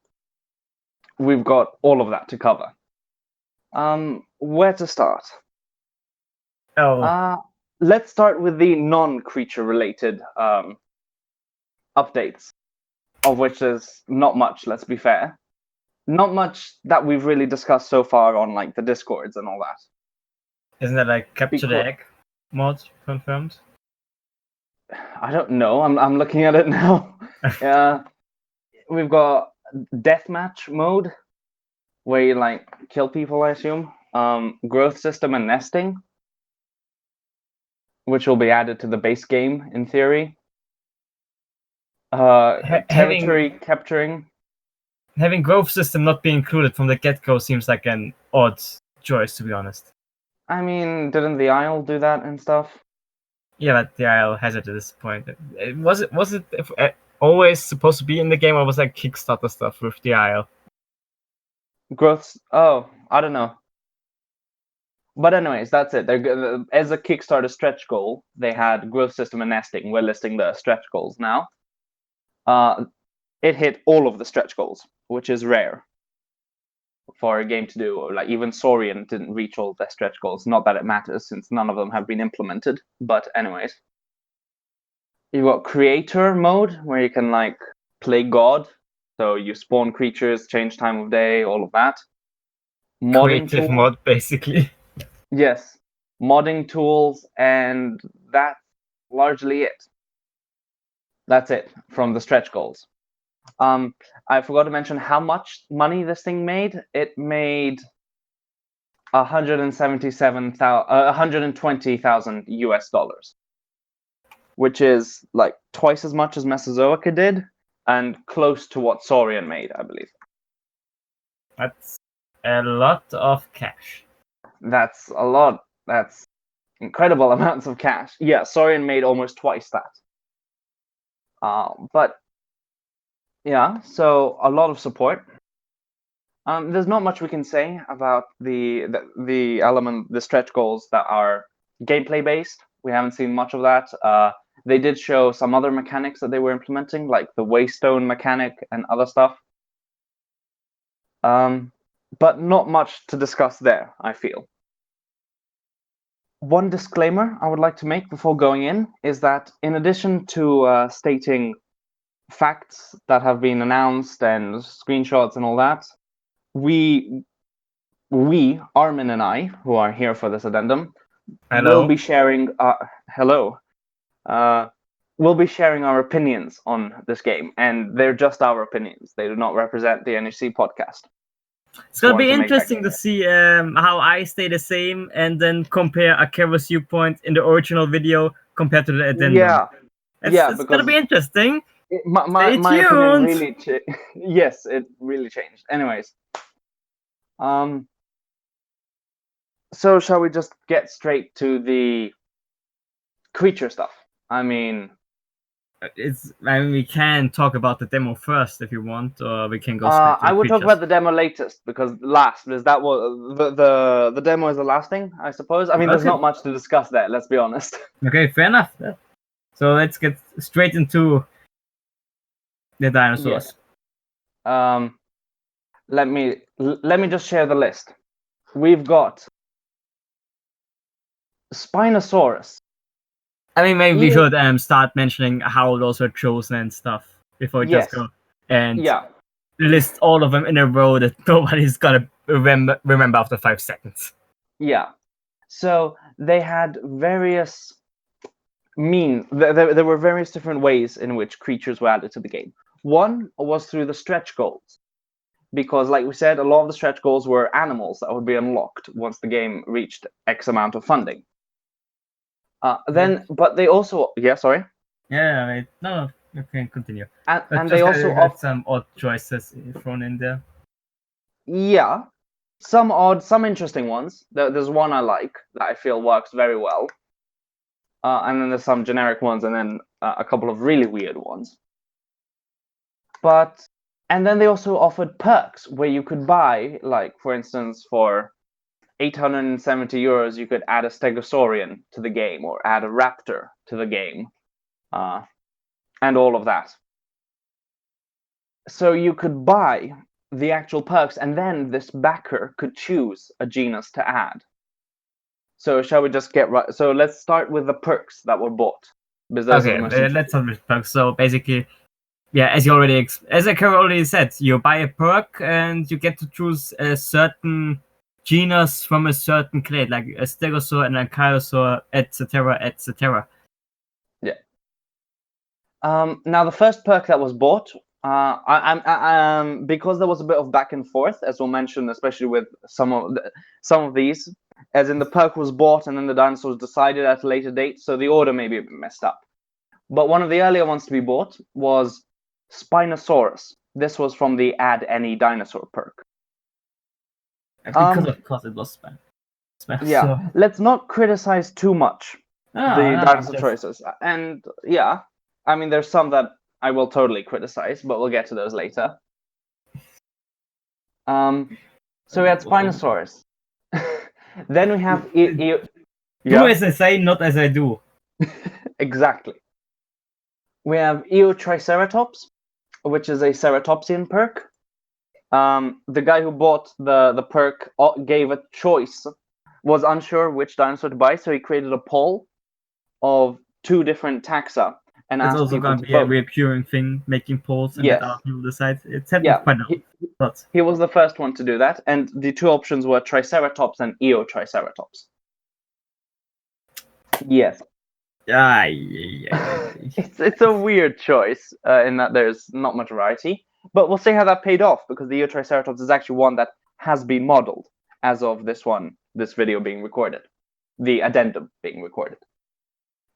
we've got all of that to cover. Where to start? Let's start with the non-creature related updates, of which there's not much, let's be fair. Not much that we've really discussed so far on like the Discords and all that. Isn't that like Capture the Egg mod confirmed? I don't know. I'm looking at it now. We've got deathmatch mode where you like kill people, I assume. Growth system and nesting, which will be added to the base game in theory. Territory capturing. Having growth system not be included from the get-go seems like an odd choice, to be honest. I mean, didn't the Isle do that and stuff? Yeah, but the Isle has it at this point. Was it always supposed to be in the game, or was like Kickstarter stuff with the Isle? Growth. Oh, I don't know. But anyways, that's it. As a Kickstarter stretch goal, they had growth system and nesting. We're listing the stretch goals now. It hit all of the stretch goals, which is rare for a game to do. Like even Saurian didn't reach all their stretch goals. Not that it matters, since none of them have been implemented. But anyways, you've got creator mode where you can like play God. So you spawn creatures, change time of day, all of that. Creative mod, basically. Yes, modding tools, and that's largely it. That's it from the stretch goals. I forgot to mention how much money this thing made. It made $120,000 US, which is like twice as much as Mesozoica did, and close to what Saurian made, I believe. That's a lot of cash. That's a lot. That's incredible amounts of cash. Yeah, Saurian made almost twice that. But yeah, so a lot of support. There's not much we can say about the element, the stretch goals that are gameplay based. We haven't seen much of that. They did show some other mechanics that they were implementing, like the waystone mechanic and other stuff. But not much to discuss there, I feel. One disclaimer I would like to make before going in is that in addition to stating facts that have been announced and screenshots and all that, we, Armin and I, who are here for this addendum, will be sharing. we'll be sharing our opinions on this game, and they're just our opinions. They do not represent the NHC podcast. It's gonna be interesting to see how I stay the same, and then compare Akira's viewpoint in the original video compared to the addendum. Yeah, it's gonna be interesting. My opinion really yes, it really changed. Anyways, so shall we just get straight to the creature stuff? I mean, we can talk about the demo first if you want, or we can go straight to the I would talk creatures. about the demo latest, because that was the demo is the last thing, I suppose. I mean, there's not much to discuss there, let's be honest. Okay, fair enough. So let's get straight into the dinosaurs. Yeah. Let me just share the list. We've got Spinosaurus. I mean, maybe we should start mentioning how those were chosen and stuff before we just go and list all of them in a row that nobody's gonna remember after 5 seconds. Yeah. So they had various there were various different ways in which creatures were added to the game. One was through the stretch goals, because, like we said, a lot of the stretch goals were animals that would be unlocked once the game reached X amount of funding. But they also, sorry. Yeah, no, you can continue. And they also had some odd choices thrown in there. Yeah, some interesting ones. There's one I like that I feel works very well. And then there's some generic ones, and then a couple of really weird ones. And then they also offered perks where you could buy, like, for instance, for 870 euros, you could add a Stegosaurian to the game, or add a raptor to the game, and all of that. So you could buy the actual perks, and then this backer could choose a genus to add. So shall we just get right? So let's start with the perks that were bought. Okay, let's start with perks. So basically, as Akira already said, you buy a perk and you get to choose a certain genus from a certain clade, like a Stegosaur and a Ankylosaur, etc., etc. Yeah. Now the first perk that was bought, because there was a bit of back and forth, as we'll mention, especially with some of these, as in the perk was bought and then the dinosaurs decided at a later date, so the order may be a bit messed up. But one of the earlier ones to be bought was Spinosaurus. This was from the Add Any Dinosaur perk. Because of course it was Spinosaurus. Yeah, let's not criticize too much the dinosaur choices. And I mean, there's some that I will totally criticize, but we'll get to those later. So we had Spinosaurus. Then we have do as I say, not as I do. Exactly. We have Eotriceratops, which is a ceratopsian perk. The guy who bought the perk gave a choice, was unsure which dinosaur to buy, so he created a poll of 2 different taxa. And it's also going to be a recurring thing, making polls and let other people decide. It's happened quite a lot. He was the first one to do that, and the 2 options were Triceratops and Eotriceratops. Yes. It's a weird choice in that there's not much variety, but we'll see how that paid off, because the Eotriceratops is actually one that has been modeled as of this video being recorded, the addendum being recorded.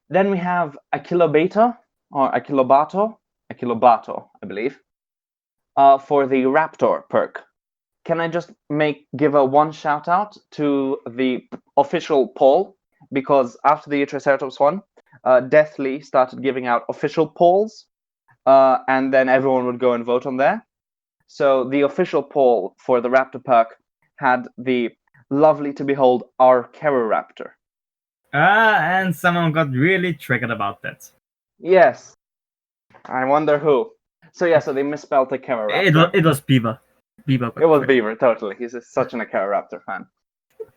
Then we have Achillobata, or Achillobato, I believe, for the Raptor perk. Can I just give a one shout out to the official poll, because after the Triceratops one, Deathly started giving out official polls, and then everyone would go and vote on there. So the official poll for the Raptor perk had the lovely to behold Archeroraptor. And someone got really triggered about that. Yes. I wonder who. So so they misspelled the Archeroraptor. It was Beaver. It was Beaver, totally. He's such an Archeroraptor fan.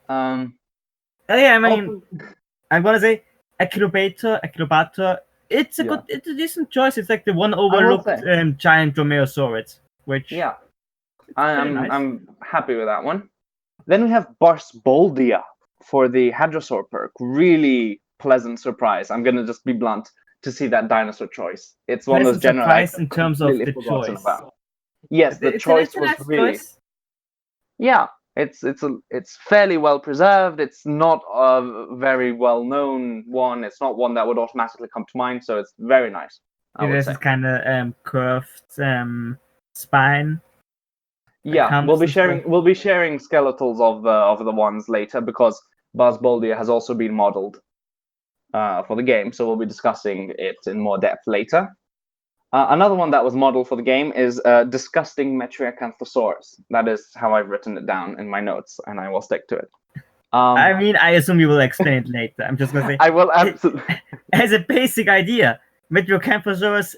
I mean, I'm gonna say Achillobator. It's a decent choice. It's like the one overlooked giant dromaeosaurid, which I'm happy with that one. Then we have Barsboldia for the Hadrosaur perk. Really pleasant surprise. I'm gonna just be blunt. to see that dinosaur choice. It's one of those general surprise in terms of the choice. About. Yes, the choice was really choice. Yeah, it's fairly well preserved. It's not a very well known one. It's not one that would automatically come to mind. So it's very nice. It has this kind of curved spine. Yeah, we'll be sharing skeletals of the ones later because Balsboldia has also been modeled for the game, so we'll be discussing it in more depth later. Another one that was modeled for the game is Disgusting Metriacanthosaurus. That is how I've written it down in my notes, and I will stick to it. I assume you will explain it later. I'm just going to say... I will absolutely... As a basic idea, Metriacanthosaurus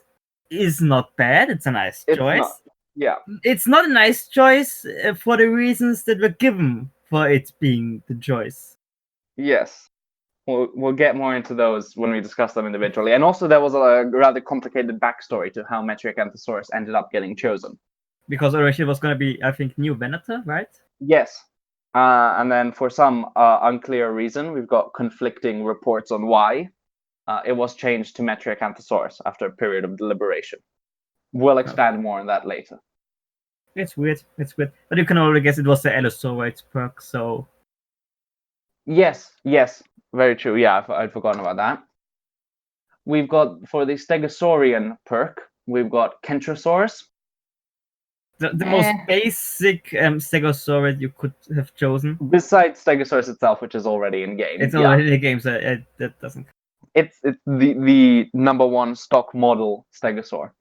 is not bad. It's a nice choice. Yeah. It's not a nice choice for the reasons that were given for it being the choice. Yes. We'll get more into those when we discuss them individually. And also there was a rather complicated backstory to how Metriacanthosaurus ended up getting chosen. Because originally it was going to be, I think, New Venator, right? Yes. And then for some unclear reason, we've got conflicting reports on why it was changed to Metriacanthosaurus after a period of deliberation. We'll expand more on that later. It's weird. But you can already guess it was the Allosauroids perk, so... Yes. Very true. Yeah, I'd forgotten about that. We've got, for the Stegosaurian perk, we've got Kentrosaurus. The most basic Stegosaurid you could have chosen. Besides Stegosaurus itself, which is already in game. It's already in the game, so that doesn't... It's the number one stock model Stegosaur.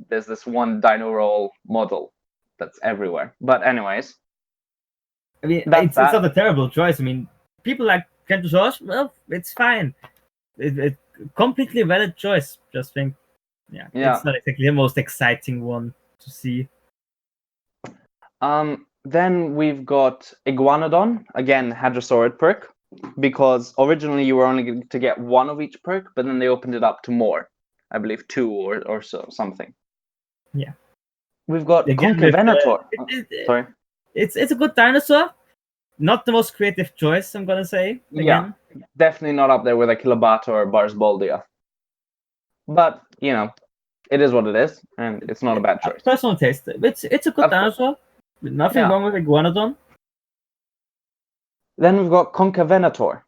There's this one dino roll model that's everywhere. But anyways. I mean, it's not a terrible choice. I mean, people like Kentrosaurus, well, it's fine. It's completely valid choice. Just think, yeah, it's not exactly the most exciting one to see. Then we've got Iguanodon, again, Hadrosaurid perk, because originally you were only going to get one of each perk, but then they opened it up to more. I believe 2 or so, something. Yeah. We've got Concavenator. Sorry. It's a good dinosaur. Not the most creative choice, I'm gonna say. Again. Yeah, definitely not up there with a Kilobata or Barsboldia. But, you know, it is what it is, and it's not a bad choice. Personal taste. It's a good dinosaur. Nothing wrong with Iguanodon. Then we've got Concavenator,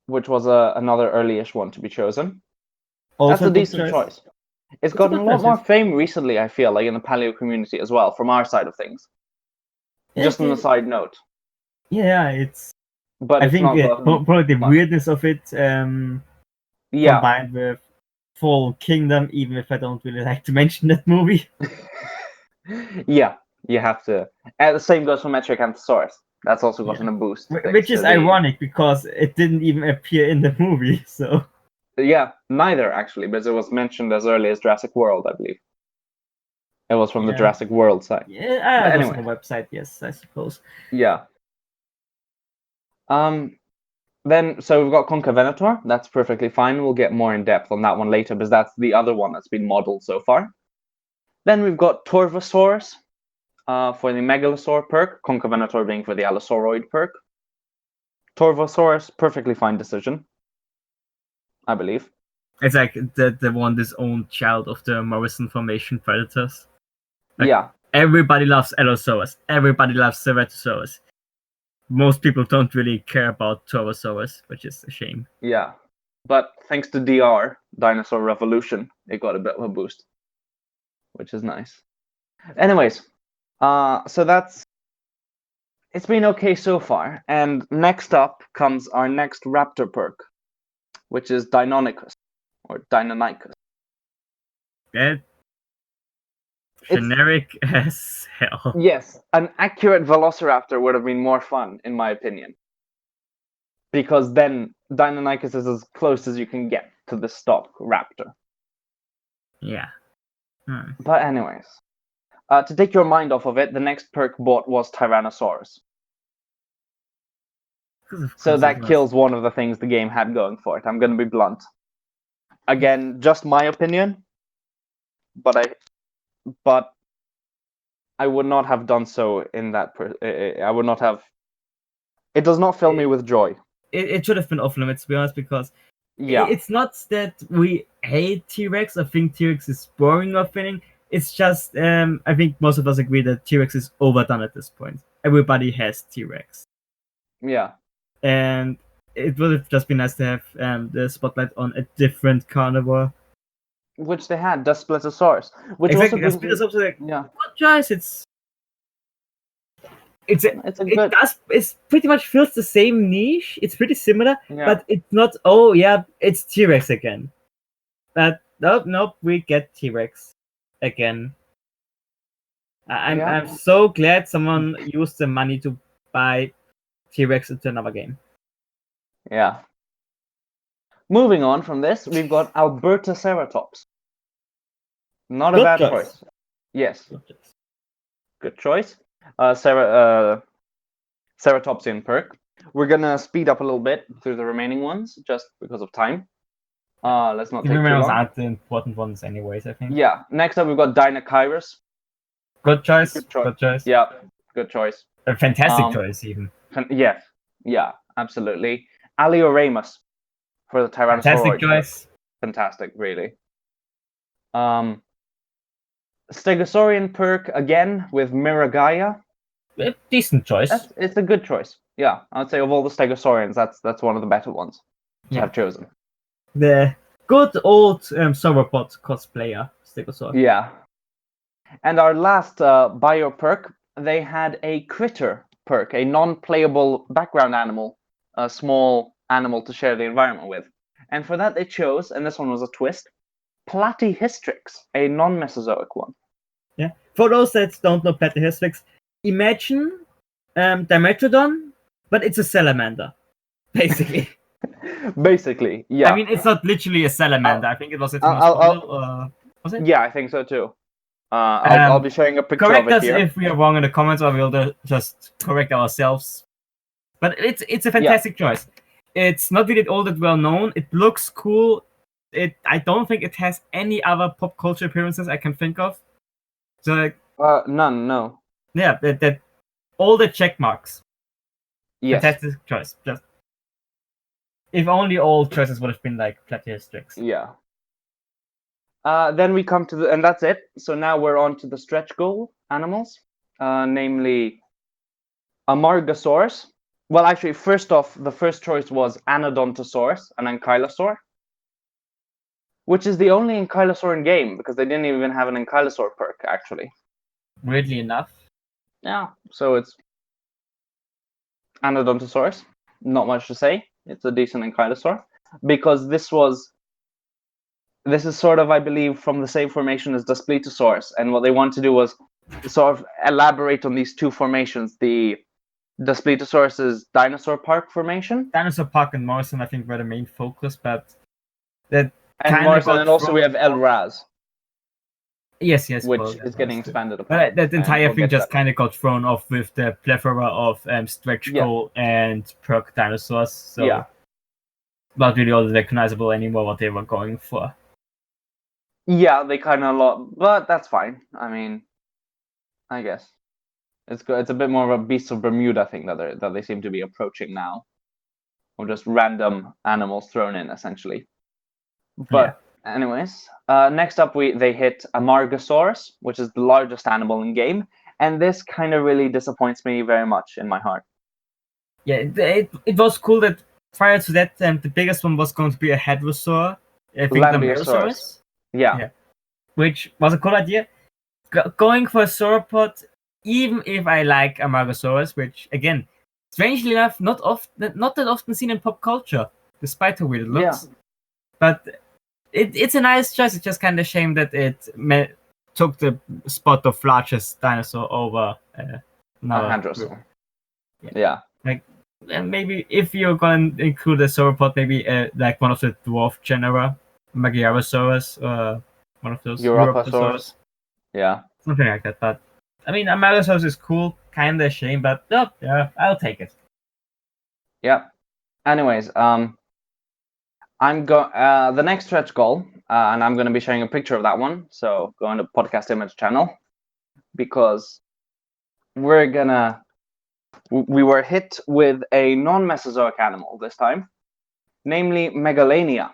which was another early-ish one to be chosen. Also that's a decent choice. It's gotten a lot more fame recently, I feel, like in the paleo community as well, from our side of things. Just on a side note. Yeah, it's... But I think probably the weirdness of it combined with Fallen Kingdom, even if I don't really like to mention that movie. Yeah, you have to. And the same goes for Metriacanthosaurus. That's also gotten a boost. Which is ironic, because it didn't even appear in the movie, so... Yeah, neither, actually, because it was mentioned as early as Jurassic World, I believe. It was from the Jurassic World side. Yeah, it was on the website, yes, I suppose. Yeah. Then, so we've got Concavenator. That's perfectly fine. We'll get more in depth on that one later, because that's the other one that's been modeled so far. Then we've got Torvosaurus for the Megalosaur perk, Concavenator being for the Allosauroid perk. Torvosaurus, perfectly fine decision, I believe. It's like the one that's own child of the Morrison Formation predators. Like, everybody loves Allosaurus. Everybody loves Ceratosaurus. Most people don't really care about Torosaurus, which is a shame. Yeah, but thanks to DR, Dinosaur Revolution, it got a bit of a boost, which is nice. Anyways, so it's been okay so far. And next up comes our next raptor perk, which is Deinonychus, or Deinonychus. Generic as hell. Yes, an accurate Velociraptor would have been more fun, in my opinion. Because then Deinonychus is as close as you can get to the stock raptor. Yeah. But anyways, to take your mind off of it, the next perk bought was Tyrannosaurus. So that kills one of the things the game had going for it. I'm going to be blunt. Again, just my opinion, but I would not have done so in that. I would not have. It does not fill me with joy. It should have been off limits, to be honest, because it's not that we hate T-Rex or think T-Rex is boring or anything. It's just I think most of us agree that T-Rex is overdone at this point. Everybody has T-Rex. Yeah. And it would have just been nice to have the spotlight on a different carnivore. Which they had, the Splitosaurus. Which exactly. also Splitosaurus is like, yeah. Good choice. It pretty much fills the same niche. It's pretty similar, but it's not. Oh yeah, it's T-Rex again. But nope, we get T-Rex again. I'm so glad someone used the money to buy T-Rex into another game. Yeah. Moving on from this, we've got Albertoceratops. Not a bad choice. Yes. Good choice. Ceratopsian perk. We're gonna speed up a little bit through the remaining ones just because of time. Let's not take too long. Aren't the important ones anyways, I think. Yeah. Next up, we've got Dinokairos. Good choice. Good choice. Yeah. Good choice. A fantastic choice, even. Yes. Yeah. Absolutely. Alioramus for the Tyrannosauroid. Fantastic choice. Fantastic, really. Stegosaurian perk again with Miragaia. A decent choice. It's a good choice. Yeah, I would say of all the Stegosaurians, that's one of the better ones to have chosen. The good old sauropod cosplayer, Stegosaur. Yeah. And our last bio perk, they had a critter perk, a non-playable background animal, a small animal to share the environment with. And for that they chose, and this one was a twist, Platyhystrix, a non-Mesozoic one. Yeah. For those that don't know Platyhystrix, imagine Dimetrodon, but it's a salamander, basically. Basically, yeah. I mean, it's not literally a salamander. I think it was was it? Yeah, I think so too. I'll be showing a picture of it here. Correct us if we are wrong in the comments, or we'll just correct ourselves. But it's a fantastic choice. It's not really all that well known. It looks cool. I don't think it has any other pop culture appearances I can think of. So none, no. Yeah, that all the check marks. Yes. Fantastic choice. Just if only all choices would have been like Platyhystrix. Yeah. Then we come to and that's it. So now we're on to the stretch goal animals, namely Amargasaurus. Well, actually, first off, the first choice was Anodontosaurus, an Ankylosaur, which is the only Ankylosaur in game because they didn't even have an Ankylosaur perk, actually. Weirdly enough. Yeah, so it's Anodontosaurus. Not much to say. It's a decent Ankylosaur because this is sort of, I believe, from the same formation as the Spletosaurus, and what they wanted to do was sort of elaborate on these two formations, the Spletosaurus's Dinosaur Park formation. Dinosaur Park and Morrison, I think, were the main focus, but and Morrison, and also we have El Raz. Yes, which is getting expanded upon. But that entire thing just kind of got thrown off with the plethora of stretch goal and perk dinosaurs. So not really all recognizable anymore what they were going for. Yeah, they kind of lot, but that's fine. I mean, I guess it's good. It's a bit more of a Beasts of Bermuda thing that they seem to be approaching now, or just random animals thrown in essentially. But anyways, next up they hit Amargasaurus, which is the largest animal in game, and this kind of really disappoints me very much in my heart. Yeah, it was cool that prior to that, the biggest one was going to be a Hadrosaur. I think the Merosaurus. Yeah, which was a cool idea. Going for a sauropod, even if I like Amargasaurus, which again, strangely enough, not that often seen in pop culture, despite how weird it looks. Yeah. But it's a nice choice. It's just kind of a shame that it took the spot of largest dinosaur over Hadrosaur. Yeah. Like, maybe if you're going to include a sauropod, maybe like one of the dwarf genera, Megarosaurus, one of those Europasaurus. Yeah. Something like that. But I mean, Amargasaurus is cool, kind of a shame, but I'll take it. Yeah. Anyways, the next stretch goal, and I'm going to be showing a picture of that one. So go on the podcast image channel because we were hit with a non-Mesozoic animal this time, namely Megalania.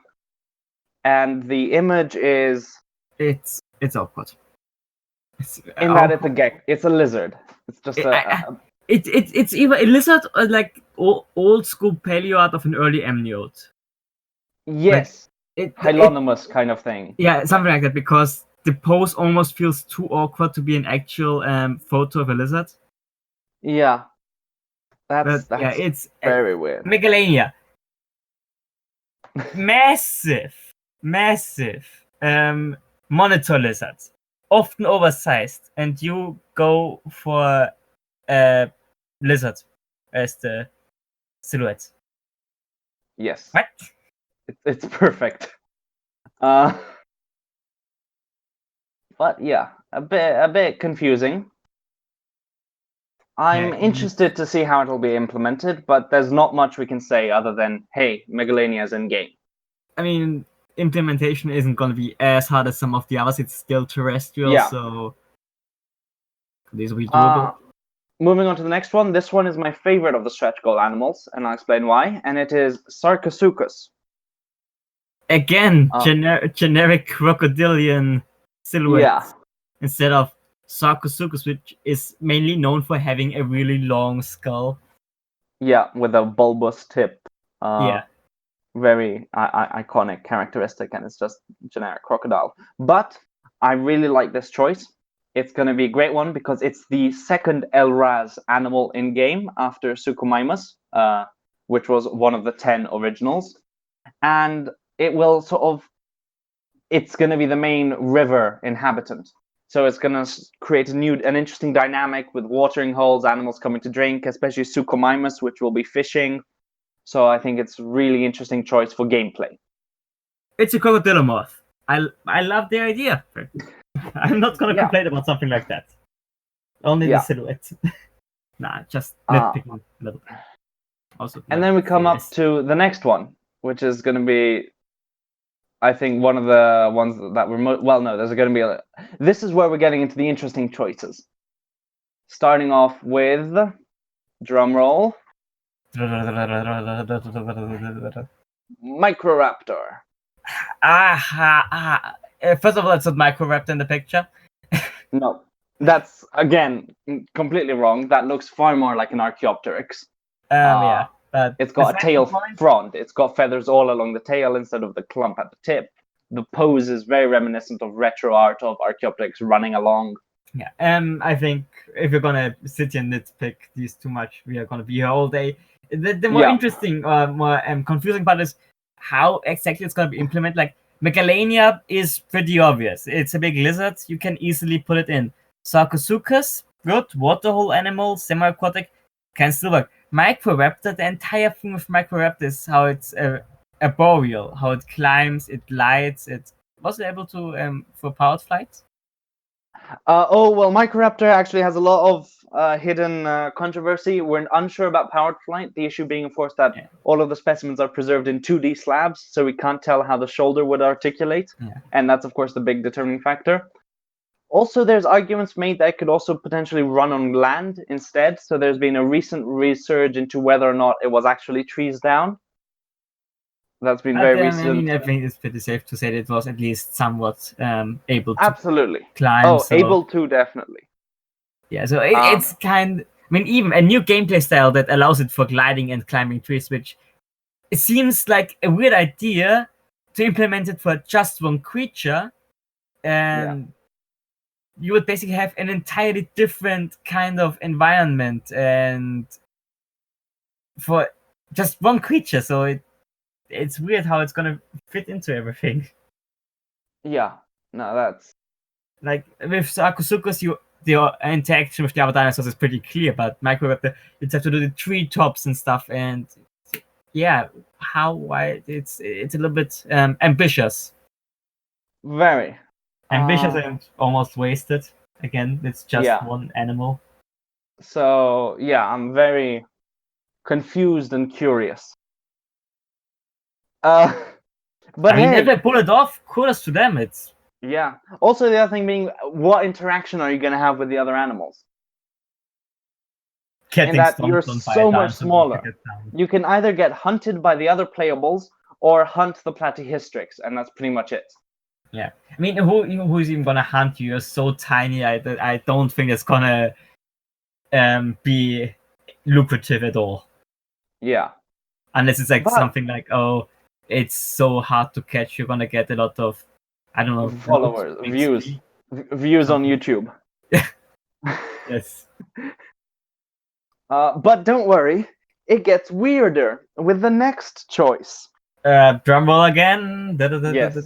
And the image is... It's awkward. It's a lizard. It's just it's either a lizard or like old school paleo art of an early amniote. Yes. Hylonomous kind of thing. Yeah, something like that, because the pose almost feels too awkward to be an actual photo of a lizard. Yeah. That's it's very weird. Megalania. massive monitor lizards, often oversized, and you go for a lizard as the silhouette. Yes. What? It's perfect. But yeah, a bit confusing. I'm interested to see how it'll be implemented, but there's not much we can say other than, hey, Megalania's in game. I mean, implementation isn't going to be as hard as some of the others. It's still terrestrial, so this will be doable. Moving on to the next one. This one is my favorite of the stretch goal animals, and I'll explain why. And it is Sarcosuchus. Again, generic crocodilian silhouette. Yeah. Instead of Sarcosuchus, which is mainly known for having a really long skull. Yeah, with a bulbous tip. Yeah. Very iconic characteristic, and it's just generic crocodile. But I really like this choice. It's going to be a great one because it's the second Elraz animal in game after Suchomimus, which was one of the 10 originals. And it will it's going to be the main river inhabitant. So it's going to create an interesting dynamic with watering holes, animals coming to drink, especially Suchomimus, which will be fishing. So I think it's a really interesting choice for gameplay. It's a crocodilomorph. I love the idea. I'm not going to complain about something like that. Only the silhouette. Nah, just nitpicking a little bit. Also, and then we come up to the next one, which is going to be, I think, one of the ones that we're there's going to be this is where we're getting into the interesting choices. Starting off with, drum roll, Microraptor. First of all, it's not Microraptor in the picture. No, that's again completely wrong. That looks far more like an Archaeopteryx. But it's got a tail front. It's got feathers all along the tail instead of the clump at the tip. The pose is very reminiscent of retro art of Archaeopteryx running along. Yeah, I think if you're gonna sit here and nitpick these too much, we are gonna be here all day. The more interesting, more confusing part is how exactly it's gonna be implemented. Like Megalania is pretty obvious. It's a big lizard. You can easily put it in. Sarcosuchus, good waterhole animal, semi-aquatic, can still work. Microraptor, the entire thing with Microraptor is how it's arboreal, how it climbs, it glides. It was it able to for powered flight? Microraptor actually has a lot of hidden controversy. We're unsure about powered flight. The issue being, of course, that all of the specimens are preserved in 2D slabs, so we can't tell how the shoulder would articulate, and that's, of course, the big determining factor. Also, there's arguments made that it could also potentially run on land instead. So there's been a recent research into whether or not it was actually trees down. That's been very recent. I mean, I think it's pretty safe to say that it was at least somewhat able to absolutely climb. Able to, definitely. Yeah, so it's kind. I mean, even a new gameplay style that allows it for gliding and climbing trees, which it seems like a weird idea to implement it for just one creature, and you would basically have an entirely different kind of environment and for just one creature. So it's weird how it's gonna fit into everything. Yeah, no, that's like with Sarcosuchus, the interaction with the other dinosaurs is pretty clear, but Microraptor, you have to do the tree tops and stuff, and why it's a little bit ambitious. Very ambitious and almost wasted. Again, it's just one animal. So I'm very confused and curious. But I mean, if they pull it off, kudos to them. It's Also, the other thing being, what interaction are you going to have with the other animals? In that you're so much smaller. You can either get hunted by the other playables, or hunt the platyhystrix, and that's pretty much it. Yeah, I mean, who's even gonna hunt you? You're so tiny. I don't think it's gonna be lucrative at all. Yeah, unless it's like something like, oh, it's so hard to catch. You're gonna get a lot of, I don't know, followers, views on YouTube. Yes. But don't worry, it gets weirder with the next choice. Drum roll again. Yes.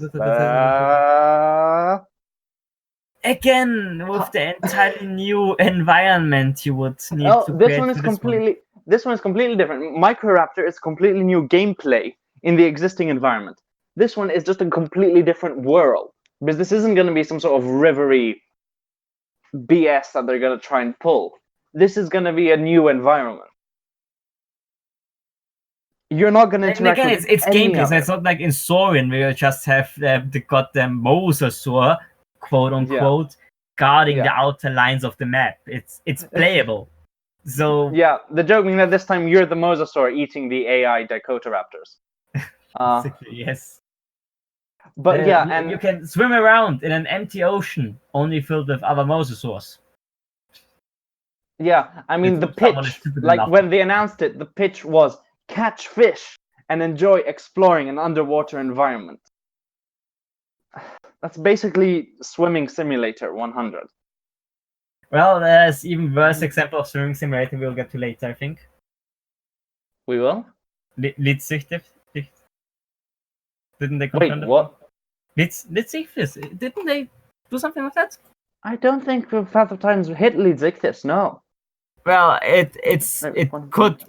Again, with the entirely new environment you would need to this one is completely different. Microraptor is completely new gameplay in the existing environment. This one is just a completely different world, because this isn't going to be some sort of rivery BS that they're going to try and pull. This is going to be a new environment. You're not going to interact with it's gameplay. So it's not like in Saurian where you just have the goddamn mosasaur, quote unquote, guarding the outer lines of the map. It's playable. So yeah, the joke being that this time you're the mosasaur eating the AI Dicotoraptors. Yes. But and you can swim around in an empty ocean only filled with other mosasaurs. Yeah, I mean, the pitch, like when they announced it, the pitch was catch fish and enjoy exploring an underwater environment. That's basically Swimming Simulator 100. Well, there's even worse example of Swimming Simulator we'll get to later, I think. We will? Lidsüchtig. Didn't they confirm that? Wait, what? Lidsüchtig. Didn't they do something like that? I don't think Path of Titans hit Lidsüchtig, no. Well, it could.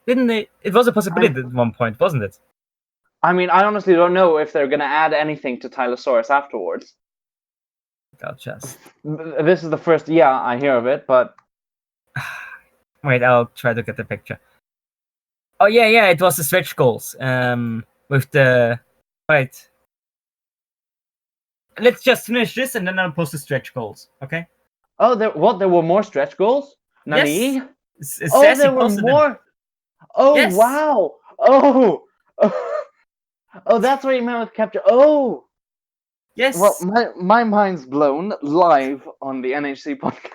Didn't they? It was a possibility at one point, wasn't it? I mean, I honestly don't know if they're going to add anything to Tylosaurus afterwards. Gotcha. This is the first, I hear of it, but... Wait, I'll try to get the picture. Oh, yeah, it was the stretch goals. With the... Wait. Let's just finish this and then I'll post the stretch goals, okay? Oh, there were more stretch goals? Nani? Yes. There were more? Oh, yes. Wow! Oh, that's what you meant with capture. Oh! Yes. Well, my mind's blown live on the NHC podcast.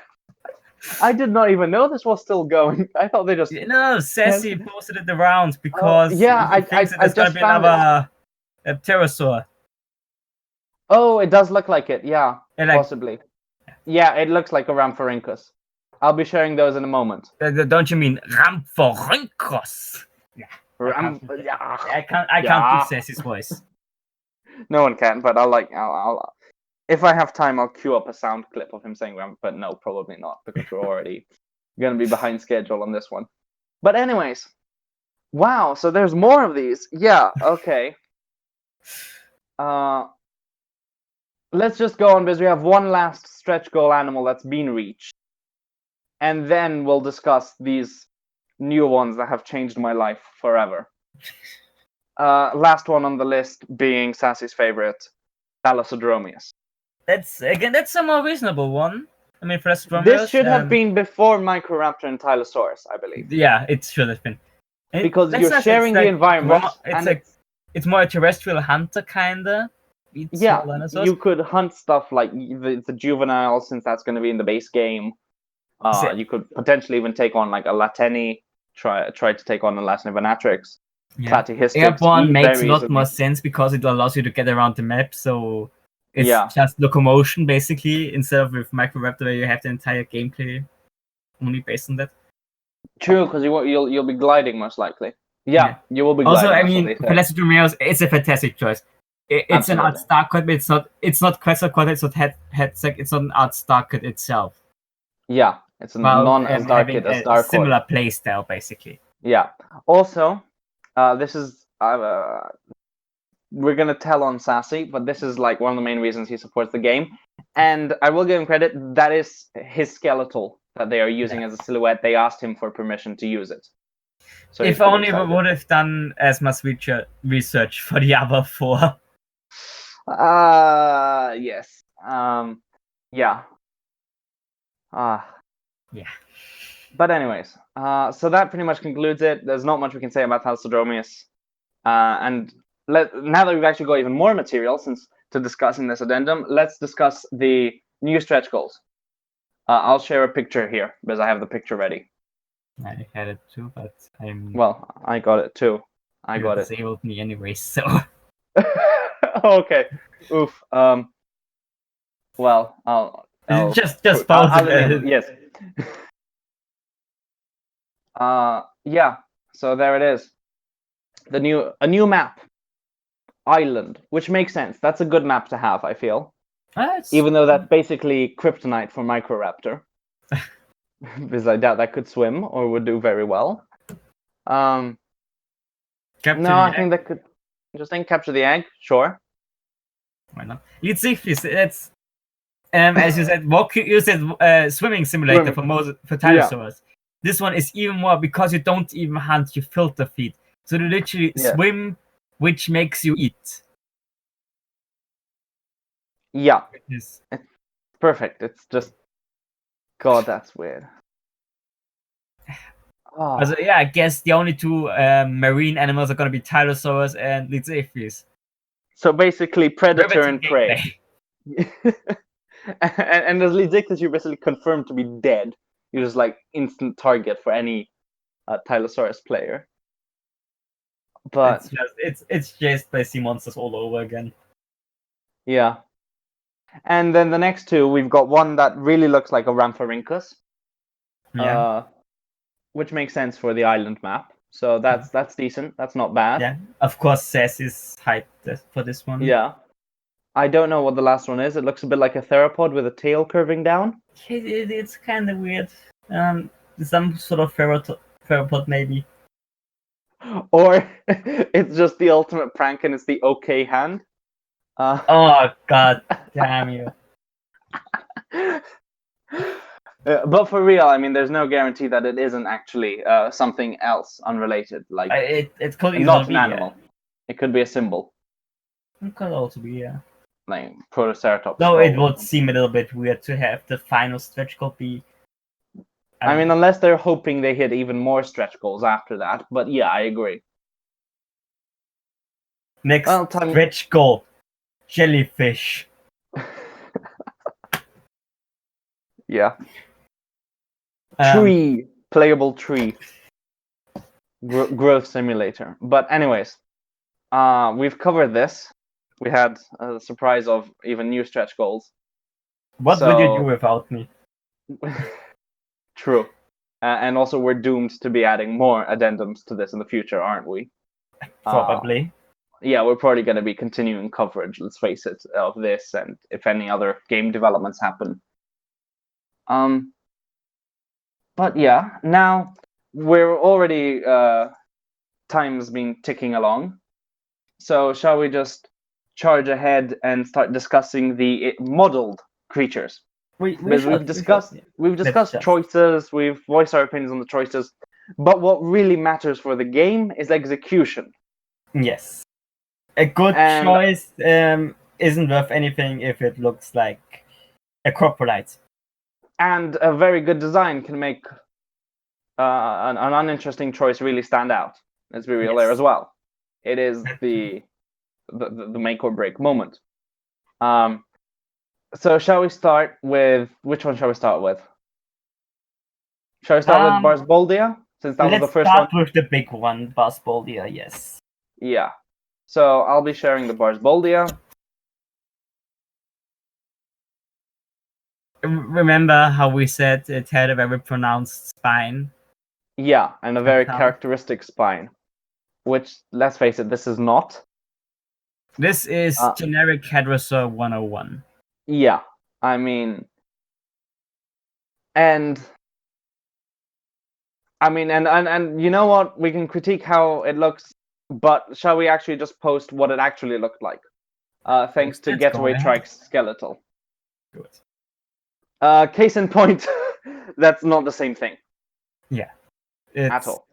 I did not even know this was still going. I thought they just... No, Sassy posted it around because I thinks there's going to be another pterosaur. Oh, it does look like it. Yeah, possibly. Yeah, it looks like a Rhamphorhynchus. I'll be sharing those in a moment. Don't you mean Rhamphorhynchus? Yeah. I can't do Sassy's voice. No one can, but I'll if I have time, I'll queue up a sound clip of him saying Ram, but no, probably not, because we're already going to be behind schedule on this one. But anyways, wow, so there's more of these. Yeah, okay. Let's just go on, because we have one last stretch goal animal that's been reached. And then we'll discuss these new ones that have changed my life forever. Last one on the list being Sassy's favorite, Thalassodromius. That's a more reasonable one. I mean, for this should have been before Microraptor and Tylosaurus, I believe. Yeah, it should have been. Because you're sharing the environment. It's more a terrestrial hunter, kinda. Yeah, you could hunt stuff like the juvenile, since that's going to be in the base game. You could potentially even take on like a Lateni, try to take on a Latinivenatrix. Airborne makes a lot more sense because it allows you to get around the map, so it's just locomotion basically, instead of with Microraptor where you have the entire gameplay only based on that. True, because you'll be gliding most likely. Yeah, you will be gliding. Also, I mean, Thalassodromius, it's a fantastic choice. It's an art star cut, but it's not Quetzalcoatl, it's not Hetzek, it's not an art star cut itself. Yeah, it's a non-Asdarkid as Dark. Similar playstyle, basically. Yeah. Also, this is we're gonna tell on Sassy, but this is like one of the main reasons he supports the game. And I will give him credit. That is his skeletal that they are using as a silhouette. They asked him for permission to use it. So if only we would have done as much research for the other four. Yes. Yeah. Yeah. But anyways, so that pretty much concludes it. There's not much we can say about Thalassodromius. And now that we've actually got even more material to discuss in this addendum, let's discuss the new stretch goals. I'll share a picture here because I have the picture ready. I had it too, but Well, I got it too. I got it. Disabled me anyway, so. Okay. Oof. Well, I'll just pause it. Yes. Yeah. So there it is. A new map. Island, which makes sense. That's a good map to have, I feel. Even though that's basically kryptonite for Microraptor. Because I doubt that could swim or would do very well. I think that could interesting. Capture the egg, sure. Why not? Let's see if it's as you said, swimming simulator for Tylosaurus. Yeah. This one is even more because you don't even hunt, you filter feed. So you literally swim, which makes you eat. Yeah. It's perfect. It's just God, that's weird. Also, yeah, I guess the only two marine animals are going to be Tylosaurus and Lithosaurus. So basically, predator and prey. and as Lithosaurus, you're basically confirmed to be dead. You're just like instant target for any Tylosaurus player. But it's just by sea monsters all over again. Yeah. And then the next two, we've got one that really looks like a Rhamphorhynchus. Yeah. Which makes sense for the island map. So that's decent. That's not bad. Yeah. Of course, Cess is hyped for this one. Yeah. I don't know what the last one is. It looks a bit like a theropod with a tail curving down. It's kind of weird. Some sort of theropod maybe. Or it's just the ultimate prank and it's the OK hand. Oh, God damn you. But for real, I mean, there's no guarantee that it isn't actually something else unrelated. Like it could not an animal. It could be a symbol. It could also be, yeah. Like Protoceratops. Though it would seem a little bit weird to have the final stretch goal be. I mean, unless they're hoping they hit even more stretch goals after that. But yeah, I agree. Next stretch goal. Jellyfish. Yeah. Tree. Playable tree. Growth simulator. But anyways, we've covered this. We had a surprise of even new stretch goals. What would you do without me? True. And also we're doomed to be adding more addendums to this in the future, aren't we? Probably. Yeah, we're probably going to be continuing coverage, let's face it, of this, and if any other game developments happen. But yeah, now we're already time's been ticking along. So shall we just charge ahead and start discussing the modeled creatures? We've discussed choices, we've voiced our opinions on the choices, but what really matters for the game is execution. Yes. A good choice isn't worth anything if it looks like a coprolite. And a very good design can make an uninteresting choice really stand out. Let's be real there as well. It is the make or break moment. So shall we start with... Which one shall we start with? Shall we start with Barsboldia? Since that was the first one. Let's start with the big one, Barsboldia, yes. Yeah. So I'll be sharing the Barsboldia. Remember how we said it had a very pronounced spine? Yeah, and a very characteristic spine. Which, let's face it, this is not. This is generic Hadrosaur 101. Yeah, I mean... And you know what? We can critique how it looks, but shall we actually just post what it actually looked like? Thanks to Getaway Trike's skeletal. Good. Case in point, that's not the same thing. Yeah. At all.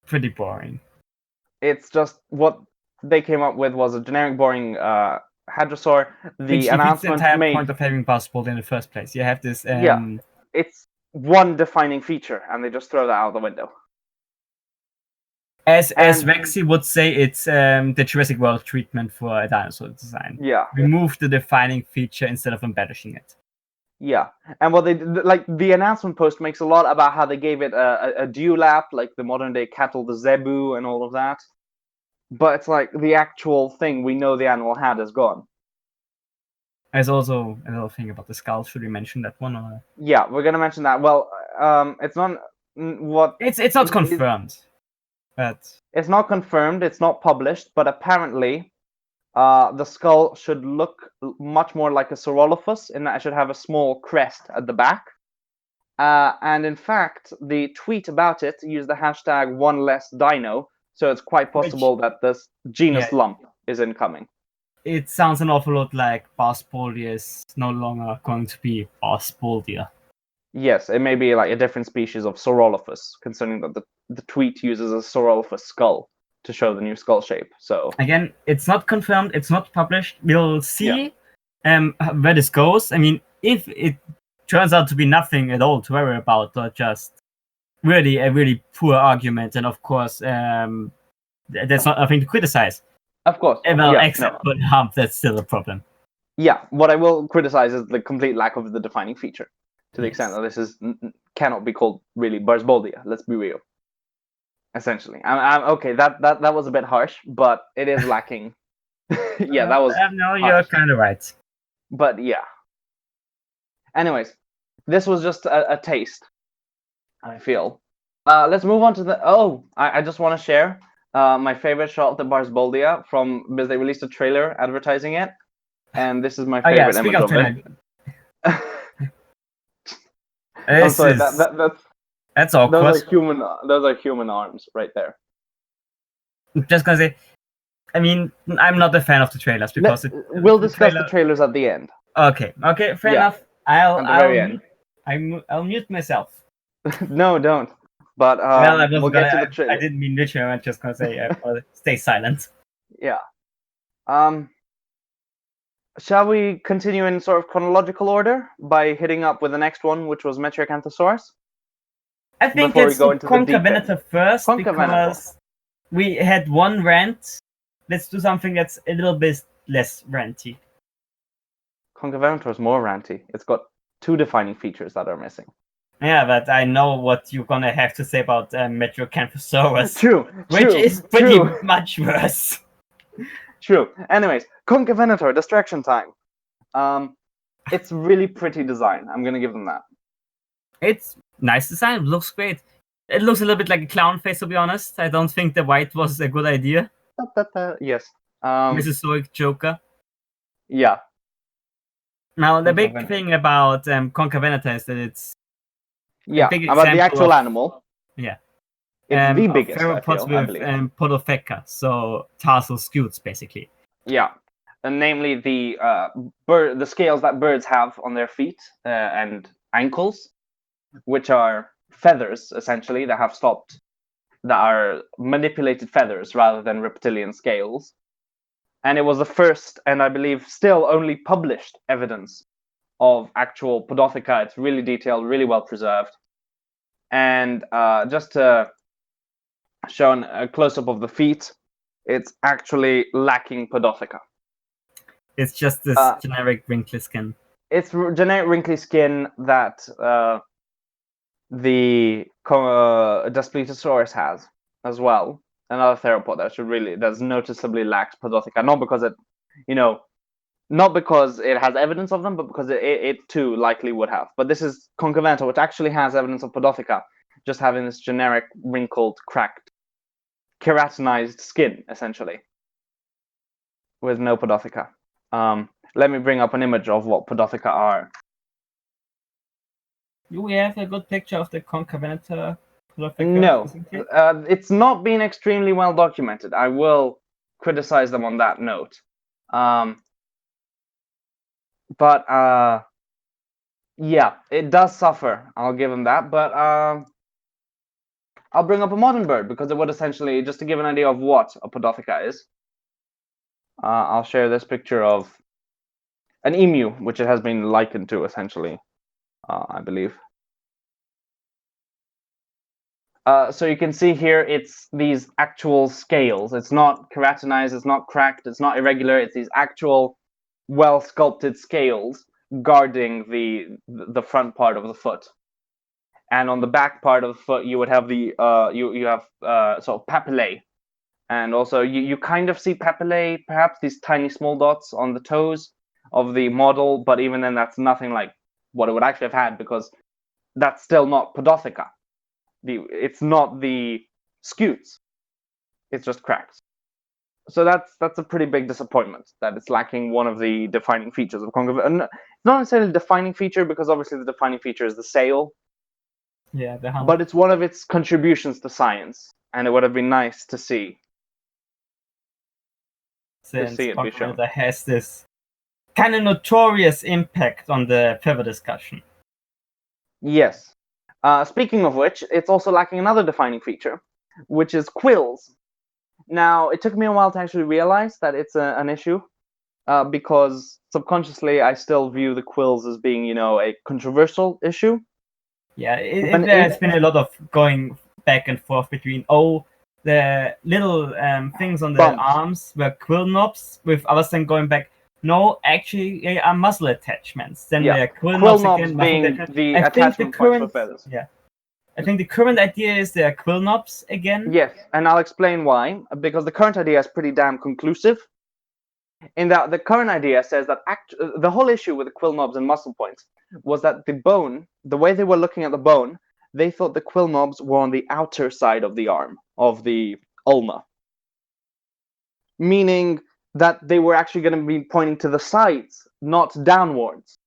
Pretty boring. It's just what they came up with was a generic boring Hadrosaur. The announcement the entire point of having Barsboldia in the first place. You have this... Yeah, it's one defining feature, and they just throw that out the window. As Rexy would say, it's the Jurassic World treatment for a dinosaur design. Yeah. Remove the defining feature instead of embellishing it. Yeah, and what they did, like the announcement post makes a lot about how they gave it a dewlap, like the modern day cattle, the zebu, and all of that. But it's like the actual thing we know the animal had is gone. There's also another thing about the skull. Should we mention that one? Or? Yeah, we're gonna mention that. Well, it's not what. It's not confirmed, but it's not confirmed. It's not published, but apparently, the skull should look much more like a Saurolophus in that it should have a small crest at the back. And in fact, the tweet about it used the hashtag #OneLessDino, so it's quite possible that this genus lump is incoming. It sounds an awful lot like Barsboldia is no longer going to be Barsboldia. Yes, it may be like a different species of Saurolophus, considering that the tweet uses a Saurolophus skull to show the new skull shape. So again, it's not confirmed, it's not published. We'll see where this goes. I mean, if it turns out to be nothing at all to worry about, or just really a really poor argument, and of course, there's not nothing to criticize. Of course. Well, except for hump, that's still a problem. Yeah, what I will criticize is the complete lack of the defining feature, to the extent that this cannot be called really Barsboldia. Let's be real. Essentially, I'm okay. That was a bit harsh, but it is lacking. Yeah, that was. No, you're kind of right. But yeah. Anyways, this was just a taste. I feel. Let's move on to the. I just want to share my favorite shot of the Barsboldia because they released a trailer advertising it, and this is my favorite image of it. I'm sorry, that's awkward. Those are human arms right there. Just gonna say, I mean, I'm not a fan of the trailers because we'll discuss the trailers at the end. Okay, fair enough. I'll mute myself. No, don't. But we'll get to the trailer. I didn't mean literally. I'm just gonna say stay silent. Yeah. Shall we continue in sort of chronological order by hitting up with the next one, which was Metriacanthosaurus? I think it's Concavenator first because we had one rant. Let's do something that's a little bit less ranty. Concavenator is more ranty. It's got two defining features that are missing. Yeah, but I know what you're gonna have to say about Metriacanthosaurus. True. Which is pretty much worse. True. Anyways, Concavenator, Distraction Time. It's really pretty design. I'm gonna give them that. It's nice design. It looks great. It looks a little bit like a clown face, to be honest. I don't think the white was a good idea. Yes. Mesozoic Joker. Yeah. Now, the big thing about Concavenator is that it's about the actual animal. Yeah. It's the biggest, theropods with podotheca, so tarsal scutes, basically. Yeah. And namely the scales that birds have on their feet and ankles, which are feathers, essentially, that are manipulated feathers rather than reptilian scales. And it was the first, and I believe still only published evidence of actual podotheca. It's really detailed, really well preserved. And just to show a close-up of the feet, it's actually lacking podotheca. It's just this generic wrinkly skin. It's generic wrinkly skin that the Daspletosaurus has as well. Another theropod that noticeably lacks podotheca, not because it has evidence of them, but because it too likely would have. But this is Concavenator, which actually has evidence of podotheca, just having this generic wrinkled, cracked, keratinized skin, essentially, with no podotheca. Let me bring up an image of what podotheca are. Do we have a good picture of the Concavenator? No, it's not been extremely well documented. I will criticize them on that note. But yeah, it does suffer. I'll give them that. But I'll bring up a modern bird because it would essentially, just to give an idea of what a podotheca is, I'll share this picture of an emu, which it has been likened to, essentially, I believe. So you can see here, it's these actual scales. It's not keratinized, it's not cracked, it's not irregular. It's these actual well-sculpted scales guarding the front part of the foot. And on the back part of the foot, you would have the you have sort of papillae, and also you kind of see papillae, perhaps these tiny small dots on the toes of the model, but even then, that's nothing like what it would actually have had, because that's still not Podothica. It's not the scutes. It's just cracks. So that's a pretty big disappointment, that it's lacking one of the defining features of Concavenator. It's not necessarily a defining feature, because obviously the defining feature is the sail. Yeah, the hump. But it's one of its contributions to science, and it would have been nice to see. Since Concavenator has this kind of notorious impact on the feather discussion. Yes. Speaking of which, it's also lacking another defining feature, which is quills. Now, it took me a while to actually realize that it's an issue, because subconsciously I still view the quills as being, a controversial issue. Yeah, there's been a lot of going back and forth between, the little things on the arms were quill knobs, with others then going back, no, actually they are muzzle attachments. Then they're quill knobs again, being the attachment parts for feathers. Yeah. I think the current idea is they are quill knobs again. Yes, and I'll explain why. Because the current idea is pretty damn conclusive. In that the current idea says that the whole issue with the quill knobs and muscle points was that the bone, the way they were looking at the bone, they thought the quill knobs were on the outer side of the arm, of the ulna. Meaning that they were actually going to be pointing to the sides, not downwards.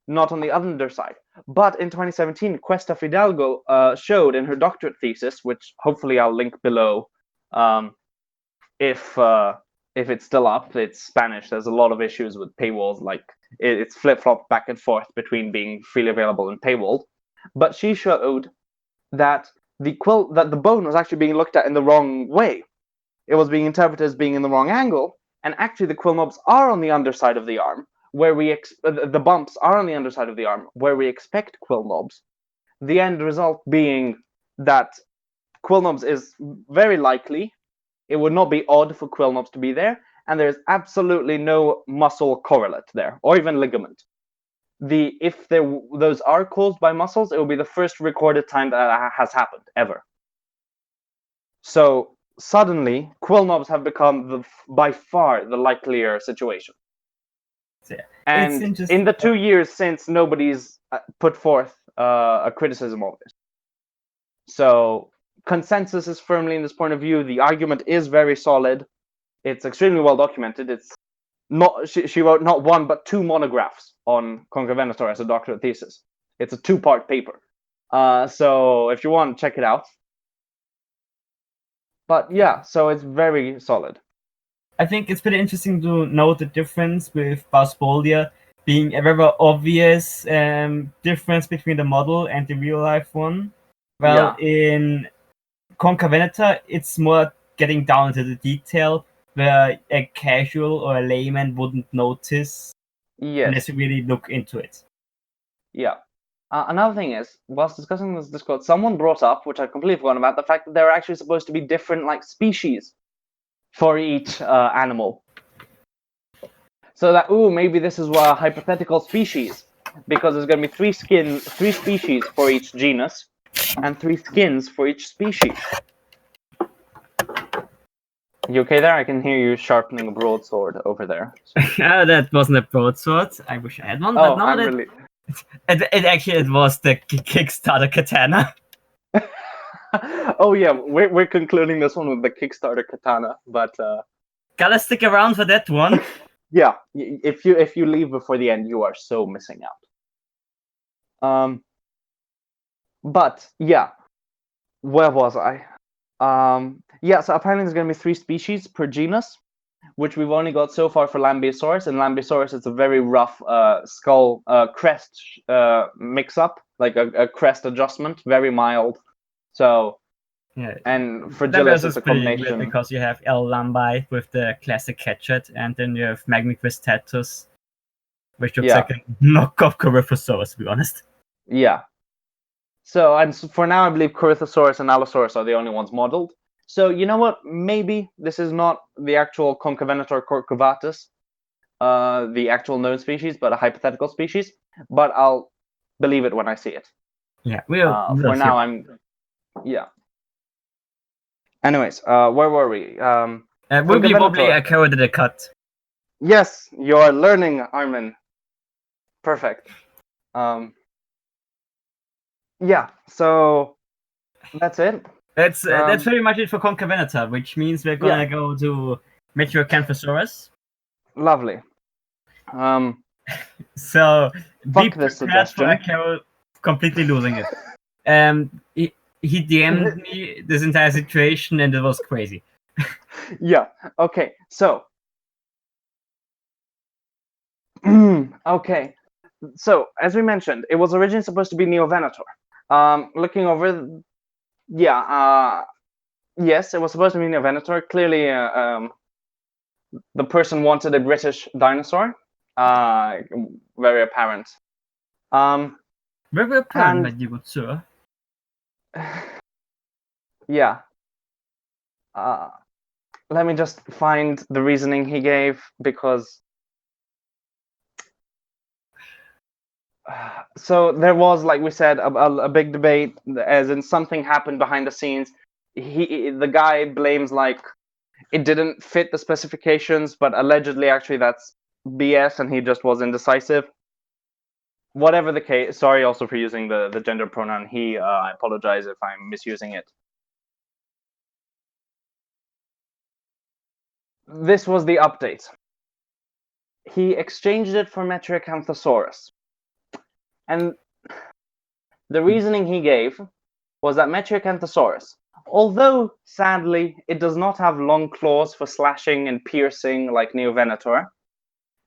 Not on the underside. But in 2017, Cuesta Fidalgo showed in her doctorate thesis, which hopefully I'll link below, if it's still up. It's Spanish. There's a lot of issues with paywalls. Like it's flip-flopped back and forth between being freely available and paywalled. But she showed that the bone was actually being looked at in the wrong way. It was being interpreted as being in the wrong angle, and actually the quill knobs are on the underside of the arm, where the bumps are on the underside of the arm, where we expect quill knobs. The end result being that quill knobs is very likely. It would not be odd for quill knobs to be there, and there's absolutely no muscle correlate there, or even ligament. If those are caused by muscles, it will be the first recorded time that has happened ever. So suddenly, quill knobs have become by far the likelier situation. Yeah. And in the 2 years since, nobody's put forth a criticism of this. So consensus is firmly in this point of view. The argument is very solid. It's extremely well documented. It's not. She wrote not one but two monographs on Concavenator as a doctorate thesis. It's a 2-part paper. So if you want, check it out. But yeah, so it's very solid. I think it's pretty interesting to note the difference with Bauspolia being a very obvious difference between the model and the real life one. Well, in Concavenator, it's more getting down into the detail, where a casual or a layman wouldn't notice unless you really look into it. Yeah. Another thing is, whilst discussing this Discord, someone brought up, which I completely forgot about, the fact that there are actually supposed to be different species for each animal. So that, maybe this is a hypothetical species, because there's going to be 3 species for each genus, and 3 skins for each species. You okay there? I can hear you sharpening a broadsword over there. That wasn't a broadsword. I wish I had one. Oh, but really... It was the Kickstarter katana. Oh yeah, we're concluding this one with the Kickstarter katana, but gotta stick around for that one. Yeah, if you leave before the end, you are so missing out. But yeah, where was I? Yeah, so apparently there's going to be 3 species per genus, which we've only got so far for Lambeosaurus. And Lambeosaurus, it's a very rough skull crest mix-up, like a crest adjustment, very mild. So, yeah. And Fragilis is a combination. Because you have L. lambi with the classic hatchet, and then you have Magnicristatus, which looks like a knockoff Coryphosaurus, to be honest. Yeah. So, and for now, I believe Corythosaurus and Allosaurus are the only ones modeled. So, you know what? Maybe this is not the actual Concavenator corcuvatus, the actual known species, but a hypothetical species. But I'll believe it when I see it. Yeah, for now, yeah. Anyways, where were we? Wibbly Wobbly, Akero did a cut. Yes, you're learning, Armin. Perfect. Yeah, so that's it. That's very much it for Concavenator, which means we're gonna go to Metriacanthosaurus. Lovely. So be prepared for Akero completely losing it. He DM'd me this entire situation, and it was crazy. Yeah. Okay. So. Okay. So, as we mentioned, it was originally supposed to be Neovenator. Looking over, yes, it was supposed to be Neovenator. Clearly, the person wanted a British dinosaur. Very apparent. Very apparent, my dear good sir. Yeah. Let me just find the reasoning he gave, because so there was, like we said, a big debate, as in something happened behind the scenes. The guy blames, like, it didn't fit the specifications, but allegedly actually that's BS, and he just was indecisive. Whatever the case, sorry also for using the gender pronoun he. I apologize if I'm misusing it. This was the update. He exchanged it for Metriacanthosaurus. And the reasoning he gave was that Metriacanthosaurus, although sadly it does not have long claws for slashing and piercing like Neovenator,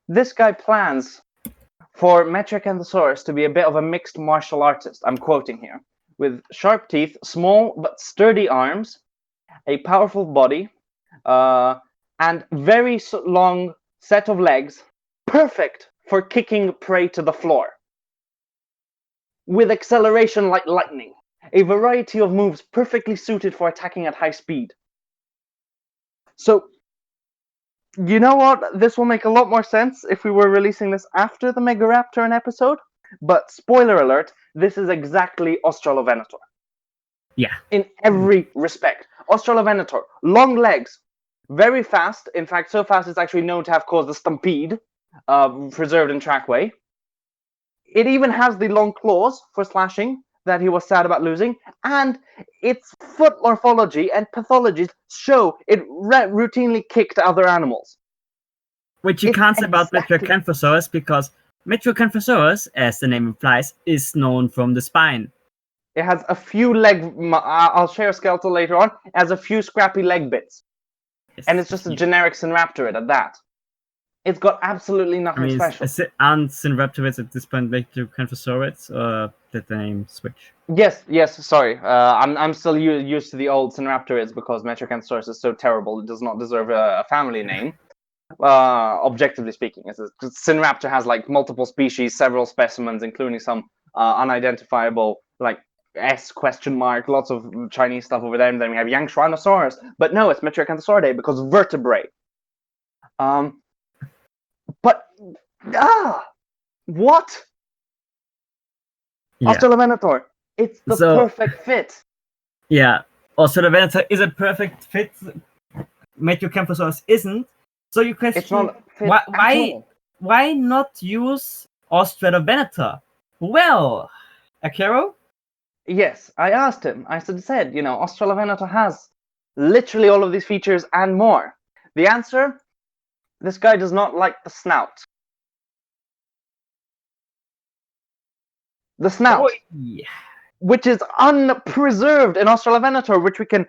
this guy plans for Metriacanthosaurus to be a bit of a mixed martial artist, I'm quoting here, with sharp teeth, small but sturdy arms, a powerful body, and very long set of legs, perfect for kicking prey to the floor, with acceleration like lightning, a variety of moves perfectly suited for attacking at high speed. So, you know what? This will make a lot more sense if we were releasing this after the Megaraptor episode, but spoiler alert, this is exactly Australovenator. Yeah. In every respect. Australovenator, long legs, very fast, in fact so fast it's actually known to have caused a stampede, preserved in Trackway. It even has the long claws for slashing that he was sad about losing, and its foot morphology and pathologies show it routinely kicked other animals. Which you can't say about Metriacanthosaurus, because Metriacanthosaurus, as the name implies, is known from the spine. It has a few I'll share a skeletal later on, it has a few scrappy leg bits. Yes, and it's just a generic Synraptorid at that. It's got absolutely nothing special. And Synraptorids at this point Metriacanthosaurids, or did the name switch? Yes, sorry. I'm still used to the old Synraptorids because Metriacanthosaurus is so terrible it does not deserve a family name. Objectively speaking, Synraptor has like multiple species, several specimens, including some unidentifiable, like S ? Lots of Chinese stuff over there, and then we have Yangshuanosaurus. But no, it's Metriacanthosauridae because vertebrae. But what? Yeah. Australovenator, it's the perfect fit. Yeah, Australovenator is a perfect fit. Metriacanthosaurus isn't. So you question, it's not fit why not use Australovenator? Well, Akero? Yes, I asked him. I said, Australovenator has literally all of these features and more. The answer? This guy does not like the snout. The snout, which is unpreserved in Australovenator, which we can,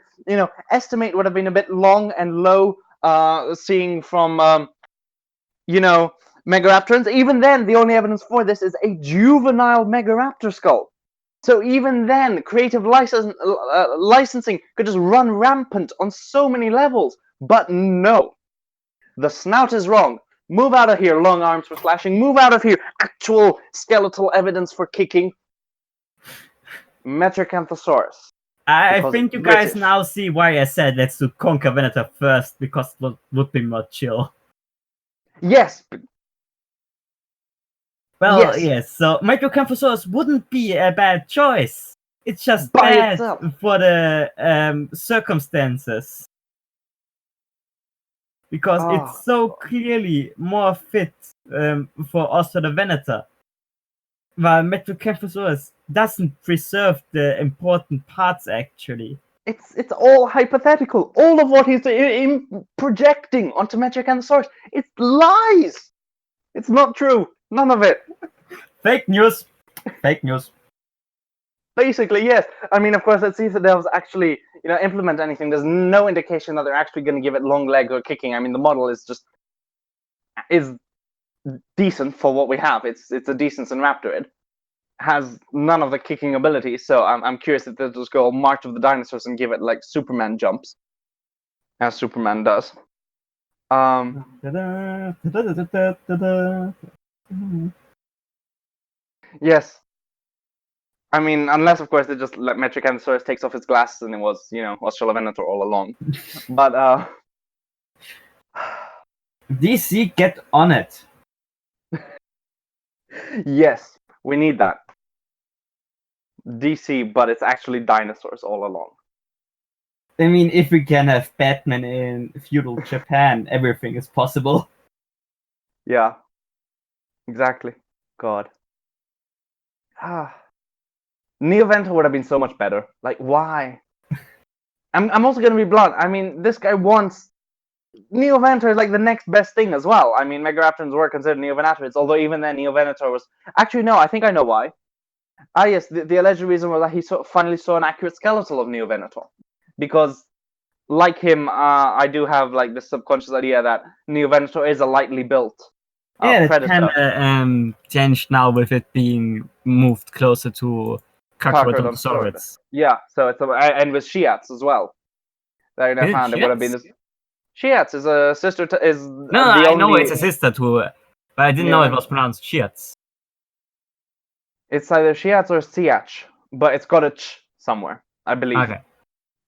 estimate would have been a bit long and low, seeing from, Megaraptorans. Even then, the only evidence for this is a juvenile Megaraptor skull. So even then, creative licensing could just run rampant on so many levels. But no. The snout is wrong. Move out of here, long arms for slashing. Move out of here, actual skeletal evidence for kicking. Metriacanthosaurus. I think you guys now see why I said let's do Conquer Venator first, because it would be more chill. Yes. Well, yes. So Metriacanthosaurus wouldn't be a bad choice. It's just by bad itself for the circumstances. Because it's so clearly more fit for Ostro the Venator. While Metriacanthosaurus doesn't preserve the important parts, actually. It's all hypothetical. All of what he's projecting onto Metriacanthosaurus, it's lies. It's not true. None of it. Fake news. Fake news. Basically, yes. I mean, of course, let's see if the devs actually, implement anything. There's no indication that they're actually going to give it long legs or kicking. I mean, the model is decent for what we have. It's a decent Sinraptorid. Has none of the kicking abilities, so I'm curious if they'll just go March of the Dinosaurs and give it like Superman jumps, as Superman does. Yes. I mean, unless of course they just let Metriacanthosaurus takes off his glasses and it was, Australovenator all along. But DC, get on it. Yes, we need that. DC, but it's actually dinosaurs all along. I mean, if we can have Batman in feudal Japan, everything is possible. Yeah. Exactly. God. Neoventor would have been so much better. Like, why? I'm also gonna be blunt. I mean, this guy wants Neoventor is like the next best thing as well. I mean, Megaraptorans were considered Neovenators, although even then Neovenator was... Actually, no, I think I know why. Yes, the alleged reason was that he finally saw an accurate skeletal of Neovenator. Because, like him, I do have like the subconscious idea that Neovenator is a lightly built predator. It's kind of changed now with it being moved closer to Carcharodontosaurus. Yeah, so it's and with Shiats as well. That I found it would have been this. Shiats is a sister to I know it's a sister to, but I didn't know it was pronounced Shiats. It's either Shiats or Siach, but it's got a ch somewhere, I believe. Okay.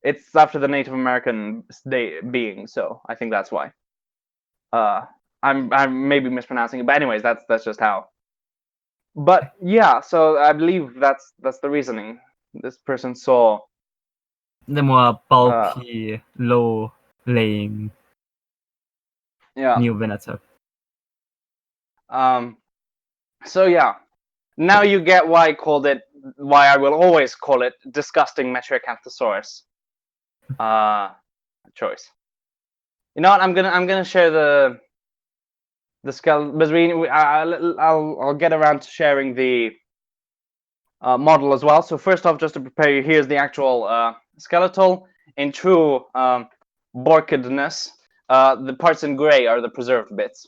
It's after the Native American being, so I think that's why. I'm maybe mispronouncing it, but anyways, that's just how. But yeah, so I believe that's the reasoning. This person saw the more bulky, low-laying Neovenator. So yeah, now you get why I will always call it disgusting Metriacanthosaurus. Choice. You know what? I'm gonna share the skeleton, because I'll get around to sharing the model as well. So first off, just to prepare you, here's the actual skeletal in true Borkedness. The parts in gray are the preserved bits,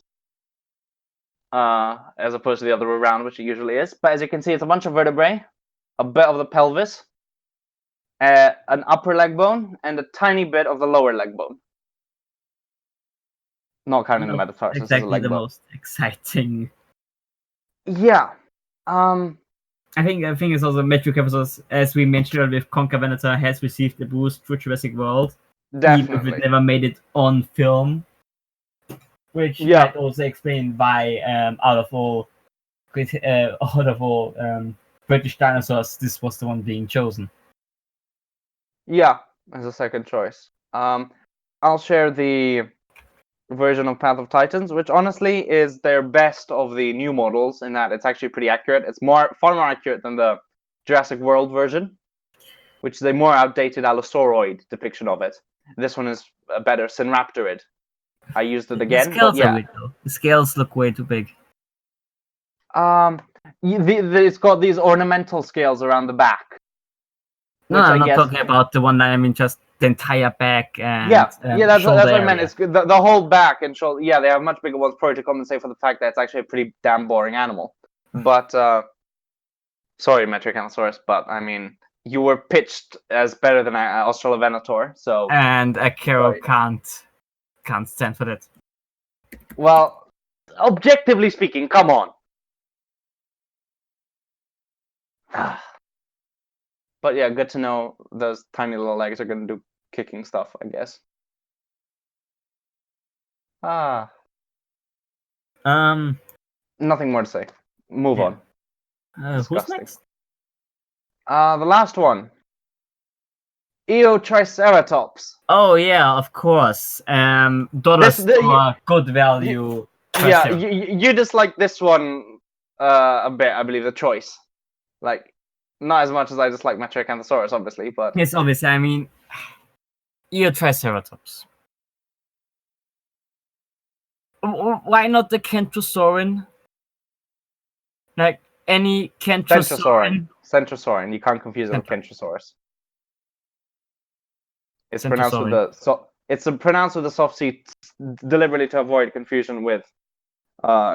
as opposed to the other way around, which it usually is. But as you can see, it's a bunch of vertebrae, a bit of the pelvis, an upper leg bone, and a tiny bit of the lower leg bone. Not counting the metatarsus. Exactly the most exciting. Yeah. I think it's also Metriacanthosaurus, as we mentioned earlier, with Conquer Venator, has received a boost through Jurassic World. Definitely. Even if it never made it on film. Which might also explain why out of all British dinosaurs, this was the one being chosen. Yeah, as a second choice. I'll share the version of Path of Titans, which honestly is their best of the new models in that it's actually pretty accurate. It's far more accurate than the Jurassic World version, which is a more outdated Allosauroid depiction of it. This one is a better Sinraptorid. I used it again. The scales look way too big. It's got these ornamental scales around the back. No, I'm not talking about the one that I mean, just the entire back and that's what I meant. It's the whole back and shoulder. Yeah, they have much bigger ones, probably to compensate for the fact that it's actually a pretty damn boring animal. But sorry, Metriacanthosaurus, but I mean, you were pitched as better than Australovenator, so. And Akero can't stand for that. Well, objectively speaking, come on. But yeah, good to know those tiny little legs are going to do kicking stuff, I guess. Nothing more to say. Move on. Who's next? The last one. Eotriceratops. Oh yeah, of course. Dollars for good value. Yeah, you dislike this one a bit, I believe, the choice. Like, not as much as I dislike Metriacanthosaurus, obviously, but... Yes, obviously, I mean... Eotriceratops. Why not the Kentrosaurian? Like, any Kentrosaurian? Centrosaurian. You can't confuse it with Kentrosaurus. It's pronounced with the it's pronounced with the soft C deliberately to avoid confusion with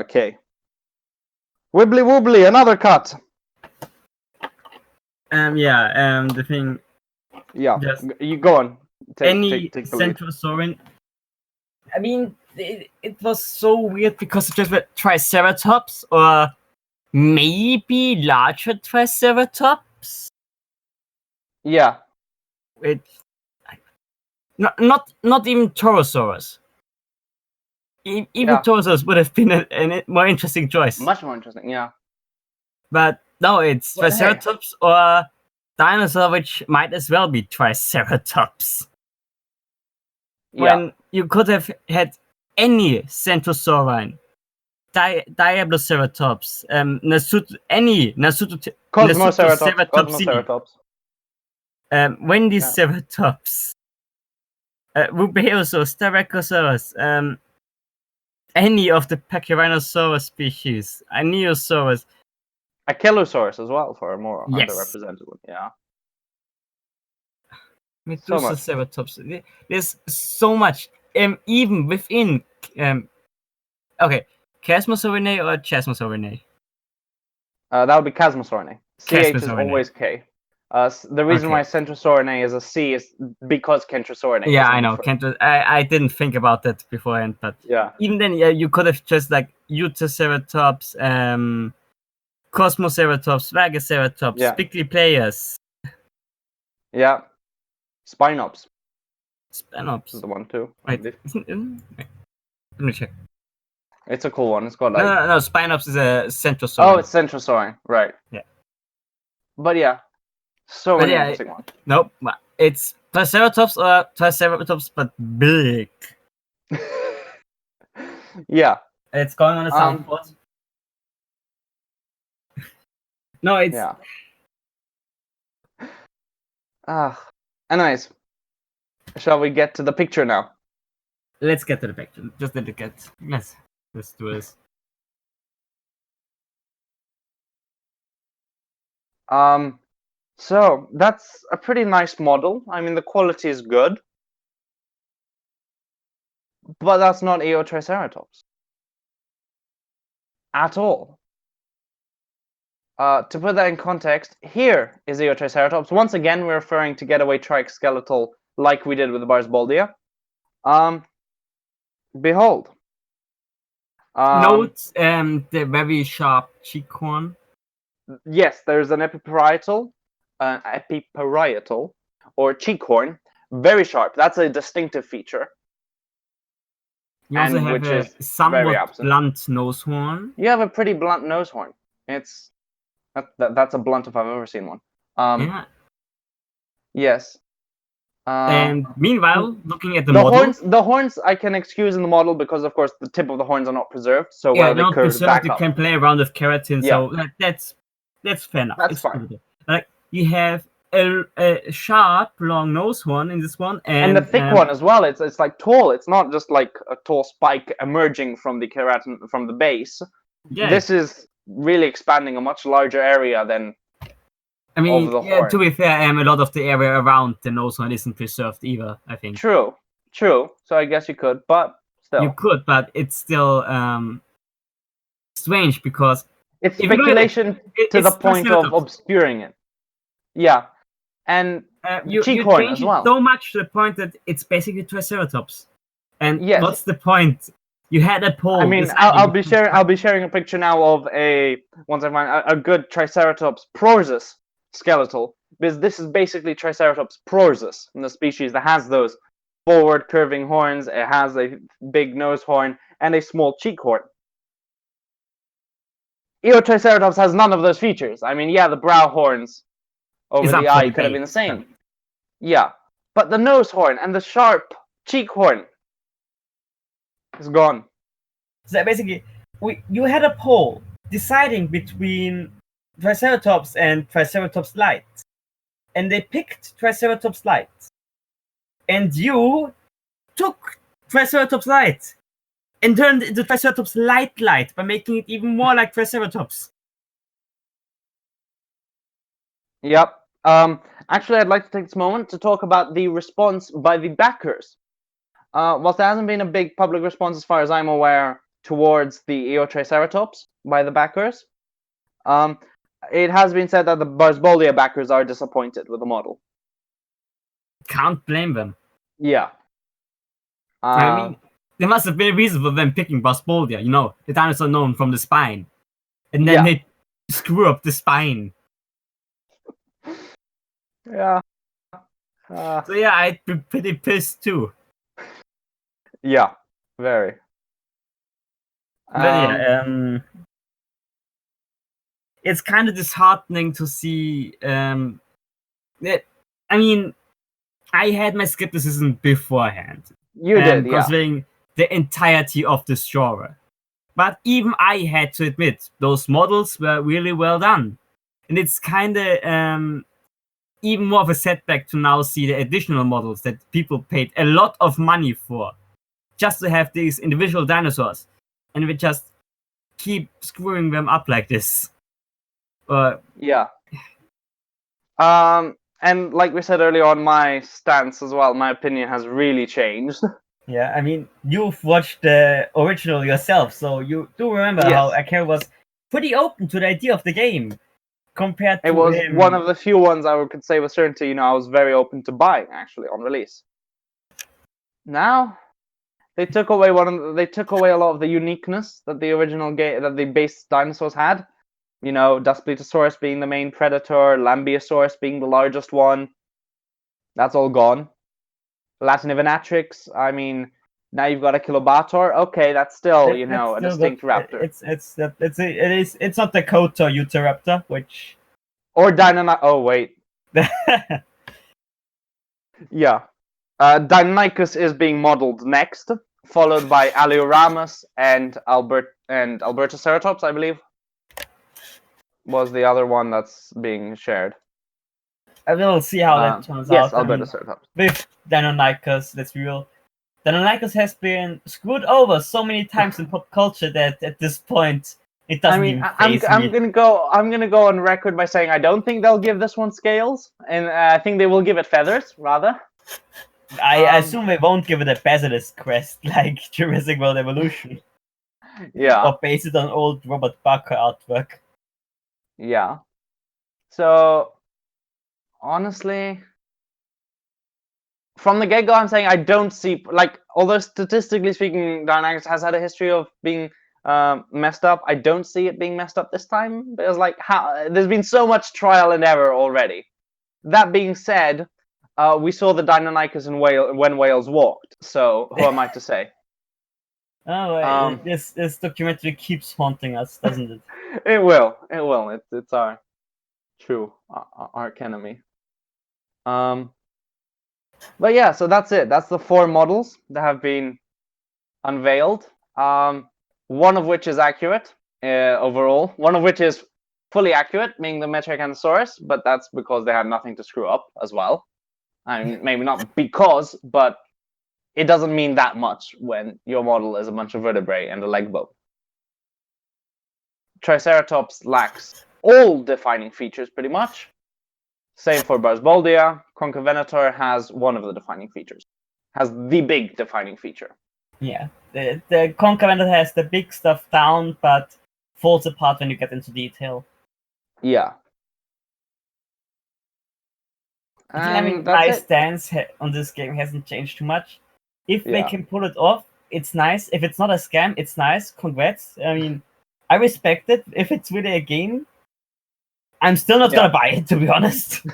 K. Wibbly wobbly, another cut. The thing. Yeah, you go on. Take Centrosaurian. I mean, it was so weird because it just went Triceratops or maybe larger Triceratops. Yeah. Not even Torosaurus. Even Torosaurus would have been a more interesting choice. Much more interesting, yeah. But no, it's Triceratops or Dinosaur, which might as well be Triceratops. When you could have had any Centrosaurian, Diabloceratops, Cosmoceratops, Wendyceratops, Rubeosaurus, Styracosaurus, any of the Pachyrhinosaurus species, Ankylosaurus, Ankylosaurus as well for a more underrepresented one. Yeah. Medusaceratops. There's so much. Even within. Okay, Chasmosaurinae or Chasmosaurinae? That would be Chasmosaurinae. CH is always K. The reason why Centrosaurinae is a C is because Kentrosaurinae. Yeah, I know. I didn't think about that beforehand, but even then, you could have just like Utaceratops, Cosmoceratops, Vagoceratops, Spickly Players. Yeah. Spinops. Spinops is the one too. Wait, let me check. It's a cool one. It's got like no. Spinops is a Centrosaurian. Oh, it's Centrosaurian, right? Yeah. But yeah, so many interesting ones. Nope, it's Triceratops or Triceratops, but big. Yeah. It's going on a soundboard. No, it's. Yeah. Anyways, shall we get to the picture now? Let's get to the picture. Just let it get. Let's do this. So that's a pretty nice model. I mean, the quality is good, but that's not Eotriceratops at all. To put that in context, here is Eotriceratops. Once again, we're referring to getaway triskeletal like we did with the Barsboldia. Behold. Note the very sharp cheek horn. Yes, there's an epiparietal or cheek horn. Very sharp. That's a distinctive feature. You also have a somewhat blunt nose horn. You have a pretty blunt nose horn. That's a blunt if I've ever seen one. Yes. And meanwhile, looking at the model, the horns I can excuse in the model because, of course, the tip of the horns are not preserved. So they're not preserved. You can play around with keratin. Yeah. So that's fair enough. That's fine. Like you have a sharp, long nose horn in this one, and the thick one as well. It's like tall. It's not just like a tall spike emerging from the keratin from the base. Yeah. This is really expanding a much larger area than. I mean, to be fair, a lot of the area around the nose horn isn't preserved either, I think. True. So I guess you could, but still. You could, but it's still strange because it's speculation to the point of obscuring it. Yeah, and you horn as well. So much to the point that it's basically Triceratops. And what's the point? You had a pole. I mean, I'll be sharing a picture now of once I find a good Triceratops prorsus skeletal. because this is basically Triceratops prorsus, the species that has those forward curving horns. It has a big nose horn and a small cheek horn. Eotriceratops has none of those features. I mean, yeah, the brow horns over the eye could have been the same. Yeah, but the nose horn and the sharp cheek horn is gone. So basically, you had a poll deciding between Triceratops and Triceratops Lite, and they picked Triceratops Lite, and you took Triceratops Lite and turned it into Triceratops Lite by making it even more like Triceratops. Yep. Actually, I'd like to take this moment to talk about the response by the backers. Whilst there hasn't been a big public response, as far as I'm aware, towards the Eotriceratops by the backers, it has been said that the Barsboldia backers are disappointed with the model. Can't blame them. Yeah. I mean, there must have been a reason for them picking Barsboldia, you know, the dinosaur known from the spine. And then they screw up the spine. Yeah. So yeah, I'd be pretty pissed too. Yeah, very. But yeah, it's kind of disheartening to see that. I mean, I had my skepticism beforehand. You did, considering the entirety of the genre. But even I had to admit, those models were really well done. And it's kind of even more of a setback to now see the additional models that people paid a lot of money for just to have these individual dinosaurs. And we just keep screwing them up like this. Yeah. And like we said earlier on, my stance as well, my opinion has really changed. Yeah, I mean, you've watched the original yourself, so you do remember how Akira was pretty open to the idea of the game. Compared to it was one of the few ones I could say with certainty, you know, I was very open to buying actually on release. Now they took away a lot of the uniqueness that the original game, that the base dinosaurs had. You know, Daspletosaurus being the main predator, Lambeosaurus being the largest one. That's all gone. Latinivinatrix, I mean, now you've got a Kilobator. Okay, that's still, a distinct raptor. It's not the Koto Utahraptor, which... Or Deinonychus... Oh, wait. Yeah. Deinonychus is being modeled next, followed by Alioramus and Albertoceratops, I believe, was the other one that's being shared. I will see how that turns out. Yes, Albertoceratops. With Deinonychus, let's be real. Deinonychus has been screwed over so many times in pop culture that at this point it doesn't even faze me. I'm gonna go on record by saying I don't think they'll give this one scales, and I think they will give it feathers rather. I assume they won't give it a basilisk crest like Jurassic World Evolution. Yeah. Or base it on old Robert Barker artwork. Yeah. So honestly, from the get-go, I'm saying I don't see, like, although statistically speaking, Deinonychus has had a history of being messed up, I don't see it being messed up this time. Because, like, there's been so much trial and error already. That being said, we saw the Deinonychus when Wales walked, so who am I to say? Oh, this documentary keeps haunting us, doesn't it? It will. It's our true arch enemy. But yeah, so that's it. That's the 4 models that have been unveiled. One of which is accurate overall. One of which is fully accurate, being the Metriacanthosaurus, but that's because they had nothing to screw up as well. I mean, maybe not because, but it doesn't mean that much when your model is a bunch of vertebrae and a leg bone. Triceratops lacks all defining features pretty much. Same for Barsboldia. Concavenator has one of the defining features. Has the big defining feature. Yeah, the Concavenator has the big stuff down, but falls apart when you get into detail. Yeah. I mean, my stance on this game hasn't changed too much. If they can pull it off, it's nice. If it's not a scam, it's nice. Congrats. I mean, I respect it. If it's really a game, I'm still not gonna buy it, to be honest.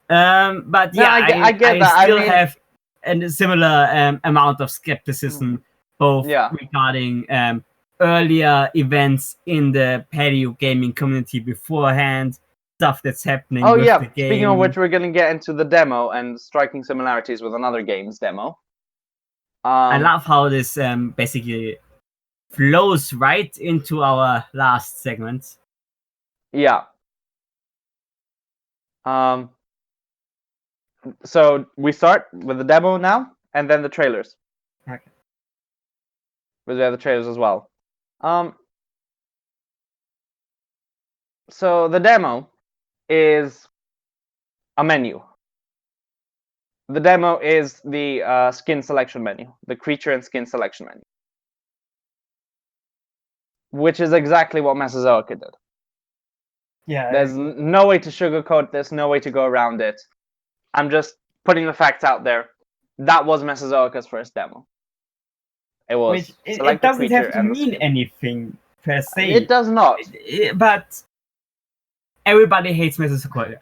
But yeah, I get that. I still have a similar amount of skepticism, both regarding earlier events in the paleo gaming community beforehand, stuff that's happening with the game. Speaking of which, we're going to get into the demo and striking similarities with another game's demo. I love how this basically flows right into our last segment. Yeah. So we start with the demo now, and then the trailers. Okay. We have the trailers as well. So the demo is a menu. The demo is the skin selection menu, the creature and skin selection menu, which is exactly what Mesozoica did. Yeah. There's no way to sugarcoat this, no way to go around it. I'm just putting the facts out there. That was Mesozoica's first demo. It was. It doesn't have to mean anything per se. It does not. But everybody hates Mesozoica.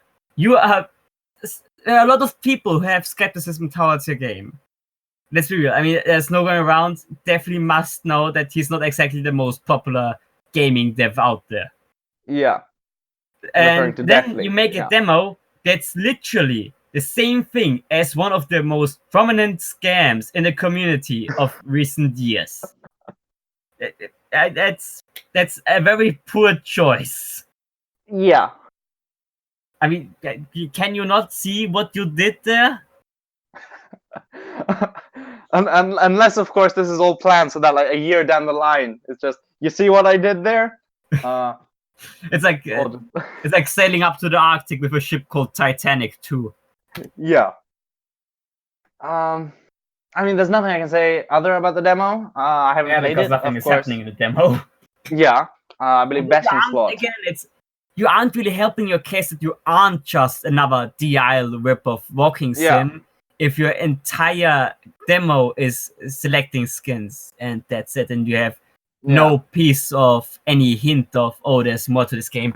There are a lot of people who have skepticism towards your game. Let's be real. I mean, there's no going around. Definitely must know that he's not exactly the most popular gaming dev out there. Yeah. And then you make a demo that's literally the same thing as one of the most prominent scams in the community of recent years. That's a very poor choice. Yeah. I mean, can you not see what you did there? Unless, of course, this is all planned so that like a year down the line, it's just, you see what I did there? It's like sailing up to the Arctic with a ship called Titanic 2. Yeah. I mean, there's nothing I can say other about the demo. I haven't played it. Nothing is happening in the demo. Yeah. I believe best in slot. Again, you aren't really helping your case that you aren't just another DIL rip-off walking sim if your entire demo is selecting skins and that's it, and you have no piece of any hint of, there's more to this game.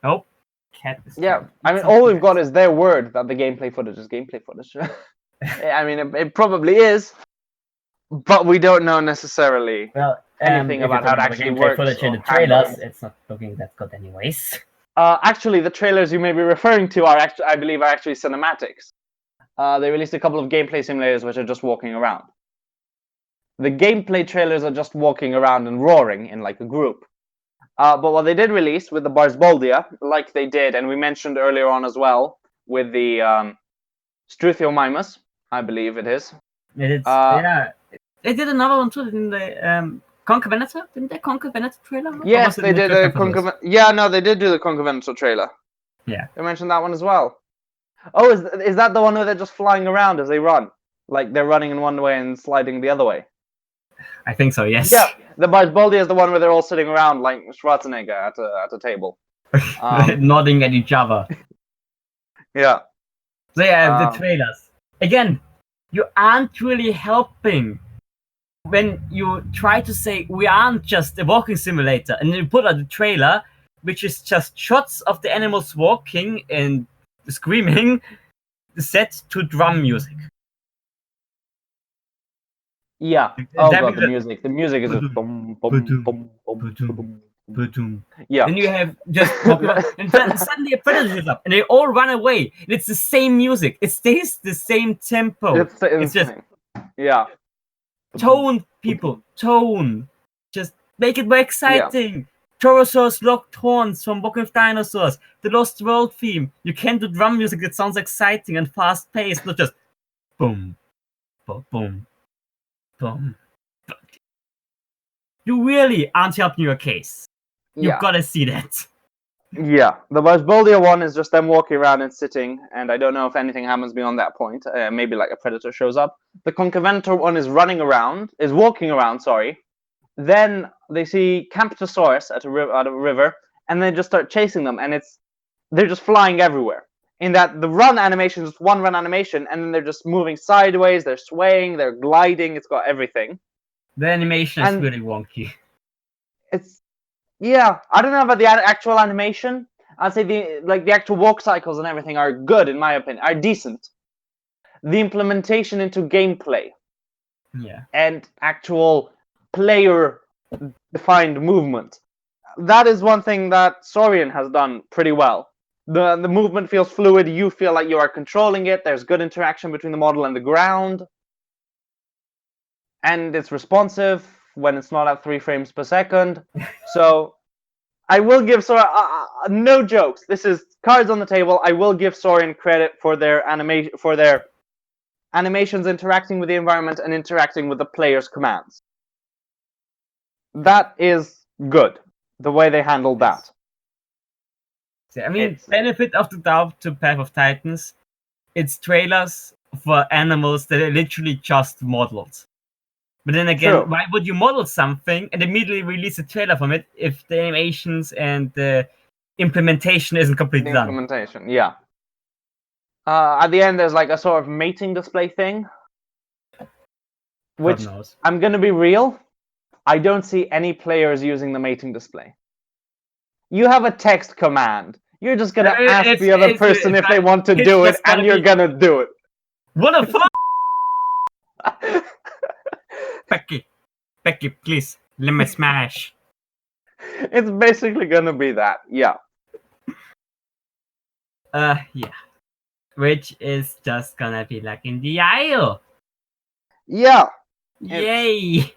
Nope. I mean, all we've got is their word that the gameplay footage is gameplay footage. I mean, it probably is, but we don't know necessarily anything about how it actually works. Footage in the trailers, it's not looking that good anyways. Actually, the trailers you may be referring to I believe are actually cinematics. They released a couple of gameplay simulators which are just walking around. The gameplay trailers are just walking around and roaring in like a group. But what they did release with the Barsboldia, like they did, and we mentioned earlier on as well, with the Struthiomimus, I believe it is. It is, yeah. They did another one too in the Conquer Venator. Didn't they Conquer Venator trailer? Yes, they did a Conquer. Yeah, no, they did do the Conquer Venator trailer. Yeah, they mentioned that one as well. Oh, is that the one where they're just flying around as they run, like they're running in one way and sliding the other way? I think so. Yes. Yeah, the Barsboldia is the one where they're all sitting around like Schwarzenegger at a table, nodding at each other. Yeah. So yeah, the trailers again. You aren't really helping when you try to say we aren't just a walking simulator, and then you put out the trailer, which is just shots of the animals walking and screaming, set to drum music. Yeah. Oh god, the music. The music is just boom, boom, boom, boom, boom. Yeah. Then you have just and then suddenly a predator shows up, and they all run away. And it's the same music. It stays the same tempo. It's just tone, people, tone. Just make it more exciting. Yeah. Torosaurus locked horns from Walking with Dinosaurs. The Lost World theme. You can do drum music that sounds exciting and fast paced, not just boom, boom, boom, boom. You really aren't helping your case. You've got to see that. Yeah, the Barsboldia one is just them walking around and sitting, and I don't know if anything happens beyond that point. Maybe like a predator shows up. The Concavenator one is walking around, sorry. Then they see Camptosaurus at a river, and they just start chasing them, and they're just flying everywhere. In that the run animation is one run animation, and then they're just moving sideways, they're swaying, they're gliding, it's got everything. The animation is really wonky. I don't know about the actual animation. I'd say the actual walk cycles and everything are good, in my opinion, are decent. The implementation into gameplay, and actual player-defined movement, that is one thing that Saurian has done pretty well. The movement feels fluid. You feel like you are controlling it. There's good interaction between the model and the ground, and it's responsive when it's not at 3 frames per second. So I will give Saurian, no jokes, this is cards on the table, I will give Saurian credit for their animations interacting with the environment and interacting with the player's commands. That is good, the way they handled that. I mean, benefit of the doubt to Path of Titans, it's trailers for animals that are literally just models. But then again, why would you model something and immediately release a trailer from it if the animations and the implementation isn't completely done? Implementation, yeah. At the end, there's like a sort of mating display thing. Which, I'm going to be real, I don't see any players using the mating display. You have a text command. You're just going to ask the other person if they want to do it, and you're going to do it. What the fuck? Becky, please, let me smash. It's basically gonna be that, yeah. Yeah. Which is just gonna be like in the aisle. Yeah. Yay!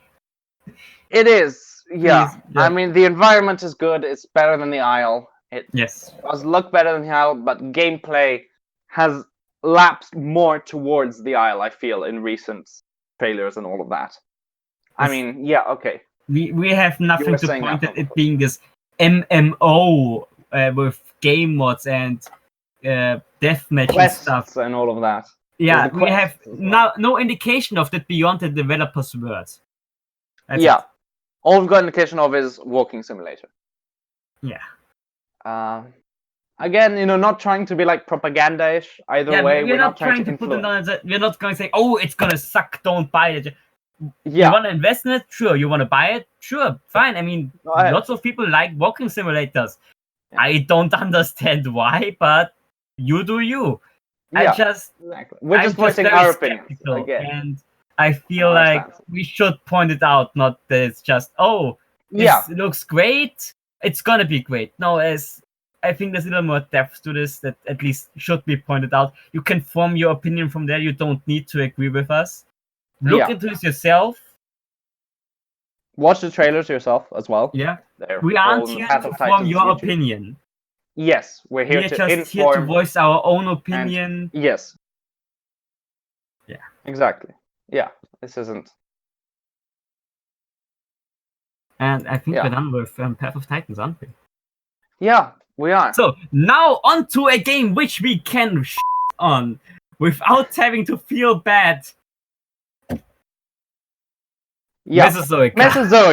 It is, yeah. I mean, the environment is good. It's better than the aisle. It does look better than the aisle, but gameplay has lapsed more towards the aisle, I feel, in recent trailers and all of that. I mean, yeah, okay. We have nothing to point at it being this MMO with game mods and deathmatch and stuff and all of that. Yeah, we have no indication of that beyond the developer's words. That's all we've got indication of is walking simulator. Yeah. Again, not trying to be like propaganda-ish either way. We're not trying to put it on. We're not going to say, "Oh, it's gonna suck. Don't buy it." You want to invest in it? Sure. You want to buy it? Sure. Fine. I mean, lots of people like walking simulators. Yeah. I don't understand why, but you do you. We're just voicing our opinion. And I feel like we should point it out, not that it's just, this looks great. It's gonna be great. No, I think there's a little more depth to this that at least should be pointed out. You can form your opinion from there. You don't need to agree with us. Look into this yourself. Watch the trailers yourself as well. Yeah. We aren't here to form your opinion. Yes, we're here to just here to voice our own opinion. Yes. Yeah. Exactly. Yeah. This isn't. And I think we're done with Path of Titans, aren't we? Yeah, we are. So now on to a game which we can on without having to feel bad. Yeah. Mesozoica.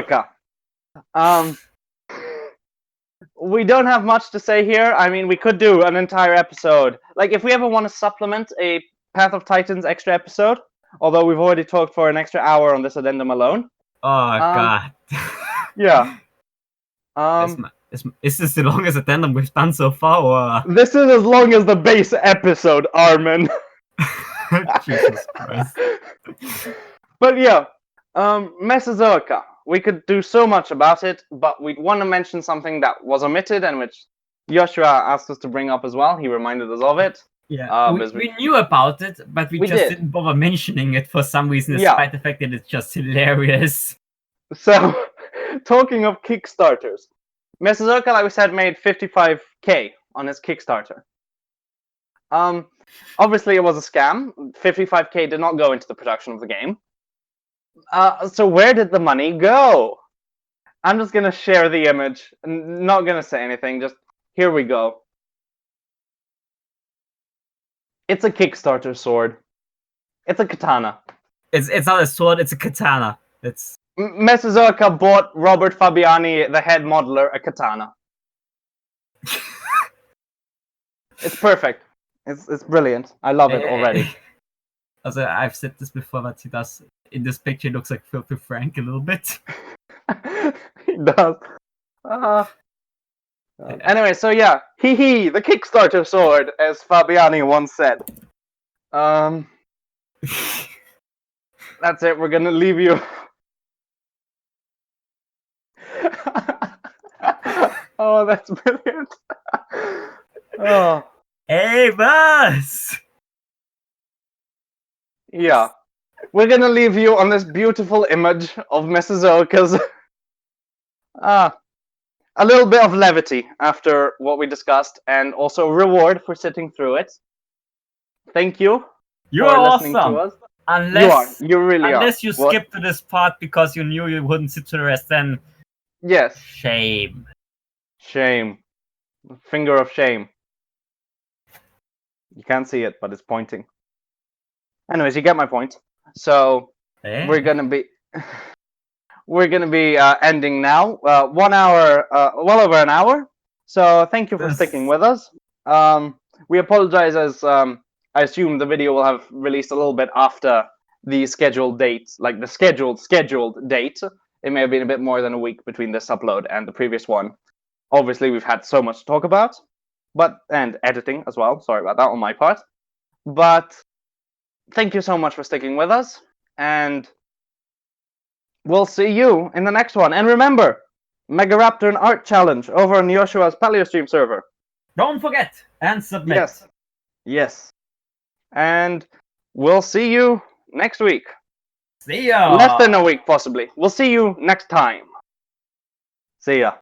We don't have much to say here. I mean, we could do an entire episode. Like, if we ever want to supplement a Path of Titans extra episode, although we've already talked for an extra hour on this addendum alone. Oh, God. Yeah. Is this the longest addendum we've done so far? Or? This is as long as the base episode, Armin. Jesus Christ. But yeah, Mesozoica. We could do so much about it, but we want to mention something that was omitted and which Joshua asked us to bring up as well. He reminded us of it. Yeah, we knew about it, but we just didn't bother mentioning it for some reason, despite the fact that it's just hilarious. So, talking of Kickstarters, Mesozoica, like we said, made $55,000 on his Kickstarter. Obviously, it was a scam. $55,000 did not go into the production of the game. So where did the money go? I'm just going to share the image. I'm not going to say anything. Just, here we go. It's a Kickstarter sword. It's a katana. It's not a sword, it's a katana. Mesozoica bought Robert Fabiani, the head modeler, a katana. It's perfect. It's brilliant. I love it already. Also, I've said this before, but he does. In this picture, he looks like Filthy Frank a little bit. He does. Anyway, so yeah, the Kickstarter sword, as Fabiani once said. That's it. We're gonna leave you. Oh, that's brilliant. Oh. Hey, boss! Yeah. We're gonna leave you on this beautiful image of Mesozoicas. A little bit of levity after what we discussed, and also reward for sitting through it. Thank you You're for listening awesome. to us. Unless you really are. Unless you skipped to this part because you knew you wouldn't sit to the rest, then yes. Shame. Finger of shame. You can't see it, but it's pointing. Anyways, you get my point. So we're gonna be ending now. 1 hour, well over an hour. So thank you for sticking with us. We apologize, as I assume the video will have released a little bit after the scheduled date, like the scheduled date. It may have been a bit more than a week between this upload and the previous one. Obviously, we've had so much to talk about, and editing as well. Sorry about that on my part. But thank you so much for sticking with us, and we'll see you in the next one. And remember, Megaraptor and Art Challenge over on Yoshua's PaleoStream server. Don't forget and submit. Yes. And we'll see you next week. See ya. Less than a week, possibly. We'll see you next time. See ya.